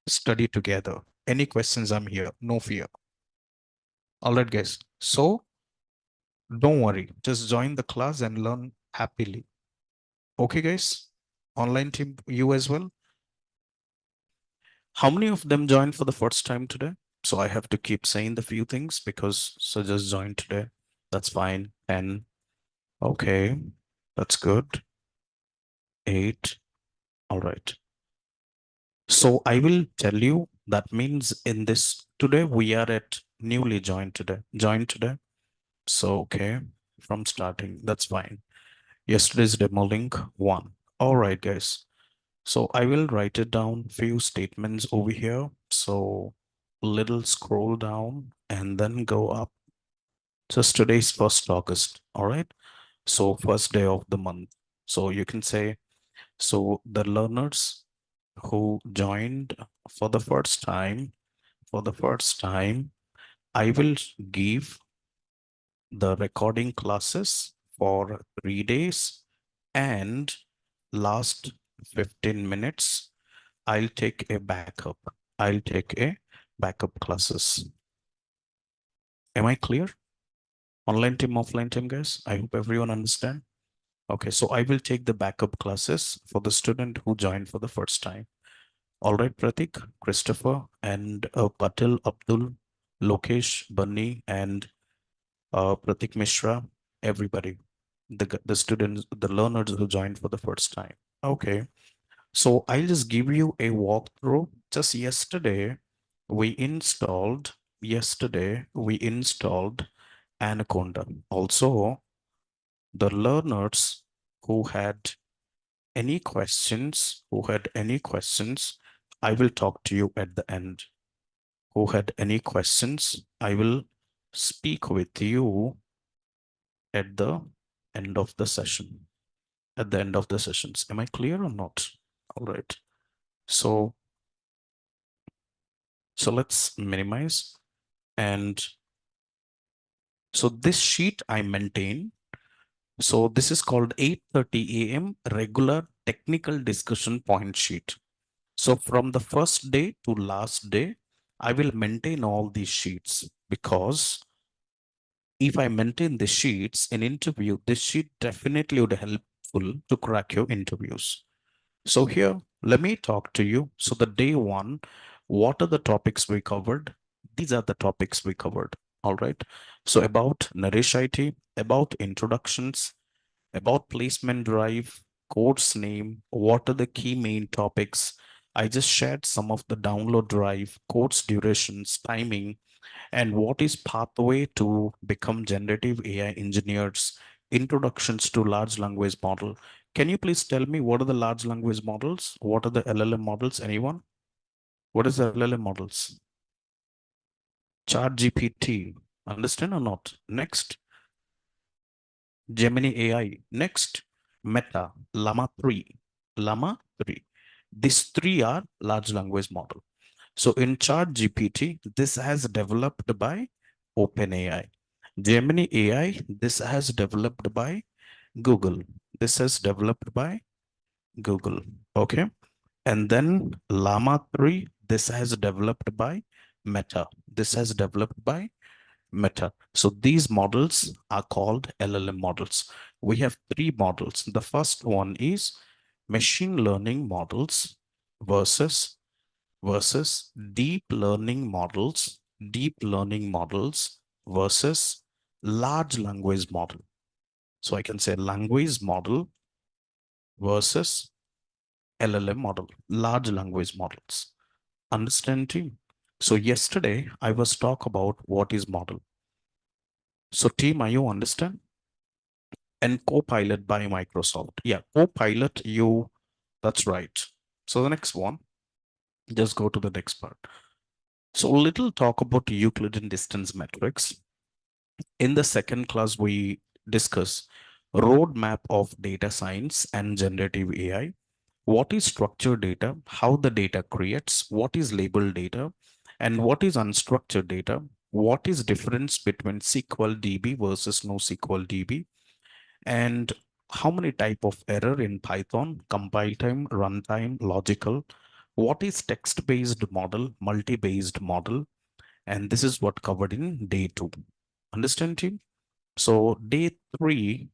study together. Any questions, I'm here. No fear. All right, guys. So don't worry. Just join the class and learn happily. Okay, guys? Online team, you as well. How many of them joined for the first time today? So I have to keep saying the few things because so just join today. That's fine. 10. Okay. That's good. 8. All right. So I will tell you that means in this today we are at newly joined today. Joined today. So okay, from starting, that's fine. Yesterday's demo link 1. All right, guys. So I will write it down few statements over here. So little scroll down and then go up. Just today's 1st August. All right. So first day of the month. So you can say, so the learners who joined for the first time, I will give the recording classes for 3 days, and last 15 minutes, I'll take a backup. I'll take a backup classes. Am I clear? Online team, offline team, guys. I hope everyone understand. Okay, so I will take the backup classes for the student who joined for the first time. All right, Pratik, Christopher, and Patil, Abdul, Lokesh, Bunny, and Pratik Mishra, everybody, the students, the learners who joined for the first time. Okay, so I'll just give you a walkthrough. Just yesterday we installed Anaconda. Also, the learners who had who had any questions, I will talk to you at the end. who had any questions, I will speak with you at the end of the session. At the end of the sessions. Am I clear or not? All right. So, so let's minimize. And so this sheet I maintain. So this is called 8:30 a.m. regular technical discussion point sheet. So from the first day to last day, I will maintain all these sheets because if I maintain the sheets in interview, this sheet definitely would helpful to crack your interviews. So here, let me talk to you. So the day one, what are the topics we covered? These are the topics we covered. All right. So about Naresh IT, about introductions, about placement drive, course name, what are the key main topics? I just shared some of the download drive, course durations, timing, and what is pathway to become generative AI engineers, introductions to large language model. Can you please tell me what are the large language models? What are the LLM models? Anyone? What is the LLM models? Chat GPT. Understand or not? Next, Gemini AI. Next, Meta, Llama 3. Llama 3. These three are large language model. So in Chat GPT, this has developed by OpenAI. Gemini AI, this has developed by Google. This is developed by Google. Okay. And then Llama 3, this has developed by Meta. This has developed by Meta. So these models are called LLM models. We have three models. The first one is machine learning models versus deep learning models, versus large language model. So I can say language model versus LLM model, large language models. Understand team? So yesterday I was talk about what is model. So team, are you understand? And Copilot by Microsoft. Yeah, Copilot, that's right. So the next one, just go to the next part. So little talk about Euclidean distance metrics. In the second class, we discuss roadmap of data science and generative AI. What is structured data? How the data creates? What is labeled data? And what is unstructured data? What is difference between SQL DB versus NoSQL DB? And how many type of error in Python? Compile time, runtime, logical. What is text-based model, multi-based model? And this is what covered in day 2. Understand team? So day 3,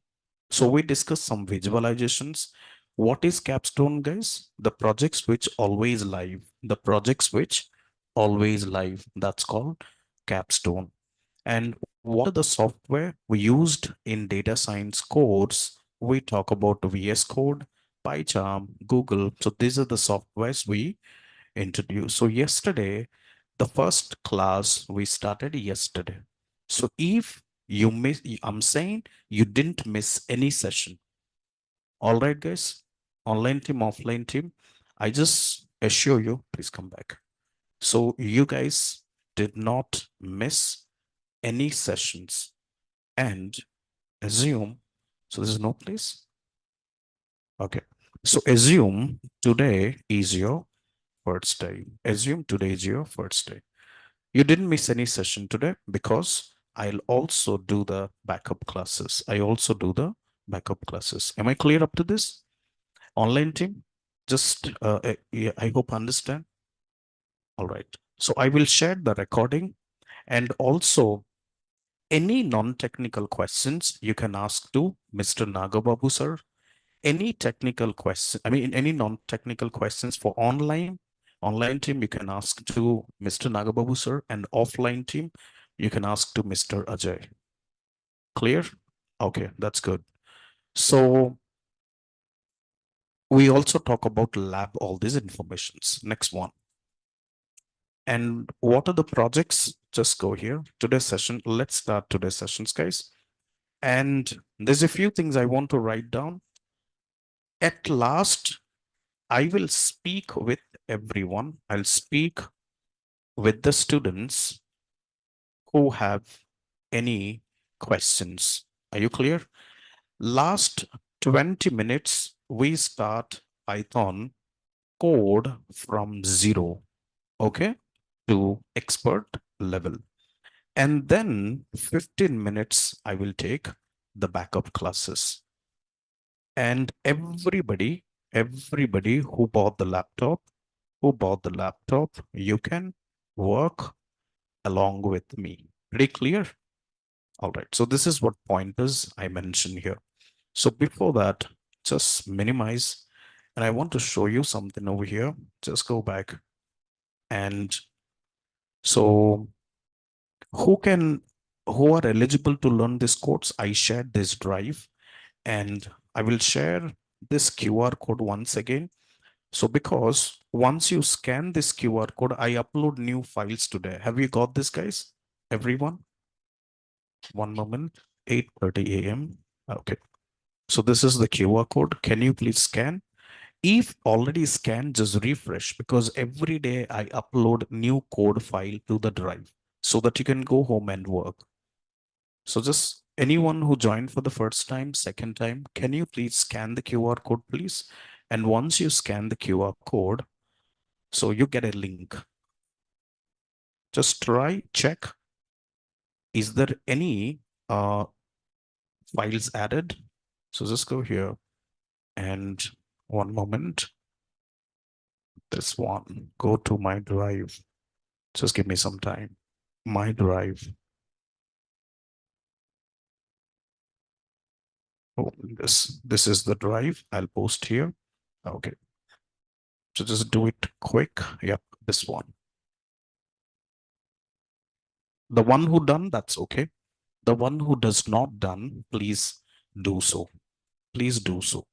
so we discussed some visualizations. What is Capstone, guys? The projects which always live. The projects which always live. That's called Capstone. And what are the software we used in data science course? We talk about VS Code, PyCharm, Google. So these are the softwares we introduced. So yesterday, the first class we started yesterday. So if you miss, I'm saying you didn't miss any session. All right, guys, online team, offline team, I just assure you, please come back. So you guys did not miss any sessions and assume, so there's no place. Okay. So assume today is your first day. Assume today is your first day. You didn't miss any session today because I'll also do the backup classes. I also do the backup classes. Am I clear up to this? Online team, just yeah, I hope understand. All right. So I will share the recording and also any non-technical questions you can ask to Mr. Nagababu sir. Any technical question, I mean, any non-technical questions for online team, you can ask to Mr. Nagababu sir, and offline team, you can ask to Mr. Ajay. Clear? Okay, that's good. So we also talk about lab all these informations. Next one. And what are the projects? Just go here. Today's session. Let's start today's sessions, guys. And there's a few things I want to write down. At last, I will speak with everyone. I'll speak with the students who have any questions. Are you clear? Last 20 minutes, we start Python code from zero, okay, to expert level. And then 15 minutes, I will take the backup classes. And everybody who bought the laptop, you can work along with me. Pretty clear? All right. So this is what pointers I mentioned here. So before that, just minimize. And I want to show you something over here. Just go back. And so who can, who are eligible to learn this course? I shared this drive and I will share this QR code once again. So because once you scan this QR code, I upload new files today. Have you got this, guys? Everyone? One moment, 8:30 a.m. Okay. So this is the QR code. Can you please scan? If already scanned, just refresh because every day I upload new code file to the drive so that you can go home and work. So just anyone who joined for the first time, second time, can you please scan the QR code, please? And once you scan the QR code, so you get a link. Just try, check, is there any files added? So just go here and one moment, this one, go to my drive. Just give me some time. My drive. Open this. This is the drive. I'll post here. Okay. So just do it quick. Yep, this one. The one who done, that's okay. The one who does not done, please do so. Please do so.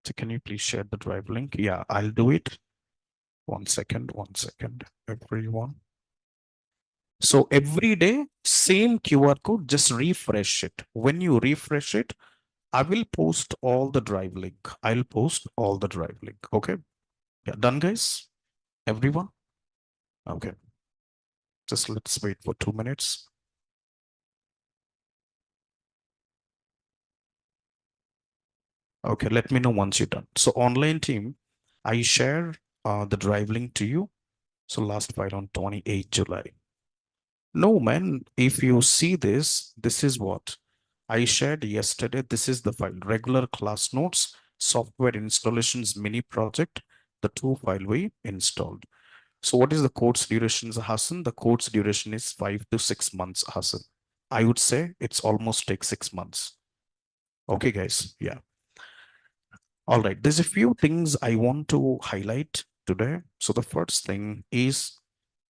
So can you please share the drive link? Yeah, I'll do it. 1 second, 1 second, everyone. So every day, same QR code, just refresh it. When you refresh it, I will post all the drive link. I'll post all the drive link. Okay. Yeah, done, guys? Everyone? Okay. Just let's wait for 2 minutes. Okay, let me know once you're done. So online team, I share the drive link to you. So last file on 28 July. No, man, if you see this, this is what I shared yesterday. This is the file, regular class notes, software installations, mini project, the two file we installed. So what is the course duration, Hassan? The course duration is 5 to 6 months, Hassan. I would say it's almost take 6 months. Okay, guys. Yeah. All right. There's a few things I want to highlight today. So the first thing is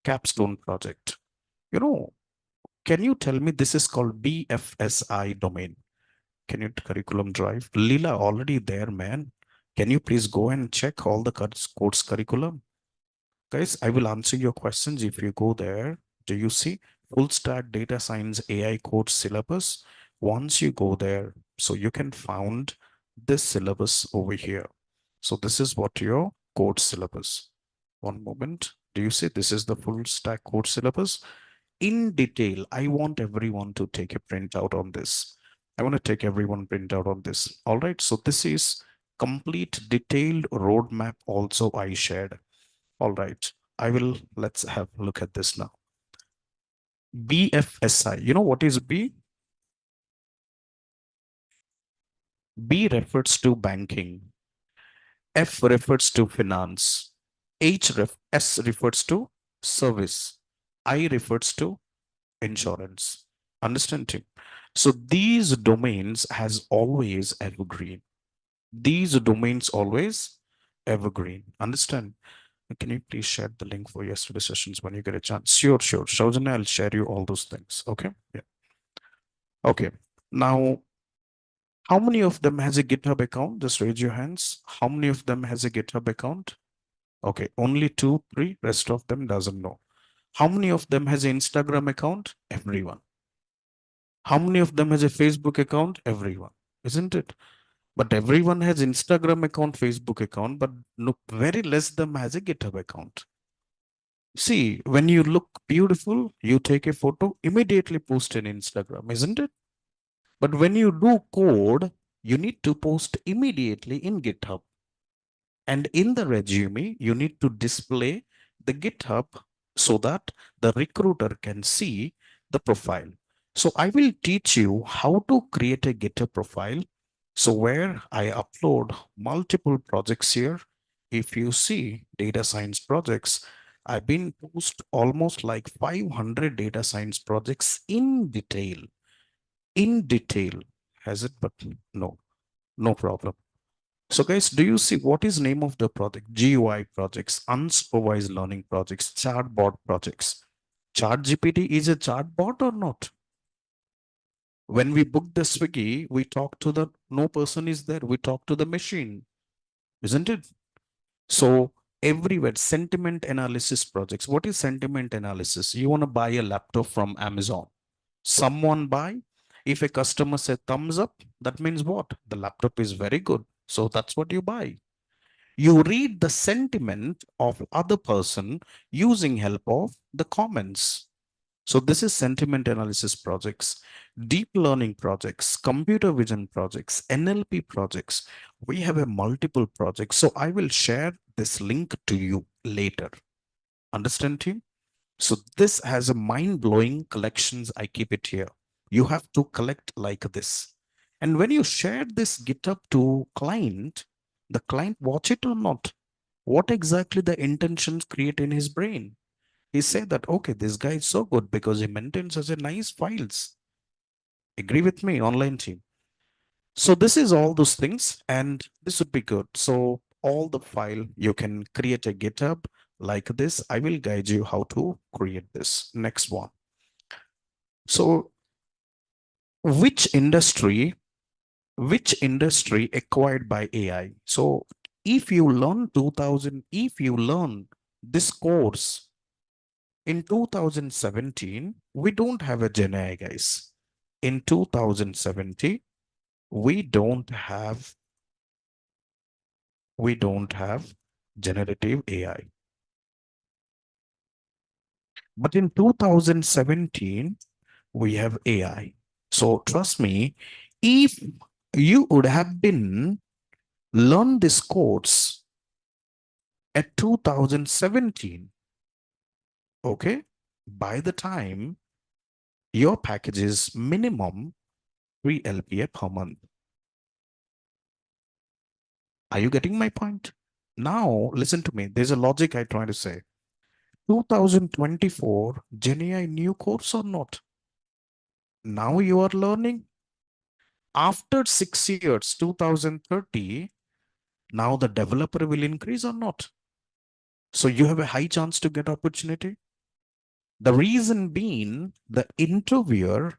capstone project. You know, can you tell me this is called BFSI domain? Can you curriculum drive? Leela already there, man. Can you please go and check all the course curriculum? Guys, I will answer your questions if you go there. Do you see full stack data science AI course syllabus? Once you go there, so you can find this syllabus over here. So this is what your course syllabus. One moment. Do you see this is the full stack course syllabus? In detail, I want everyone to take a printout on this. I want to take everyone printout on this. All right. So this is complete detailed roadmap also I shared. All right. Let's have a look at this now. BFSI. You know what is B? B refers to banking. F refers to finance. S refers to service. I refers to insurance. Understand, team? So these domains has always evergreen. These domains always evergreen. Understand? Can you please share the link for yesterday's sessions when you get a chance? Sure, sure. Shaujana, I'll share you all those things. Okay. Yeah. Okay. Now, how many of them has a GitHub account? Just raise your hands. How many of them has a GitHub account? Okay. Only two, three. Rest of them doesn't know. How many of them has an Instagram account? Everyone. How many of them has a Facebook account? Everyone. Isn't it? But everyone has Instagram account, Facebook account, but no, very less them has a GitHub account. See, when you look beautiful, you take a photo, immediately post in Instagram, isn't it? But when you do code, you need to post immediately in GitHub. And in the resume, you need to display the GitHub so that the recruiter can see the profile. So I will teach you how to create a GitHub profile. So where I upload multiple projects here, if you see data science projects, I've been post almost like 500 data science projects in detail. In detail. Has it? But no, no problem. So guys, do you see what is name of the project? GUI projects, unsupervised learning projects, chatbot projects. ChatGPT is a chatbot or not? When we book the Swiggy, we talk to the, no person is there. We talk to the machine, isn't it? So everywhere, sentiment analysis projects. What is sentiment analysis? You want to buy a laptop from Amazon. Someone buy. If a customer says thumbs up, that means what? The laptop is very good. So that's what you buy. You read the sentiment of other person using help of the comments. So this is sentiment analysis projects, deep learning projects, computer vision projects, NLP projects. We have a multiple projects. So I will share this link to you later. Understand, team? So this has a mind-blowing collections. I keep it here. You have to collect like this. And when you share this GitHub to client, the client watch it or not? What exactly the intentions create in his brain? He said that, okay, this guy is so good because he maintains such a nice files. Agree with me, online team. So this is all those things, and this would be good. So all the file, you can create a GitHub like this. I will guide you how to create this. Next one. So which industry, which industry acquired by AI? So if you learn 2000, if you learn this course in 2017, we don't have a Gen AI, guys. In 2017, we don't have we don't have generative AI. But in 2017, we have AI. So trust me, if you would have been learn this course at 2017, okay, by the time your package is minimum 3 LPA per month. Are you getting my point? Now, listen to me. There's a logic I try to say. 2024, GenAI new course or not? Now you are learning. After 6 years, 2030, now the developer will increase or not? So you have a high chance to get opportunity. The reason being, the interviewer,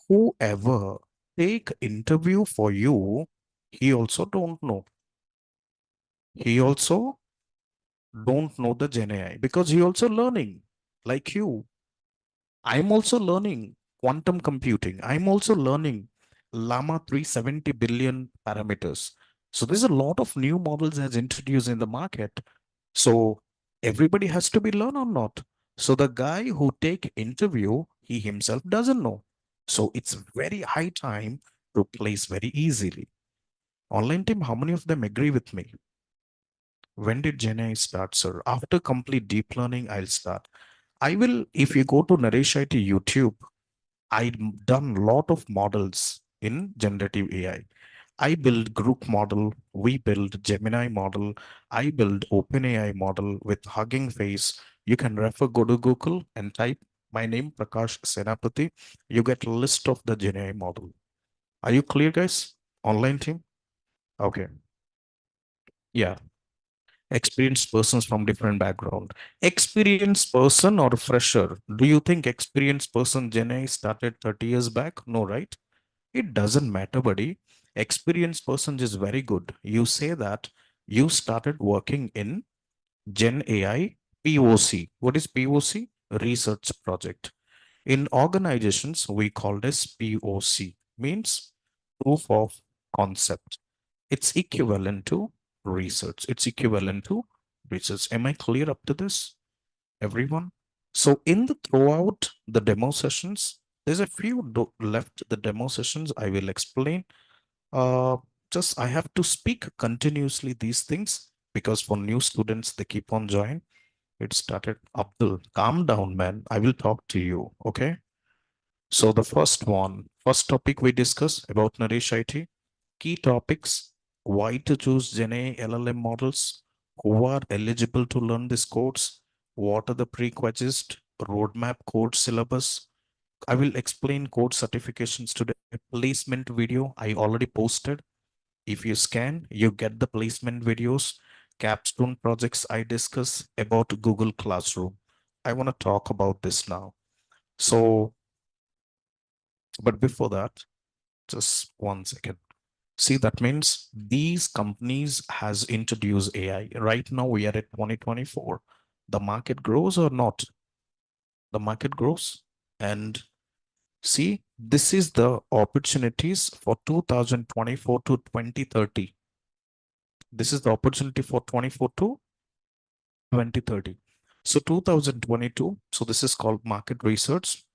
whoever take interview for you, he also don't know. He also don't know the Gen AI because he also learning like you. I'm also learning quantum computing. I'm also learning Llama 370 billion parameters. So there's a lot of new models as introduced in the market. So everybody has to be learn or not. So the guy who take interview, he himself doesn't know. So it's very high time to place very easily. Online team, how many of them agree with me? When did Gen AI start, sir? After complete deep learning, I'll start. I will, if you go to Naresh IT YouTube, I've done a lot of models in generative AI. I build group model, we build Gemini model, I build OpenAI model with Hugging Face. You can refer, go to Google and type my name, Prakash Senapati. You get a list of the GenAI model. Are you clear, guys? Online team? Okay. Yeah. Experienced persons from different background. Experienced person or fresher? Do you think experienced person Gen A started 30 years back? No, right? It doesn't matter, buddy. Experienced person is very good. You say that you started working in Gen AI POC. What is POC? Research project. In organizations, we call this POC, means proof of concept. It's equivalent to research. It's equivalent to research. Am I clear up to this, everyone? So in the throughout the demo sessions, there's a few left the demo sessions I will explain. Uh, just I have to speak continuously these things because for new students, they keep on joining. It started. Abdul, calm down, man. I will talk to you. Okay. So the first topic we discuss about Naresh IT, key topics, why to choose GenAI LLM models, who are eligible to learn this course, what are the prerequisites, roadmap, course syllabus. I will explain course certifications today. Placement video I already posted. If you scan, you get the placement videos, capstone projects I discuss about Google Classroom. I want to talk about this now. So, but before that, just 1 second. See, that means these companies has introduced AI. Right now we are at 2024. The market grows or not? The market grows. And see, this is the opportunities for 2024 to 2030. This is the opportunity for 24 to 2030. So 2022, so this is called market research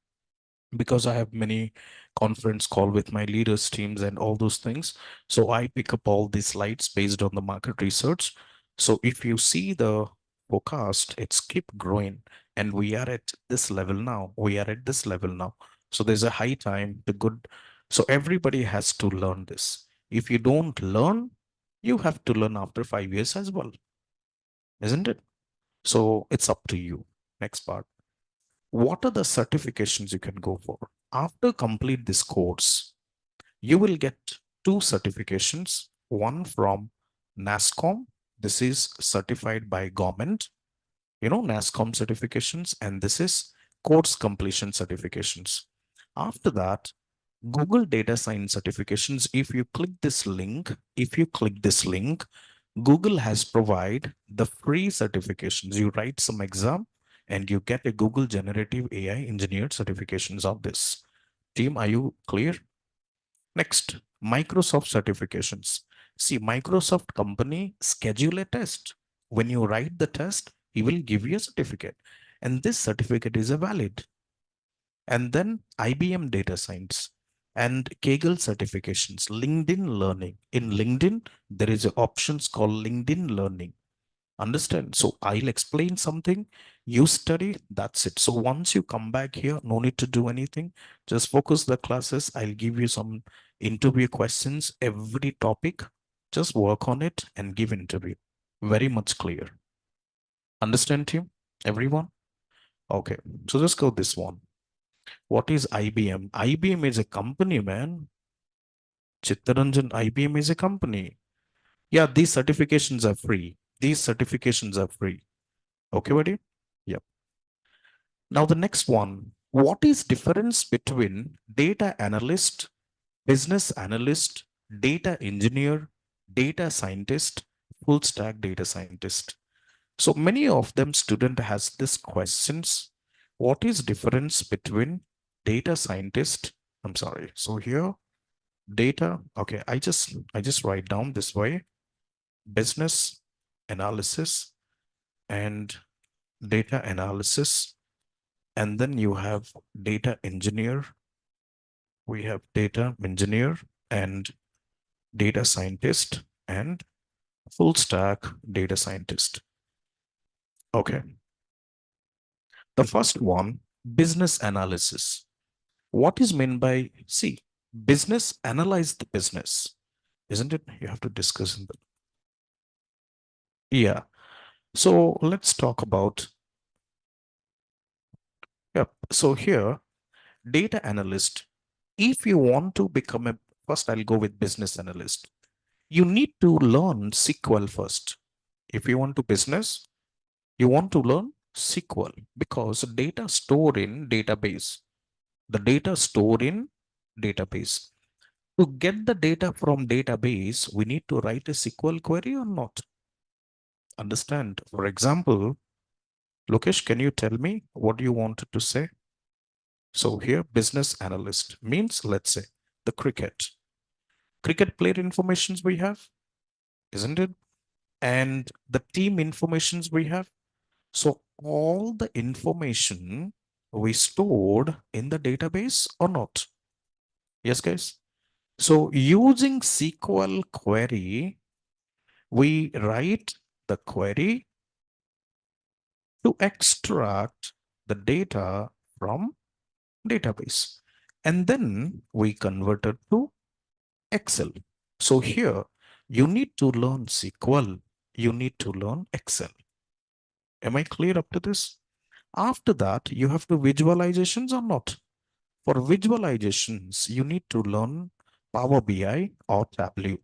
because I have many conference call with my leaders teams and all those things. So I pick up all these slides based on the market research. So if you see the forecast, it's keep growing and we are at this level now. We are at this level now. So there's a high time to good. So everybody has to learn this. If you don't learn, you have to learn after 5 years as well, isn't it? So it's up to you. Next part. What are the certifications you can go for? After complete this course, you will get two certifications, one from NASCOM. This is certified by government, NASCOM certifications, and this is course completion certifications. After that, Google Data Science certifications. If you click this link, Google has provided the free certifications. You write some exam and you get a Google Generative AI Engineered certifications of this. Team, are you clear? Next, Microsoft certifications. See, Microsoft company schedule a test. When you write the test, he will give you a certificate. And this certificate is a valid. And then IBM data science and Kaggle certifications, LinkedIn learning. In LinkedIn, there is options called LinkedIn learning. Understand? So I'll explain something, you study, that's it. So once you come back here, no need to do anything. Just focus the classes. I'll give you some interview questions, every topic. Just work on it and give interview. Very much clear. Understand, team? Everyone? Okay. So let's go this one. What is IBM? IBM is a company, man. Chittaranjan, IBM is a company. Yeah, these certifications are free. These certifications are free. Okay, buddy? Yep. Now the next one. What is difference between data analyst, business analyst, data engineer, data scientist, full stack data scientist? So many of them student has this questions. What is difference between data scientist? I'm sorry. So here data. Okay, I just write down this way. Business analysis and data analysis. And then you have data engineer. We have data engineer and data scientist and full stack data scientist. Okay. The first one, business analysis. What is meant by, see, business analyze the business, isn't it? You have to discuss in the, yeah. So let's talk about, yeah. So here, data analyst, if you want to become a, first I'll go with business analyst. You need to learn SQL first. If you want to business, you want to learn SQL because data stored in database. The data stored in database. To get the data from database, we need to write a SQL query or not? Understand? For example, Lokesh, can you tell me what you wanted to say? So here, business analyst means, let's say, the cricket player informations we have. isn't it? And the team informations we have. So all the information we stored in the database or not? Yes, guys. So using SQL query, we write the query to extract the data from database. And then we convert it to Excel. So here you need to learn SQL, you need to learn Excel. Am I clear up to this? After that, you have to visualizations or not. For visualizations, you need to learn Power BI or Tableau.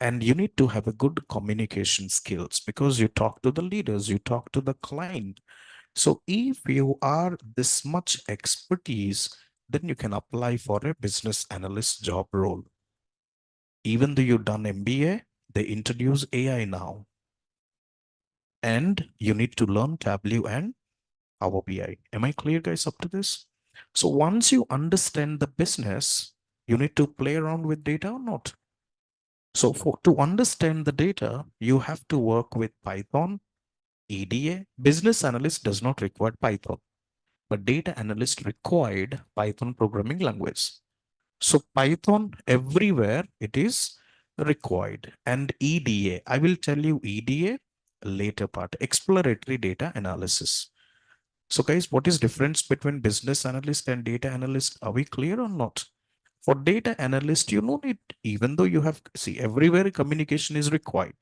And you need to have a good communication skills because you talk to the leaders, you talk to the client. So if you are this much expertise, then you can apply for a business analyst job role. Even though you've done MBA, they introduce AI now. And you need to learn Tableau and Power BI. Am I clear, guys, up to this? So once you understand the business, you need to play around with data or not. So to understand the data, you have to work with Python, EDA. Business analyst does not require Python, but data analyst required Python programming language. So Python everywhere it is required. And EDA, I will tell you EDA later part, exploratory data analysis. So guys, what is difference between business analyst and data analyst? Are we clear or not? For data analyst, you know it, even though you have, see, everywhere communication is required.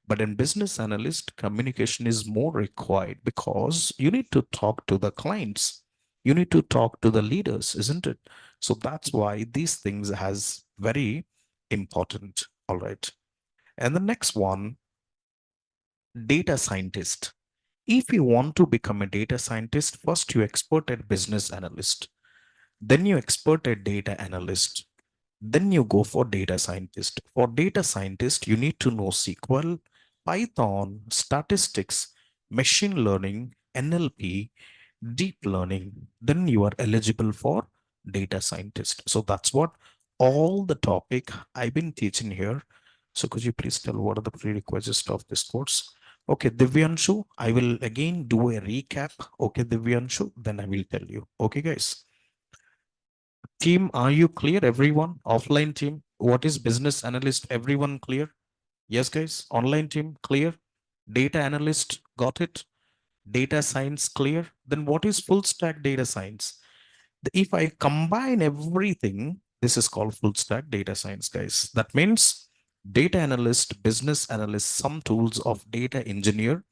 But in business analyst, communication is more required because you need to talk to the clients. You need to talk to the leaders, isn't it? So that's why these things has very important. All right. And the next one, data scientist. If you want to become a data scientist, first you expert at business analyst, then you expert at data analyst, then you go for data scientist. For data scientist, you need to know SQL, Python, statistics, machine learning, NLP, deep learning. Then you are eligible for data scientist. So that's what all the topic I've been teaching here. So could you please tell what are the prerequisites of this course? Okay, Divyanshu, I will again do a recap. Okay, Divyanshu, then I will tell you. Okay, guys. Team, are you clear? Everyone, offline team, what is business analyst? Everyone clear? Yes, guys. Online team, clear? Data analyst, got it? Data science, clear? Then what is full stack data science? If I combine everything, this is called full stack data science, guys. That means data analyst, business analyst, some tools of data engineer,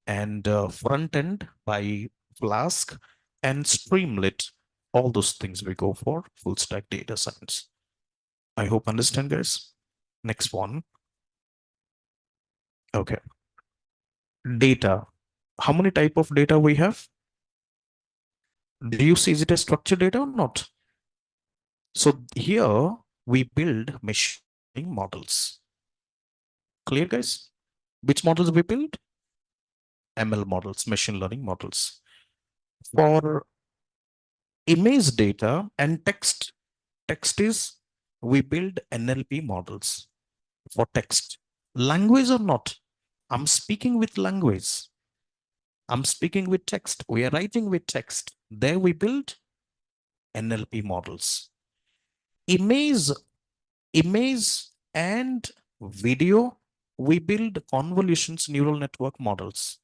and front end by Flask and Streamlit. All those things we go for full stack data science. I hope understand, guys. Next one. Okay. Data. How many type of data we have? Do you see is it a structured data or not? So here we build machine learning models. Clear, guys? Which models we build? ML models, machine learning models. For image data and text is we build NLP models for text. Language or not? I'm speaking with language. I'm speaking with text. We are writing with text. There we build NLP models. Image, image and video, we build convolutions neural network models.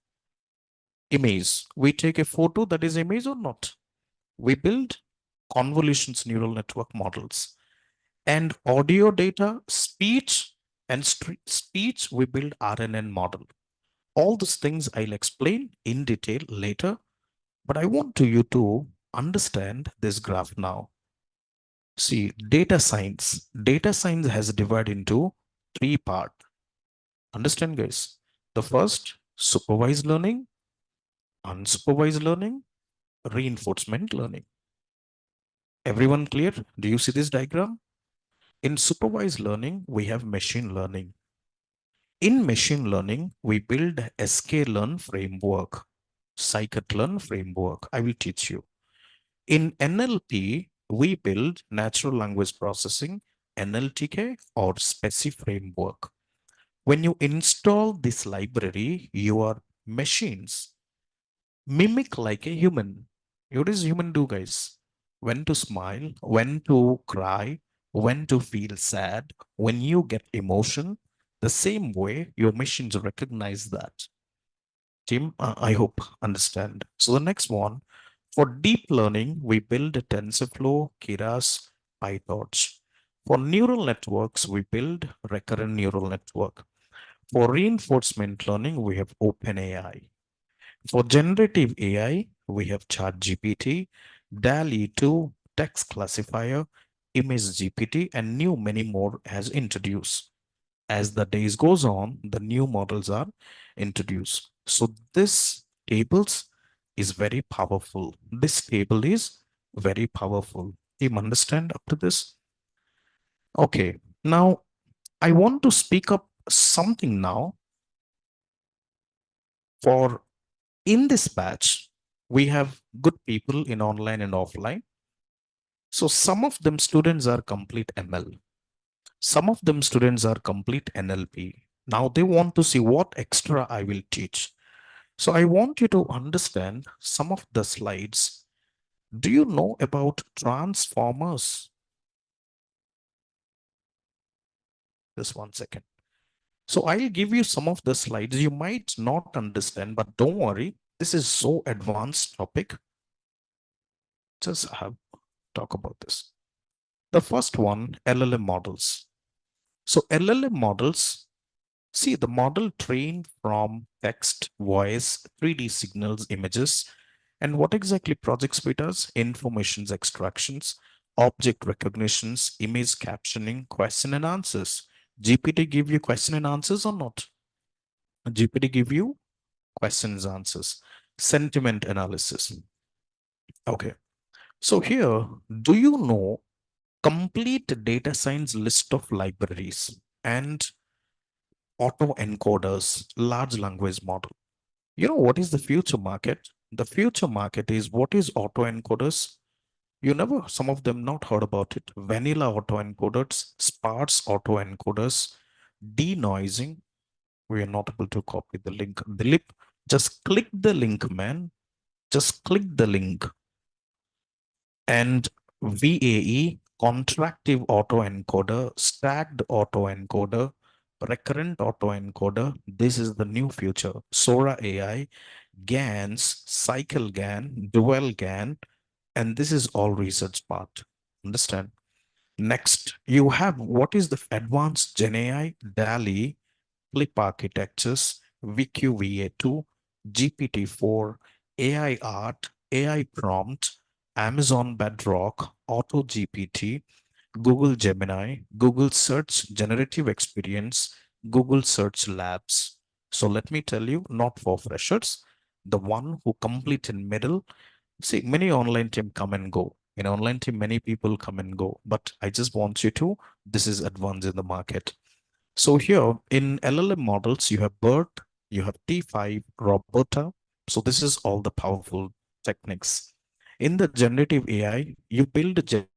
Image, we take a photo that is image or not. We build convolutions neural network models. And audio data, speech and speech, we build RNN model. All these things I'll explain in detail later, but I want you to understand this graph now. See, data science. Data science has divided into three parts. Understand, guys? The first, supervised learning, unsupervised learning, reinforcement learning. Everyone clear? Do you see this diagram? In supervised learning, we have machine learning. In machine learning, we build sklearn framework, scikit-learn framework. I will teach you. In NLP, we build natural language processing, NLTK or SPECI framework. When you install this library, your machines mimic like a human. What does human do, guys? When to smile, when to cry, when to feel sad, when you get emotion, the same way your machines recognize that. Tim, I hope understand. So the next one, for deep learning, we build TensorFlow, Keras, PyTorch. For neural networks, we build recurrent neural network. For reinforcement learning, we have OpenAI. For generative AI, we have ChatGPT, DALI 2, text classifier, image GPT, and new many more has introduced. As the days goes on, the new models are introduced. So this tables is very powerful. This table is very powerful. You understand up to this? Okay. Now I want to speak up something now for in this batch, we have good people in online and offline. So some of them students are complete ML. Some of them students are complete NLP. Now they want to see what extra I will teach. So I want you to understand some of the slides. Do you know about transformers? Just 1 second. So I'll give you some of the slides. You might not understand, but don't worry. This is so advanced topic. Just have talk about this. The first one, LLM models. So LLM models, see the model trained from text, voice, 3D signals, images, and what exactly Project Suite does? Informations extractions, object recognitions, image captioning, question and answers. GPT give you question and answers or not? GPT give you questions, answers, sentiment analysis. Okay. So here, do you know complete data science list of libraries and autoencoders, large language model? You know what is the future market? The future market is what is autoencoders? You never, some of them not heard about it. Vanilla autoencoders, sparse autoencoders, denoising. We are not able to copy the link. Dilip, just click the link, man. Just click the link. And VAE, contractive autoencoder, stacked autoencoder, recurrent autoencoder. This is the new future. Sora AI, GANs, cycle GAN, dual GAN, and this is all research part. Understand? Next, you have what is the advanced Gen AI, DALI, Flip architectures, VQVA2, GPT-4, AI Art, AI Prompt, Amazon Bedrock, AutoGPT, Google Gemini, Google Search Generative Experience, Google Search Labs. So let me tell you, not for freshers, the one who complete in middle. See, many online team come and go. In online team, many people come and go. But I just want you to, this is advanced in the market. So here in LLM models, you have BERT, you have T5, Roberta. So this is all the powerful techniques. In the generative AI, you build Gen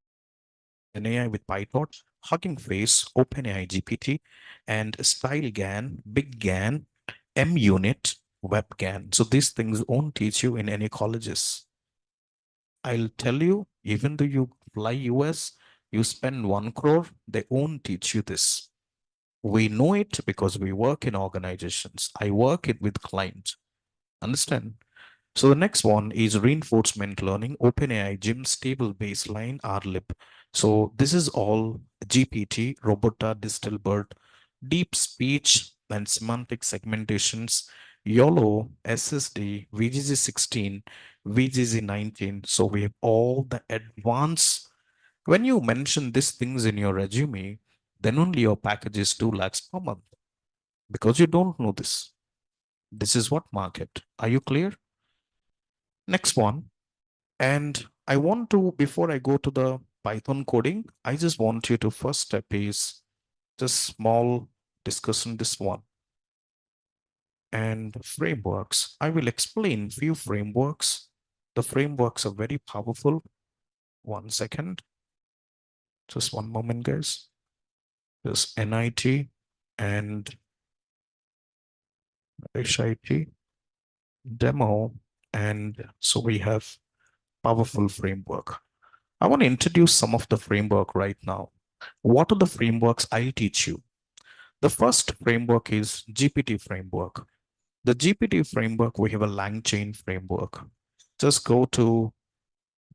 AI with PyTorch, Hugging Face, OpenAI GPT, and Style GAN, Big GAN, M Unit, WebGAN. So these things won't teach you in any colleges. I'll tell you, even though you fly US, you spend 1 crore, they won't teach you this. We know it because we work in organizations. I work it with clients. Understand? So the next one is reinforcement learning, OpenAI, Gym, stable baseline, RLib. So this is all GPT, Robota, Distilbert, deep speech and semantic segmentations, YOLO, SSD, VGG16, VGG19. So we have all the advanced. When you mention these things in your resume, then only your package is 2 lakhs per month because you don't know this. This is what market. Are you clear? Next one. And I want to, before I go to the Python coding, I just want you to first step is just small discussion this one. And frameworks. I will explain few frameworks. The frameworks are very powerful. 1 second. Just one moment, guys. There's NIT and HIT demo. And so we have powerful framework. I want to introduce some of the framework right now. What are the frameworks I'll teach you? The first framework is GPT framework. The GPT framework, we have a LangChain framework. Just go to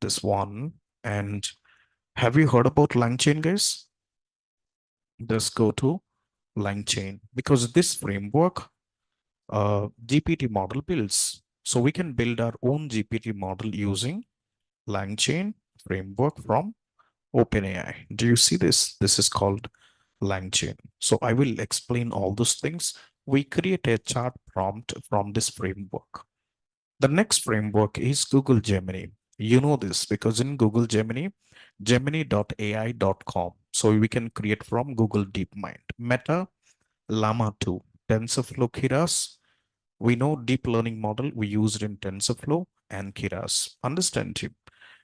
this one. And have you heard about LangChain, guys? Just go to LangChain because this framework GPT model builds. So we can build our own GPT model using LangChain framework from OpenAI. Do you see this? This is called LangChain. So I will explain all those things. We create a chart prompt from this framework. The next framework is Google Gemini. You know this because in Google Gemini, gemini.ai.com. So we can create from Google DeepMind. Meta, Llama 2, TensorFlow, Keras. We know deep learning model we used in TensorFlow and Keras. Understand you.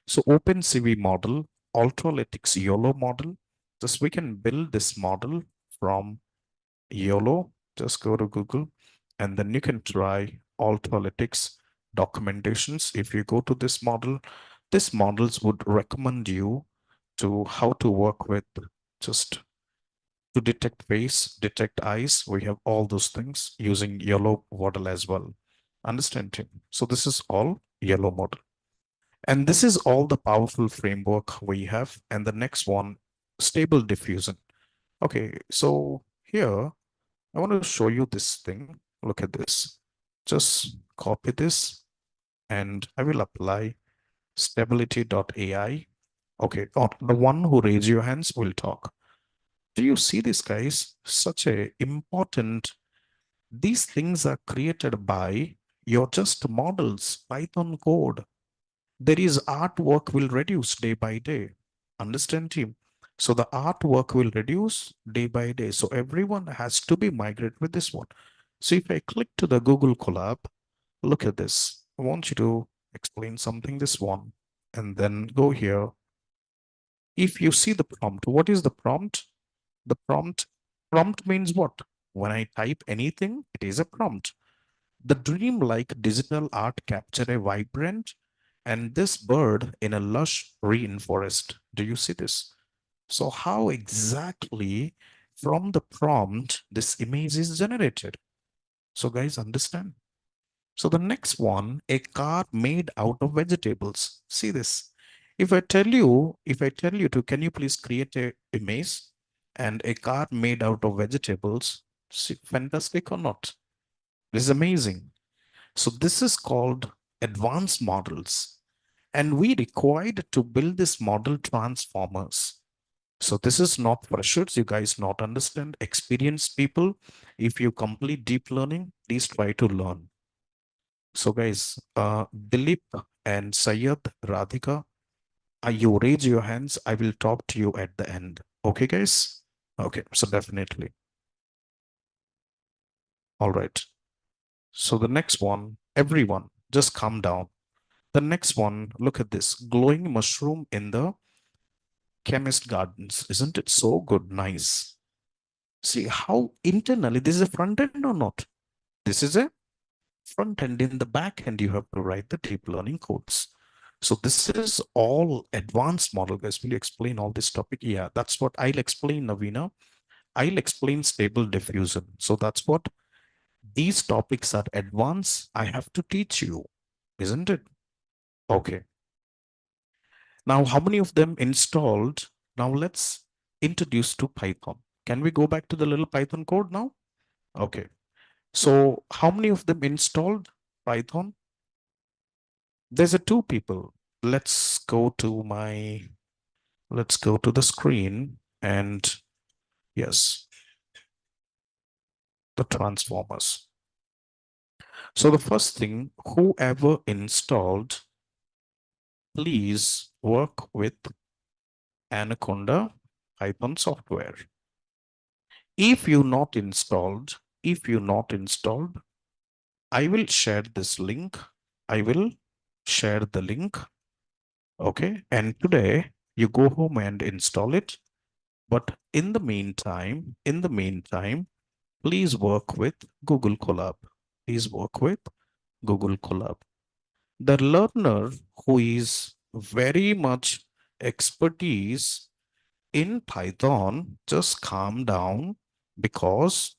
So OpenCV model, Ultralytics YOLO model. Just we can build this model from YOLO. Just go to Google and then you can try Ultralytics documentations. If you go to this model, this models would recommend you to how to work with just to detect face, detect eyes. We have all those things using YOLO model as well. Understanding. So this is all YOLO model. And this is all the powerful framework we have. And the next one, stable diffusion. Okay, so here I want to show you this thing. Look at this. Just copy this and I will apply stability.ai. Okay, the one who raise your hands will talk. Do you see this, guys? Such a important, these things are created by your just models, Python code. There is artwork will reduce day by day. Understand, team? So the artwork will reduce day by day. So everyone has to be migrated with this one. So if I click to the Google Collab, look at this. I want you to explain something this one and then go here. If you see the prompt, what is the prompt? The prompt means what? When I type anything, it is a prompt. The dreamlike digital art capture a vibrant and this bird in a lush rainforest. Do you see this? So how exactly from the prompt this image is generated? So guys, understand? So the next one, a car made out of vegetables. See this. If I tell you to, can you please create a image and a car made out of vegetables? See, fantastic or not? This is amazing. So this is called advanced models. And we required to build this model transformers. So this is not freshers, you guys not understand. Experienced people, if you complete deep learning, please try to learn. So guys, Dilip and Sayed, Radhika, you raise your hands. I will talk to you at the end. Okay, guys? Okay, so definitely. All right. So the next one, everyone, just calm down. The next one, look at this glowing mushroom in the chemist gardens. Isn't it so good? Nice. See how internally this is a front end or not? This is a front end. In the back end, you have to write the deep learning codes. So this is all advanced model, guys. Will you explain all this topic? Yeah, that's what I'll explain, Navina. I'll explain stable diffusion. So that's what these topics are advanced. I have to teach you, isn't it? Okay. Now, how many of them installed? Now let's introduce to Python. Can we go back to the little Python code now? Okay. So how many of them installed Python? There's a two people. Let's go to the screen and yes, the transformers. So the first thing, whoever installed, please work with Anaconda Python software. If you not installed, I will share this link. I will share the link. Okay. And today you go home and install it. But in the meantime, please work with Google Colab. please work with Google Collab. The learner who is very much expertise in Python, just calm down because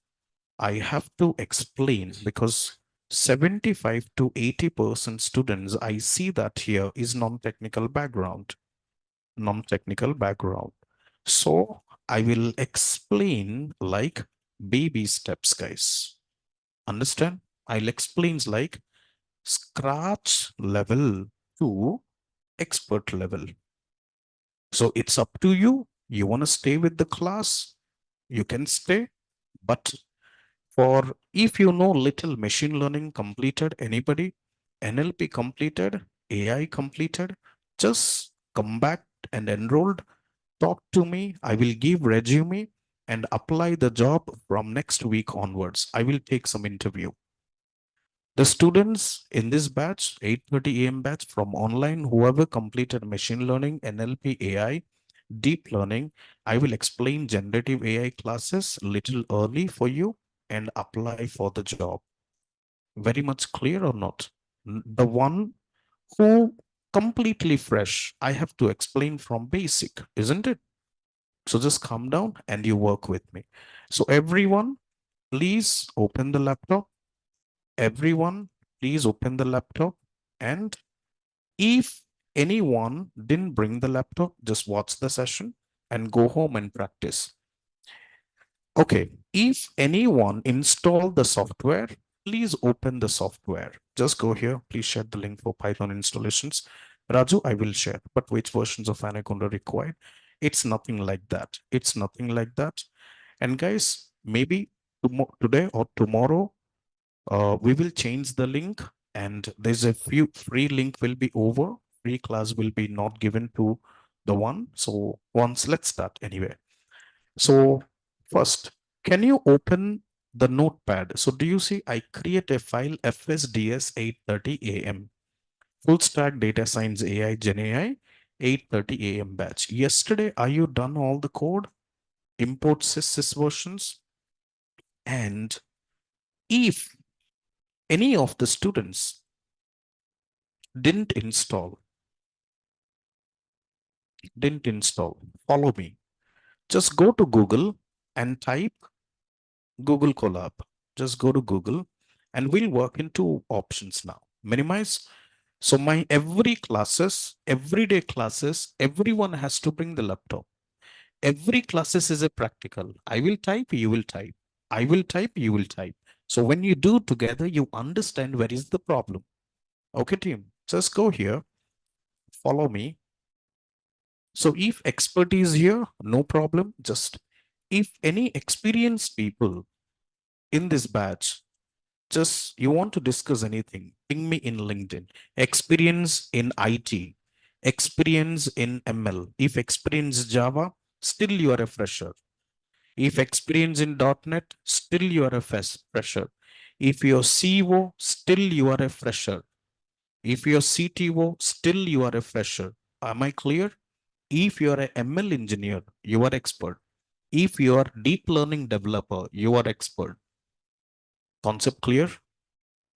I have to explain, because 75 to 80% students I see that here is non-technical background, non-technical background. So I will explain like baby steps, guys. Understand? I'll explain like scratch level to expert level. So it's up to you. You want to stay with the class, you can stay. But for if you know little machine learning completed, anybody, NLP completed, AI completed, just come back and enrolled. Talk to me. I will give resume and apply the job from next week onwards. I will take some interview. The students in this batch, 8:30 a.m. batch from online, whoever completed machine learning, NLP, AI, deep learning, I will explain generative AI classes little early for you and apply for the job. Very much clear or not? The one who completely fresh, I have to explain from basic, isn't it? So just calm down and you work with me. So everyone, please open the laptop. Everyone, please open the laptop. And if anyone didn't bring the laptop, just watch the session and go home and practice. Okay, if anyone installed the software, please open the software. Just go here. Please share the link for Python installations. Raju, I will share, but which versions of Anaconda required? It's nothing like that. It's nothing like that. And guys, maybe today or tomorrow, we will change the link and there's a few free link will be over. Free class will be not given to the one. So once let's start anyway. So first, can you open the notepad? So do you see I create a file FSDS 8:30 a.m. Full stack data science AI Gen AI 8:30 a.m. batch. Yesterday, are you done all the code? Import sys versions. And if any of the students didn't install, follow me. Just go to Google and type Google Colab. Just go to Google and we'll work in two options now. Minimize. So my everyday classes, everyone has to bring the laptop. Every classes is a practical. I will type, you will type. I will type, you will type. So when you do together, you understand where is the problem. Okay, team, just go here, follow me. So if expertise here, no problem. Just if any experienced people in this batch, just you want to discuss anything, ping me in LinkedIn. Experience in IT, experience in ML. If experience Java, still you are a fresher. If experience in .NET, still you are a fresher. If you're CEO, still you are a fresher. If you're CTO, still you are a fresher. Am I clear? If you are a ML engineer, you are expert. If you are deep learning developer, you are expert. Concept clear?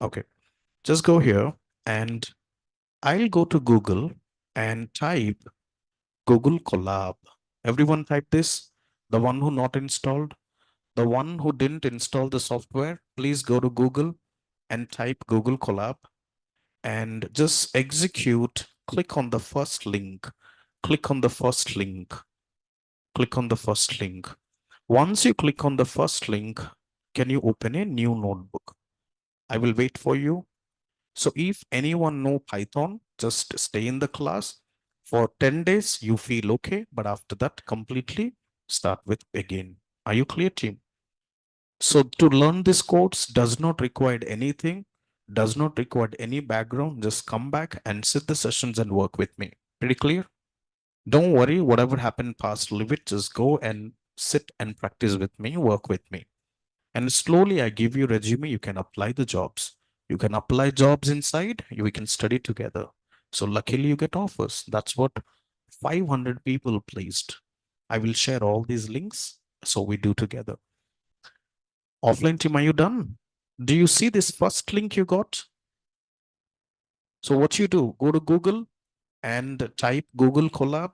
Okay. Just go here and I'll go to Google and type Google Collab. Everyone type this. The one who not installed, the one who didn't install the software, please go to Google and type Google Collab and just execute. Click on the first link. Click on the first link. Click on the first link. Once you click on the first link, can you open a new notebook? I will wait for you. So if anyone know Python, just stay in the class. For 10 days, you feel okay. But after that, completely start with again. Are you clear, team? So to learn this course does not require anything, does not require any background. Just come back and sit the sessions and work with me. Pretty clear? Don't worry, whatever happened past, leave it. Just go and sit and practice with me, work with me. And slowly I give you resume, you can apply the jobs. You can apply jobs inside, we can study together. So luckily you get offers. That's what 500 people placed. I will share all these links so we do together. Offline team, are you done? Do you see this first link you got? So what you do, go to Google and type Google Collab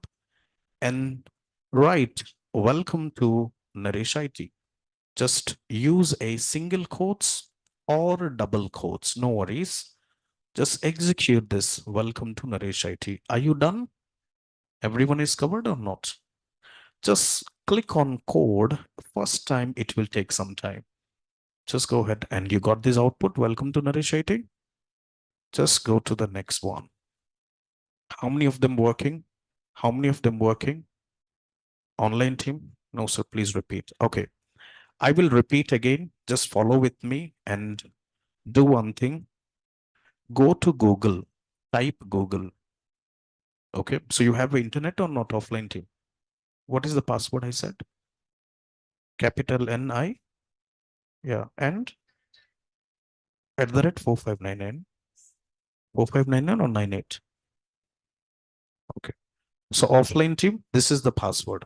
and write welcome to Naresh IT. Just use a single quotes or double quotes, no worries. Just execute this welcome to Naresh IT. Are you done? Everyone is covered or not? Just click on code. First time it will take some time. Just go ahead and you got this output. Welcome to Naresh IT. Just go to the next one. How many of them working? How many of them working? Online team? No, sir, please repeat. Okay. I will repeat again. Just follow with me and do one thing. Go to Google, type Google. Okay. So you have internet or not, offline team? What is the password I said? Capital NI. Yeah. And at the rate 4599. 4599 or 98. Okay. So offline team, this is the password.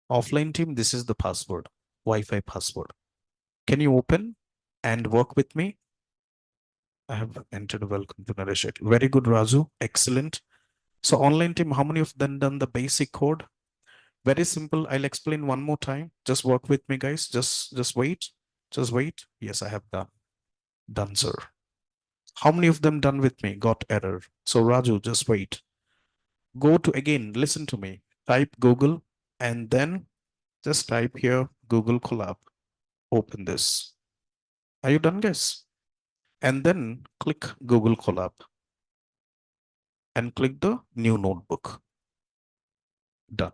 Offline team, this is the password. Wi-Fi password. Can you open and work with me? I have entered welcome to Naresh. Very good, Raju. Excellent. So online team, how many of them done the basic code? Very simple. I'll explain one more time. Just work with me, guys. Just wait. Just wait. Yes, I have done. Done, sir. How many of them done with me? Got error. So Raju, just wait. Go to again, listen to me. Type Google and then just type here Google Collab. Open this. Are you done, guys? And then click Google Collab and click the new notebook. Done.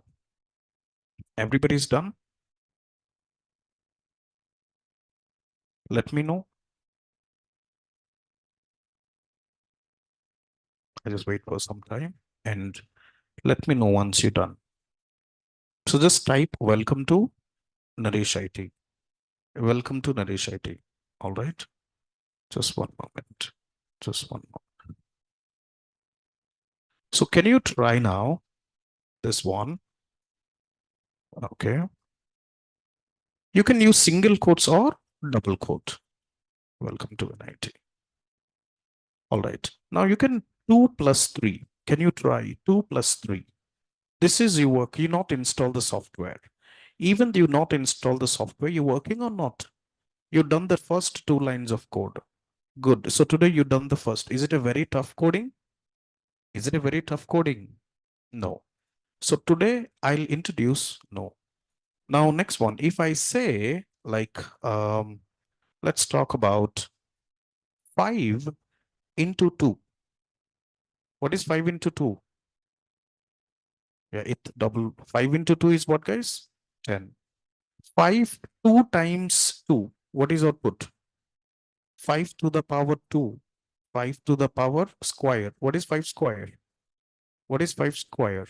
Everybody's done. Let me know. I just wait for some time and let me know once you're done. So just type welcome to Naresh IT. Welcome to Naresh IT. All right. Just one moment. Just one moment. So can you try now this one? Okay. You can use single quotes or double quote. Welcome to NIT. All right. Now you can 2 plus 3. Can you try 2 plus 3? This is your work. You not install the software. Even though you not install the software, you're working or not? You've done the first 2 lines of code. Good. So today you've done the first. Is it a very tough coding? Is it a very tough coding? No. So today I'll introduce no. Now next one, if I say like, let's talk about 5 into 2. What is 5 into 2? Yeah, it double 5 into 2 is what, guys? 10. 5 2 times 2. What is output? 5 to the power 2. 5 to the power square. What is 5 square? What is 5 square?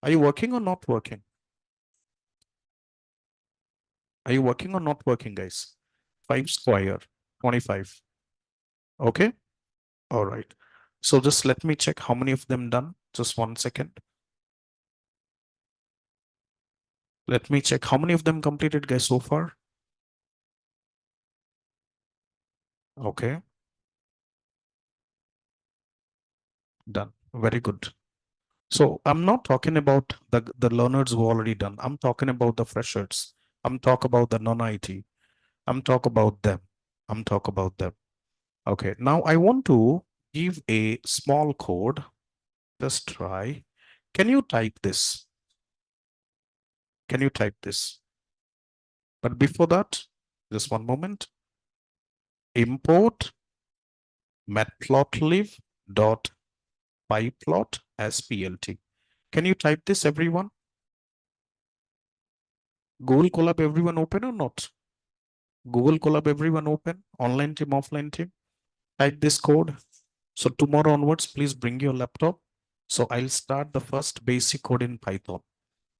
Are you working or not working? Are you working or not working, guys? 5 square, 25. Okay. All right. So just let me check how many of them done. Just 1 second. Let me check how many of them completed, guys, so far. Okay. Done. Very good. So I'm not talking about the learners who already done. I'm talking about the freshers. I'm talking about the non-IT. I'm talking about them. I'm talking about them. Okay. Now I want to give a small code. Just try. Can you type this? Can you type this? But before that, just one moment. Import matplotlib dot pyplot as plt. Can you type this, everyone? Google Colab, everyone open or not? Google Colab, everyone open? Online team, offline team? Type this code. So tomorrow onwards, please bring your laptop. So I'll start the first basic code in Python.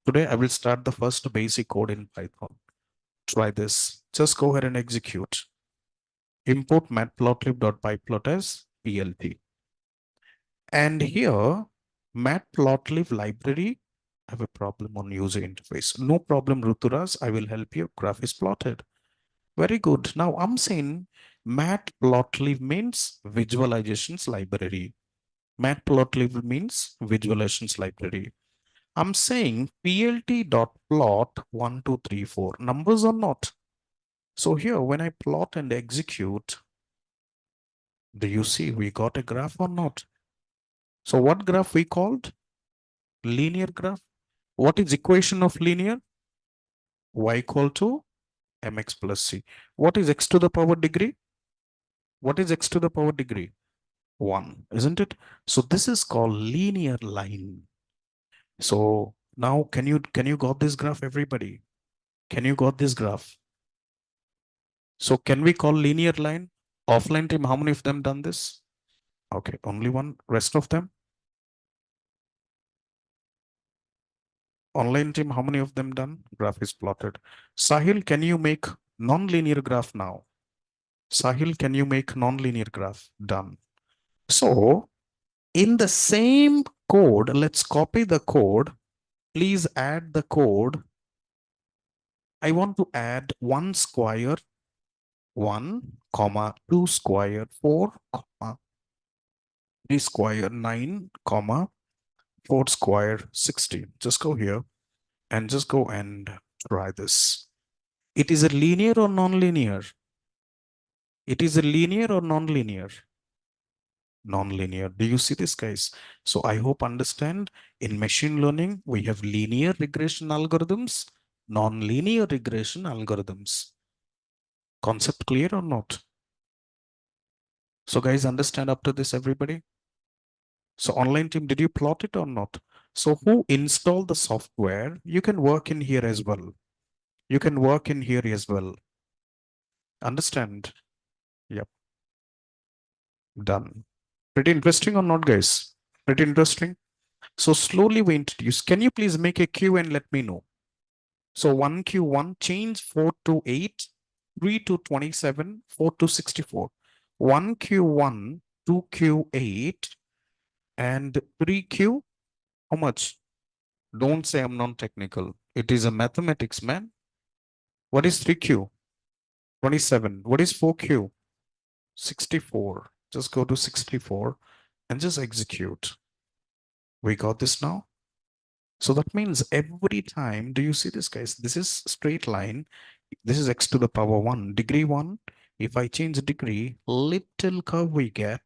Today, I will start the first basic code in Python. Try this. Just go ahead and execute. Import matplotlib.pyplot as plt. And here, matplotlib library, I have a problem on user interface. No problem, Ruturas. I will help you. Graph is plotted. Very good. Now I'm saying Matplotlib means visualizations library. Matplotlib means visualizations library. I'm saying plt.plot 1, 2, 3, 4. Numbers or not? So here, when I plot and execute, do you see we got a graph or not? So what graph we called? Linear graph. What is equation of linear? Y equal to mx plus c. What is x to the power degree? What is x to the power degree? 1, isn't it? So this is called linear line. So now can you got this graph, everybody? Can you got this graph? So can we call linear line? Offline team, how many of them done this? Okay, only one. Rest of them? Online team, how many of them done? Graph is plotted. Sahil, can you make non-linear graph now? Sahil, can you make non-linear graph? Done. So in the same code, let's copy the code. Please add the code. I want to add 1 square 1, comma 2 square 4, comma 3 square 9, comma 4 square 16. Just go here and just go and try this. It is a linear or non-linear? It is a linear or non-linear? Non-linear. Do you see this, guys? So I hope understand in machine learning, we have linear regression algorithms, non-linear regression algorithms. Concept clear or not? So guys, understand up to this, everybody? So online team, did you plot it or not? So who installed the software? You can work in here as well. You can work in here as well. Understand? Yep. Done. Pretty interesting or not, guys? Pretty interesting. So slowly we introduce. Can you please make a queue and let me know? So 1Q1, change 4 to 8, 3 to 27, 4 to 64. 1Q1, 2Q8, and 3Q, how much? Don't say I'm non-technical. It is a mathematics, man. What is 3Q? 27. What is 4Q? 64. Just go to 64 and just execute. We got this now. So that means every time, do you see this, guys? This is straight line. This is x to the power 1. Degree 1. If I change degree, little curve we get.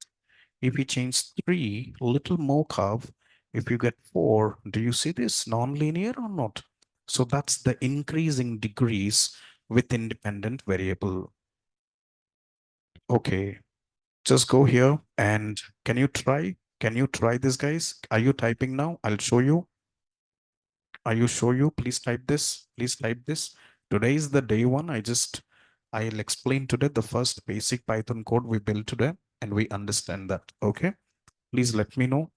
If you change 3, little more curve. If you get 4, do you see this non-linear or not? So that's the increasing degrees with independent variable. Okay, just go here and can you try? Can you try this, guys? Are you typing now? I'll show you. Are you sure you? Please type this. Please type this. Today is the day one. I'll explain today the first basic Python code we built today and we understand that. Okay. Please let me know.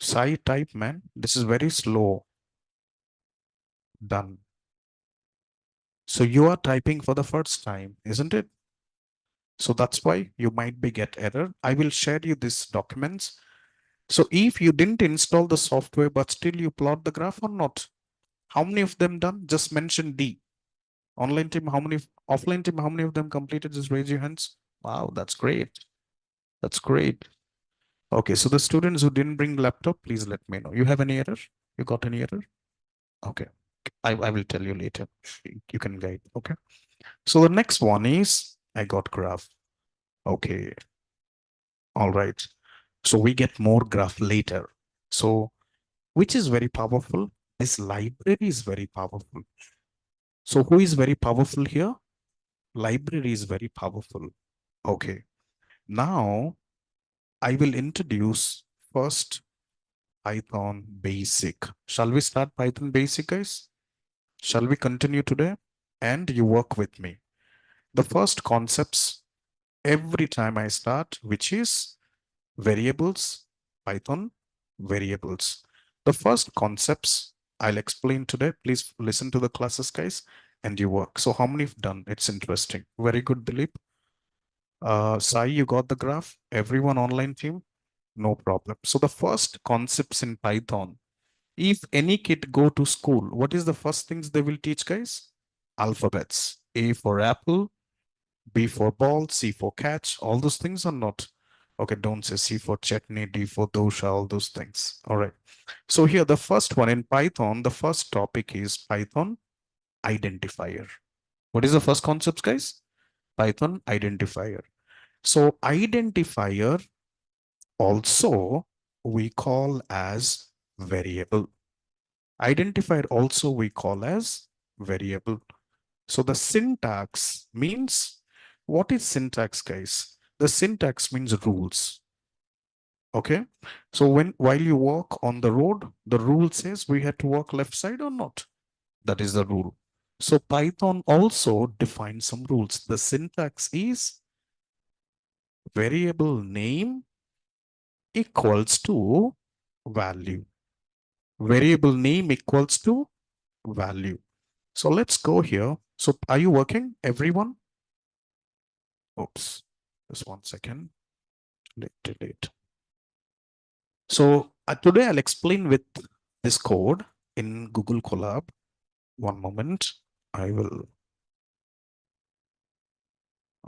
Sai type, man. This is very slow. Done. So you are typing for the first time, isn't it? So that's why you might be get error. I will share you these documents. So if you didn't install the software, but still you plot the graph or not, how many of them done? Just mention D. Online team, how many? Offline team, how many of them completed? Just raise your hands. Wow, that's great. That's great. Okay, so the students who didn't bring laptop, please let me know. You have any error? You got any error? Okay, I will tell you later. You can guide. Okay. So the next one is I got graph. Okay. All right. So we get more graph later. So which is very powerful? This library is very powerful. So who is very powerful here? Library is very powerful. Okay. Now I will introduce first Python basic. Shall we start Python basic, guys? Shall we continue today? And you work with me. The first concepts every time I start, which is variables, Python variables. The first concepts I'll explain today. Please listen to the classes, guys, and you work. So how many have done? It's interesting. Very good, Dilip. Sai, you got the graph? Everyone online team? No problem. So the first concepts in Python, If any kid go to school, what is the first things they will teach, guys? Alphabets. A for apple, B for ball, C for catch. All those things are not. Okay, don't say C for chutney, D for dosha, all those things. All right. So here, the first one in Python, the first topic is Python identifier. What is the first concept, guys? Python identifier. So identifier also we call as variable. Identifier also we call as variable. So the syntax means, what is syntax, guys? The syntax means rules. Okay. So while you walk on the road, the rule says we have to walk left side or not. That is the rule. So Python also defines some rules. The syntax is variable name equals to value. Variable name equals to value. So let's go here. So are you working, everyone? Oops, just 1 second. Delete. So today I'll explain with this code in Google Collab. One moment. I will.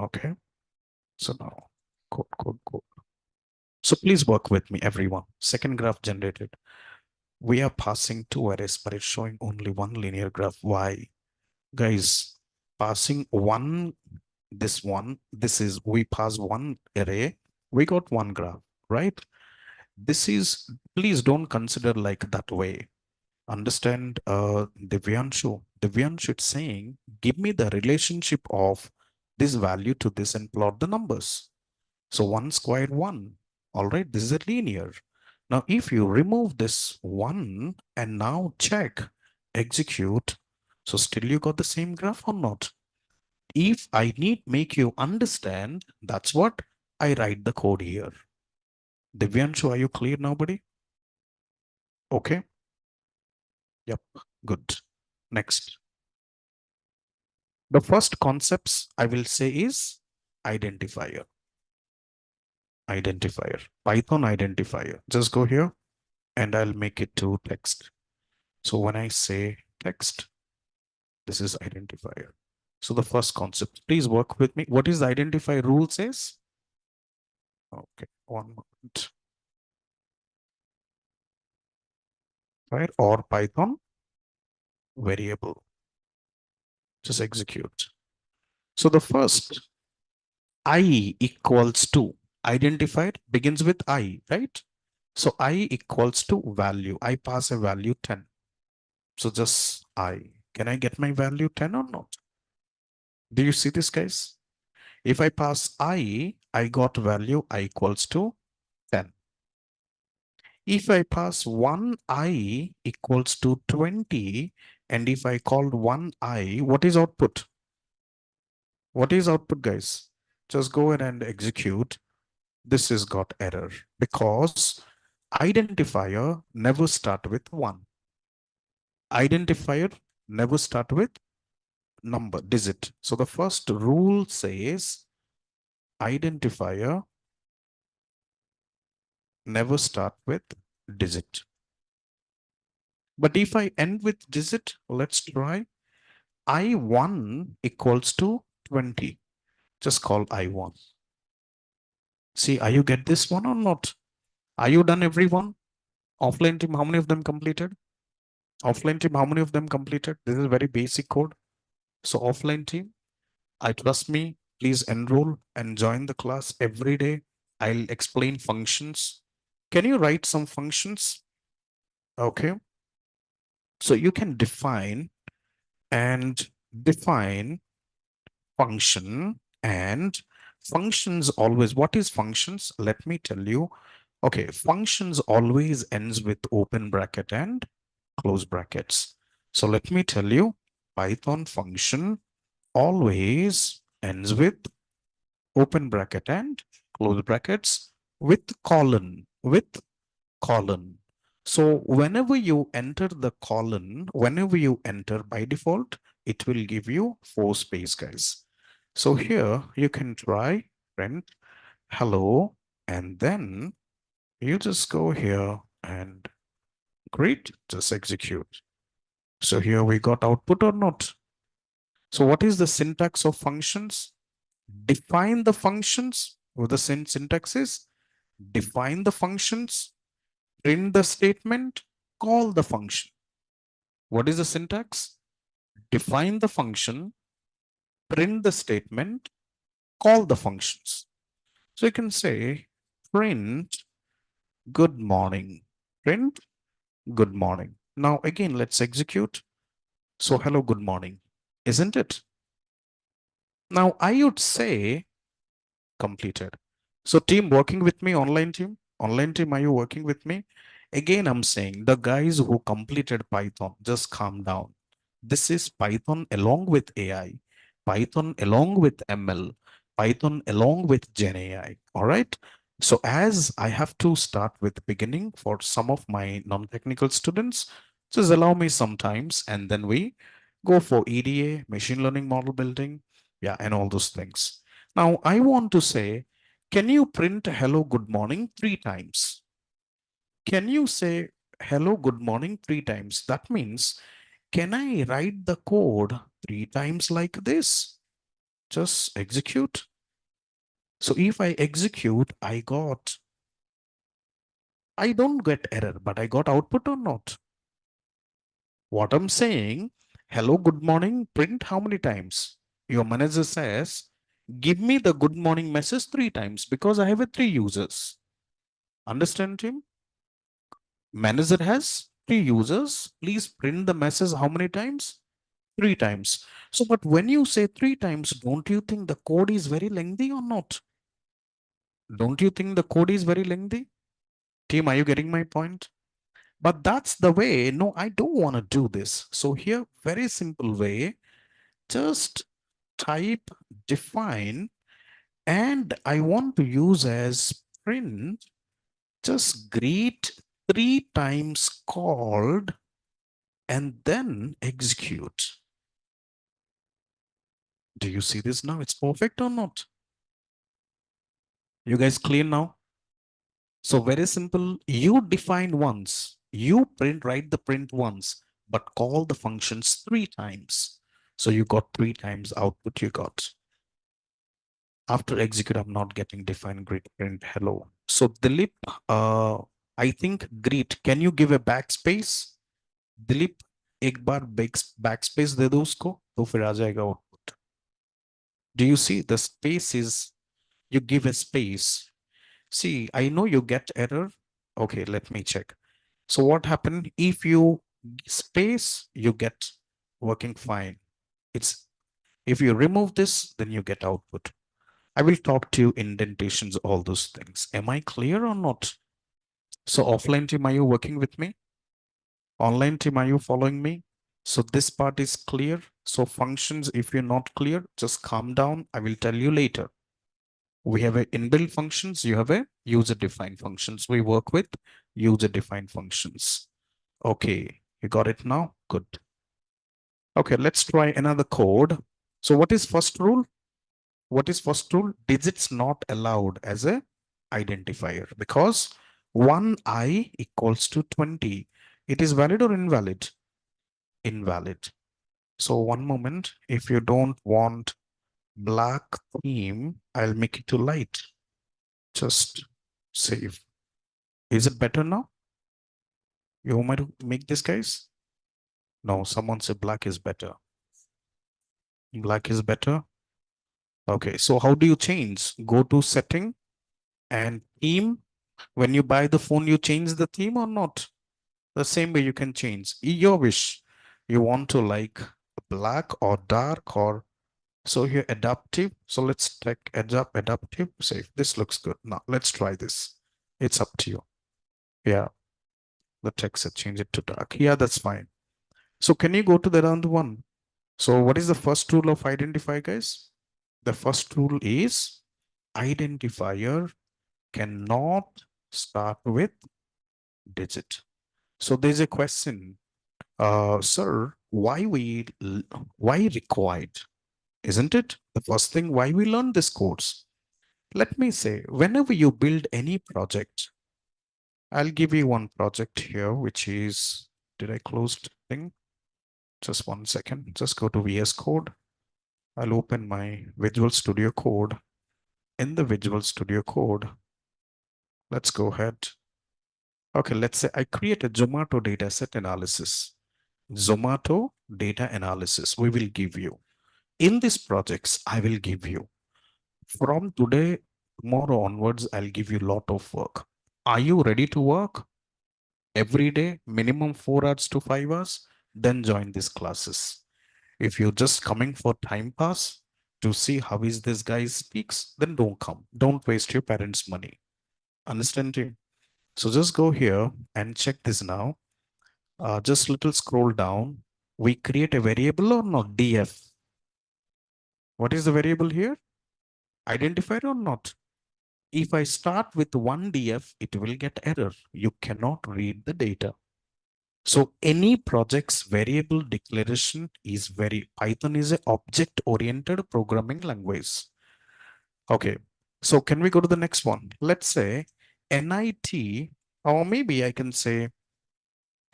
Okay. So now code. So please work with me, everyone. Second graph generated. We are passing two arrays, but it's showing only one linear graph. Why? Guys, passing this is, we pass one array, we got one graph, right? This is, please don't consider like that way. Understand, Divyanshu is saying, give me the relationship of this value to this and plot the numbers. So 1 squared 1. All right, this is a linear. Now, if you remove this 1 and now check, execute, so still you got the same graph or not? If I need make you understand, that's what I write the code here. Divyanshu, are you clear now, buddy? Okay. Yep. Good. Next. The first concepts I will say is identifier. Identifier. Python identifier. Just go here and I'll make it to text. So when I say text, this is identifier. So the first concept, please work with me. What is the identifier rule says? Okay, 1 moment. Right, or Python variable. Just execute. So the first I equals to, identified begins with I, right? So I equals to value. I pass a value 10. So just I. Can I get my value 10 or not? Do you see this, guys? If I pass I got value I equals to 10. If I pass 1I equals to 20, and if I called 1I, what is output? What is output, guys? Just go ahead and execute. This has got error because identifier never start with 1. Identifier never start with number, digit. So the first rule says identifier never start with digit. But if I end with digit, let's try. I1 equals to 20. Just call I1. See, are you get this one or not? Are you done, everyone? Offline team, how many of them completed? Offline team, how many of them completed? This is very basic code. So offline team, I trust me, please enroll and join the class every day. I'll explain functions. Can you write some functions? Okay. So you can define and define function, and functions always, what is functions? Let me tell you. Okay, functions always ends with open bracket and close brackets. So let me tell you, Python function always ends with open bracket and close brackets with colon, So whenever you enter the colon, whenever you enter by default, it will give you 4 space, guys. So here you can try print hello, and then you just go here and Great, just execute. So here we got output or not. So what is the syntax of functions? Define the functions. What the syntax is? Define the functions, print the statement, call the function. What is the syntax? Define the function, print the statement, call the functions. So you can say print good morning, print good morning. Now again, let's execute. So hello, good morning, isn't it? Now I would say completed. So team working with me, online team, are you working with me? Again, I'm saying the guys who completed Python, just calm down. This is Python along with AI, Python along with ML, Python along with Gen AI. All right. So as I have to start with beginning for some of my non-technical students, just allow me sometimes, and then we go for EDA, machine learning model building, yeah, and all those things. Now I want to say, can you print hello, good morning 3 times? Can you say hello, good morning 3 times? That means, can I write the code 3 times like this? Just execute. So if I execute, I don't get error, but I got output or not? What I'm saying, hello, good morning, print how many times? Your manager says, give me the good morning message 3 times because I have 3 users. Understand, Tim? Manager has 3 users. Please print the message how many times? 3 times. So, but when you say 3 times, don't you think the code is very lengthy or not? Don't you think the code is very lengthy? Team, are you getting my point? But that's the way. No, I don't want to do this. So here, very simple way, just type define, and I want to use as print, just greet 3 times called and then execute. Do you see this now? It's perfect or not? You guys clear now? So very simple. You define once, you write the print once, but call the functions 3 times. So you got 3 times output you got. After execute, I'm not getting define greet print hello. So Dilip, I think greet. Can you give a backspace? Dilip एक बार backspace दे दो उसको तो फिर आ जाएगा output. Do you see the space is, you give a space. See, I know you get error. Okay, let me check. So what happened if you space, you get working fine. It's, if you remove this, then you get output. I will talk to you indentations, all those things. Am I clear or not? So offline team, are you working with me? Online team, are you following me? So this part is clear. So functions, if you're not clear, just calm down. I will tell you later. We have a inbuilt functions. You have a user-defined functions. We work with user-defined functions. Okay, you got it now? Good. Okay, let's try another code. So what is first rule? What is first rule? Digits not allowed as a identifier because 1i equals to 20. It is valid or invalid? Invalid. So one moment, if you don't want black theme, I'll make it to light. Just save. Is it better now? You want me to make this, guys? No, someone said black is better. Black is better. Okay, so how do you change? Go to setting and theme. When you buy the phone, you change the theme or not? The same way you can change. Your wish. You want to like black or dark or so here adaptive. So let's take adaptive. Say this looks good. Now let's try this. It's up to you. Yeah, the text said change it to dark. Yeah, that's fine. So can you go to the round one? So what is the first rule of identify, guys? The first rule is identifier cannot start with digit. So there's a question, sir, why required? Isn't it? The first thing why we learn this course. Let me say, whenever you build any project, I'll give you one project here, which is, did I close the thing? Just 1 second. Just go to VS Code. I'll open my Visual Studio Code. In the Visual Studio Code, let's go ahead. Okay, let's say I create a Zomato dataset analysis. Zomato data analysis, we will give you. In these projects, I will give you. From today, tomorrow onwards, I'll give you a lot of work. Are you ready to work? Every day, minimum 4 hours to 5 hours, then join these classes. If you're just coming for time pass to see how is this guy speaks, then don't come. Don't waste your parents' money. Understand you? So just go here and check this now. Just little scroll down. We create a variable or not? DF. What is the variable here? Identified or not? If I start with one DF, it will get error. You cannot read the data. So any project's variable declaration is Python is a object-oriented programming language. Okay, so can we go to the next one? Let's say NIT, or maybe I can say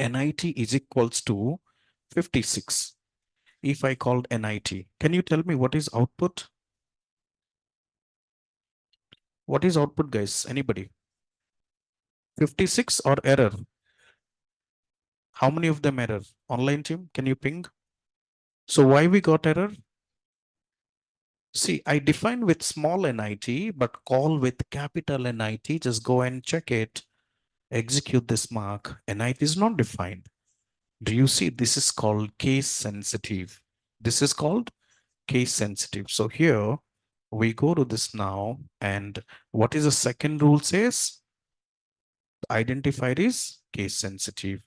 NIT is equals to 56. If I called NIT, can you tell me what is output? What is output, guys? Anybody? 56 or error? How many of them error? Online team, can you ping? So why we got error? See, I define with small NIT, but call with capital NIT. Just go and check it. Execute this mark. NIT is not defined. Do you see? This is called case sensitive. This is called case sensitive. So here we go to this now. And what is the second rule says? Identifier is case sensitive.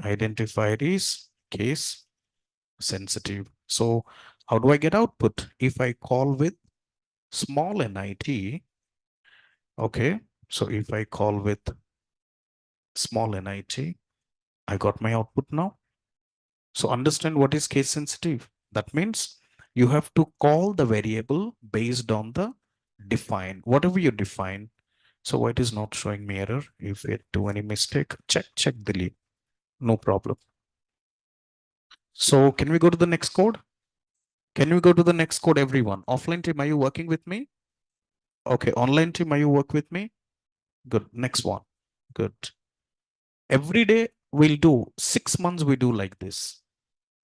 Identifier is case sensitive. So how do I get output? If I call with small NIT, okay. So if I call with small NIT, I got my output now. So understand what is case sensitive. That means you have to call the variable based on the define, whatever you define. So why it is not showing me error? If it do any mistake, check delete. No problem. So can we go to the next code? Can we go to the next code, everyone? Offline team, are you working with me? Okay, online team, are you work with me? Good. Next one. Good. Every day we'll do 6 months. We do like this.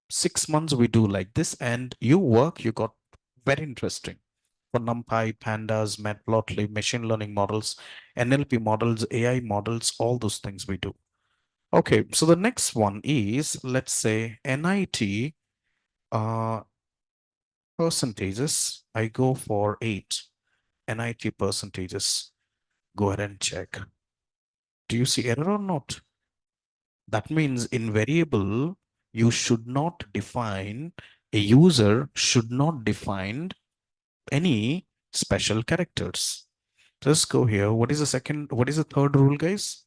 6 months we do like this, and you got very interesting for NumPy, pandas, matplotlib, machine learning models, NLP models, AI models, all those things we do. Okay, so the next one is, let's say NIT percentages. I go for 8 NIT percentages. Go ahead and check. Do you see error or not? That means in variable, you should not define, a user should not define any special characters. Just go here. What is the third rule, guys?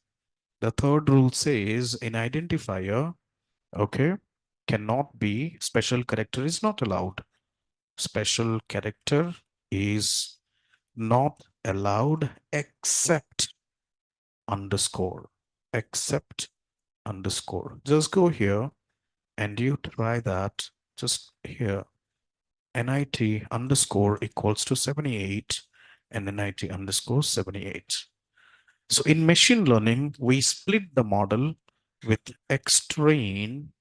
The third rule says in identifier, okay, cannot be, special character is not allowed. Special character is not allowed except underscore, except underscore. Just go here and you try that. Just here, NIT underscore equals to 78 and NIT underscore 78. So in machine learning, we split the model with X train,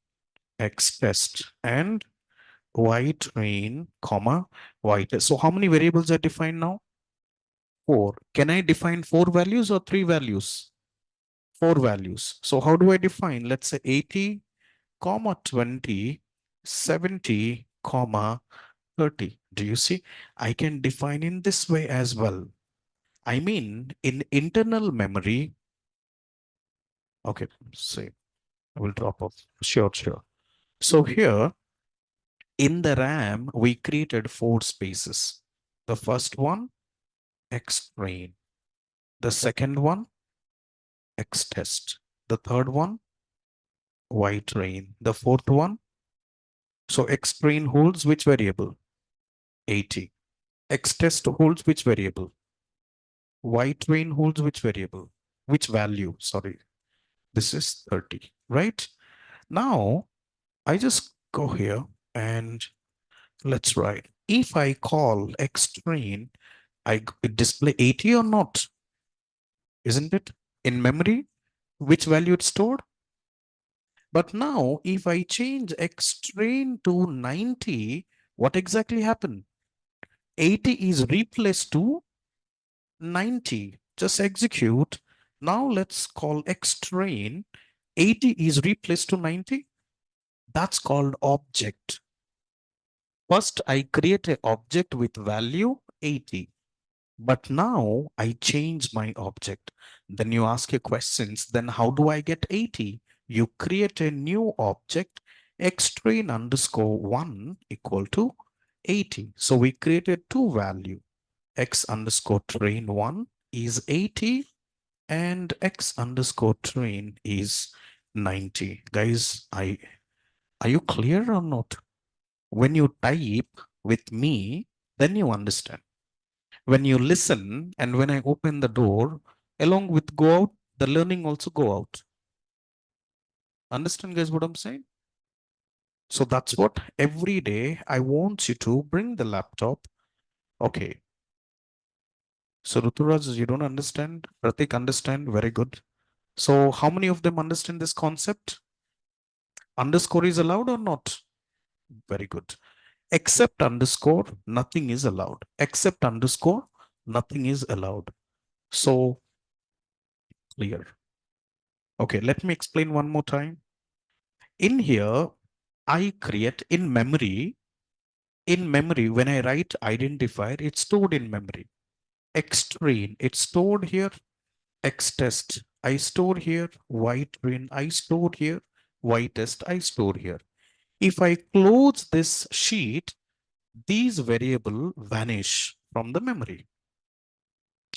X test, and Y train, comma, Y test. So how many variables are defined now? 4. Can I define 4 values or 3 values? 4 values. So how do I define? Let's say 80, comma 20, 70, comma 30. Do you see? I can define in this way as well. I mean, in internal memory, okay, say I will drop off. Sure, sure. So here in the RAM, we created 4 spaces. The first one, X train. The second one, X test. The third one, Y train. The fourth one, so X train holds which variable? 80. X test holds which variable? Y train holds which variable? Which value? Sorry, this is 30, right? Now I just go here and let's write. If I call X train, it display 80 or not, isn't it? In memory, which value it's stored? But now if I change X train to 90, what exactly happened? 80 is replaced to 90. Just execute. Now let's call X train. 80 is replaced to 90. That's called object. First, I create an object with value 80. But now I change my object. Then you ask your questions, then how do I get 80? You create a new object, xtrain underscore 1 equal to 80. So we created two value. X underscore train 1 is 80 and X underscore train is 90. Guys, are you clear or not? When you type with me, then you understand. When you listen and when I open the door, along with go out, the learning also go out. Understand, guys, what I'm saying? So that's what every day I want you to bring the laptop. Okay. So Ruturaj, you don't understand? Pratik understand? Very good. So how many of them understand this concept? Underscore is allowed or not? Very good. Except underscore, nothing is allowed. Except underscore, nothing is allowed. So clear. Okay, let me explain one more time. In here, I create in memory. In memory, when I write identifier, it's stored in memory. Xtrain, it's stored here. Xtest, I store here. Ytrain, I store here. Ytest, I store here. If I close this sheet, these variable vanish from the memory.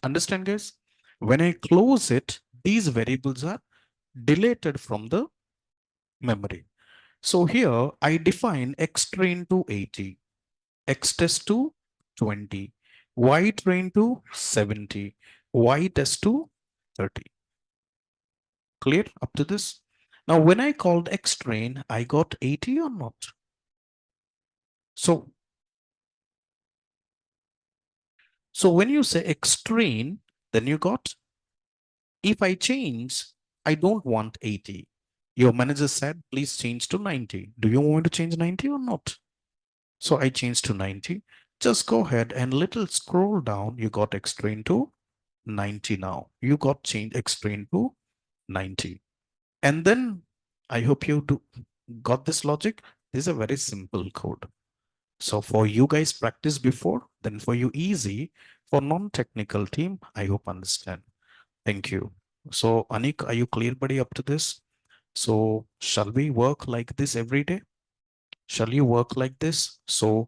Understand, guys? When I close it, these variables are deleted from the memory. So here I define xtrain to 80, xtest to 20, ytrain to 70, ytest to 30. Clear up to this? Now, when I called xtrain, I got 80 or not? So, so when you say xtrain, then you got, if I change, I don't want 80. Your manager said, please change to 90. Do you want to change 90 or not? So I changed to 90. Just go ahead and little scroll down. You got xtrain to 90 now. You got change xtrain to 90. And then I hope you got this logic. This is a very simple code. So for you guys practice before, then for you easy. For non-technical team, I hope understand. Thank you. So Anik, are you clear, buddy, up to this? So shall we work like this every day? Shall you work like this? So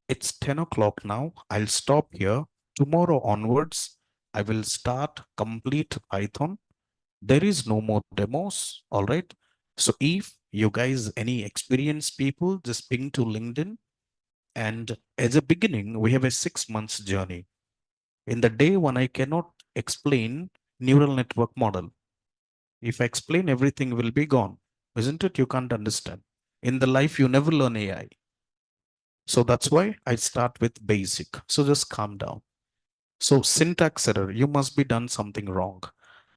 it's 10 o'clock now. I'll stop here. Tomorrow onwards, I will start complete Python. There is no more demos. All right. So if you guys, any experienced people, just ping to LinkedIn. And as a beginning, we have a 6 months journey. In the day one, I cannot explain neural network model. If I explain, everything will be gone. Isn't it? You can't understand. In the life, you never learn AI. So that's why I start with basic. So just calm down. So syntax error, you must be done something wrong.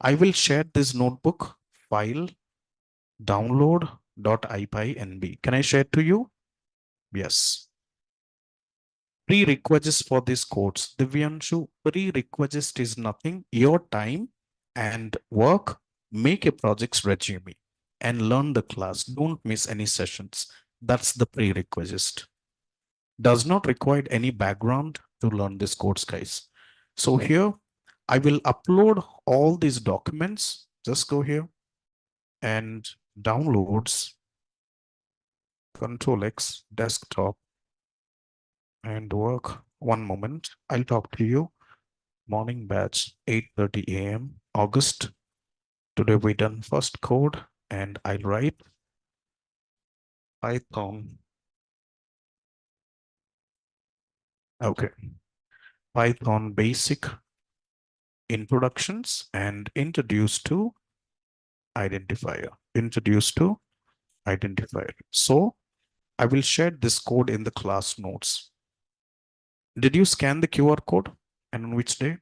I will share this notebook file download.ipynb. Can I share to you? Yes. Prerequisites for these codes. Divyanshu, prerequisite is nothing. Your time and work, make a project's resume and learn the class. Don't miss any sessions. That's the prerequisite. Does not require any background to learn this course, guys. So here, I will upload all these documents. Just go here and downloads, Control X, desktop, and work. One moment, I'll talk to you. Morning batch, 8:30 a.m. August. Today we done first code and I'll write Python. Okay, Python basic introductions, and introduce to identifier. Introduce to identifier. So I will share this code in the class notes. Did you scan the QR code? And on which day?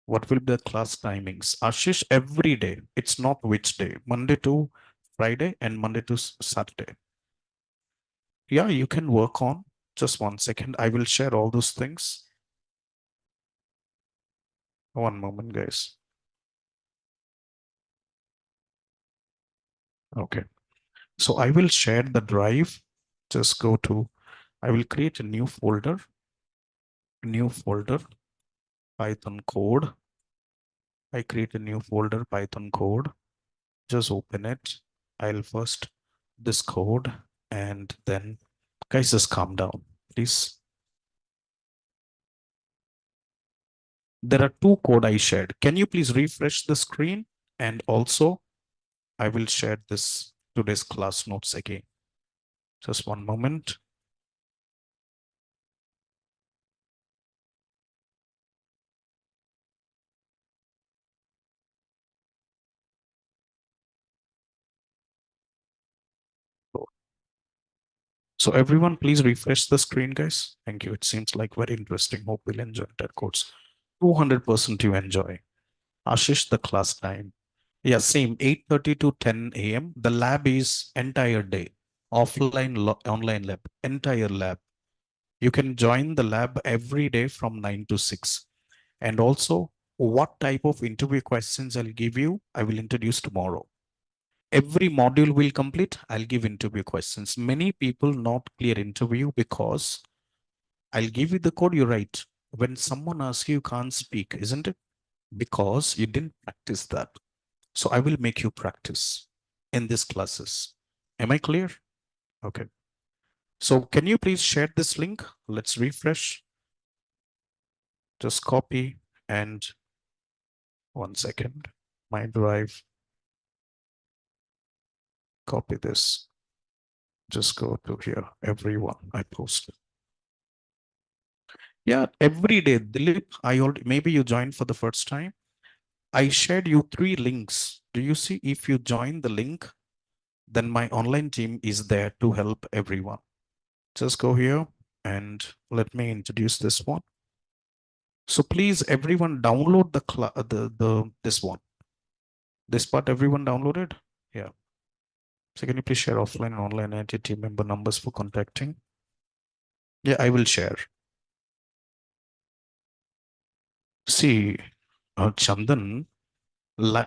What will be the class timings? Ashish, every day. It's not which day. Monday to Friday and Monday to Saturday. Yeah, you can work on. Just 1 second. I will share all those things. One moment, guys. Okay. So I will share the drive. Just go to, I will create a new folder, Python code. I create a new folder, Python code. Just open it. I'll first this code and then guys just calm down, please. There are two code I shared. Can you please refresh the screen? And also I will share this today's class notes again. Just one moment. So everyone, please refresh the screen, guys. Thank you. It seems like very interesting. Hope you'll enjoy that course. 200% you enjoy. Ashish, the class time. Yeah, same 8:30 to 10 a.m. The lab is entire day. Offline, online lab, entire lab. You can join the lab every day from 9 to 6. And also, what type of interview questions I'll give you, I will introduce tomorrow. Every module will complete, I'll give interview questions. Many people not clear interview because I'll give you the code, you write. When someone asks you, you can't speak, isn't it? Because you didn't practice that. So I will make you practice in these classes. Am I clear? Okay. So can you please share this link? Let's refresh. Just copy and 1 second. My drive. Copy this. Just go to here. Everyone I post. Yeah, every day, Dilip, I already, maybe you joined for the first time. I shared you 3 links. Do you see? If you join the link, then my online team is there to help everyone. Just go here and let me introduce this one. So please, everyone, download the this one. This part, everyone downloaded. Yeah. So can you please share offline and online IT team member numbers for contacting? Yeah, I will share. See, Chandan,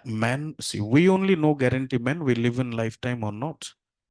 man, see, we only know guarantee man, we live in lifetime or not.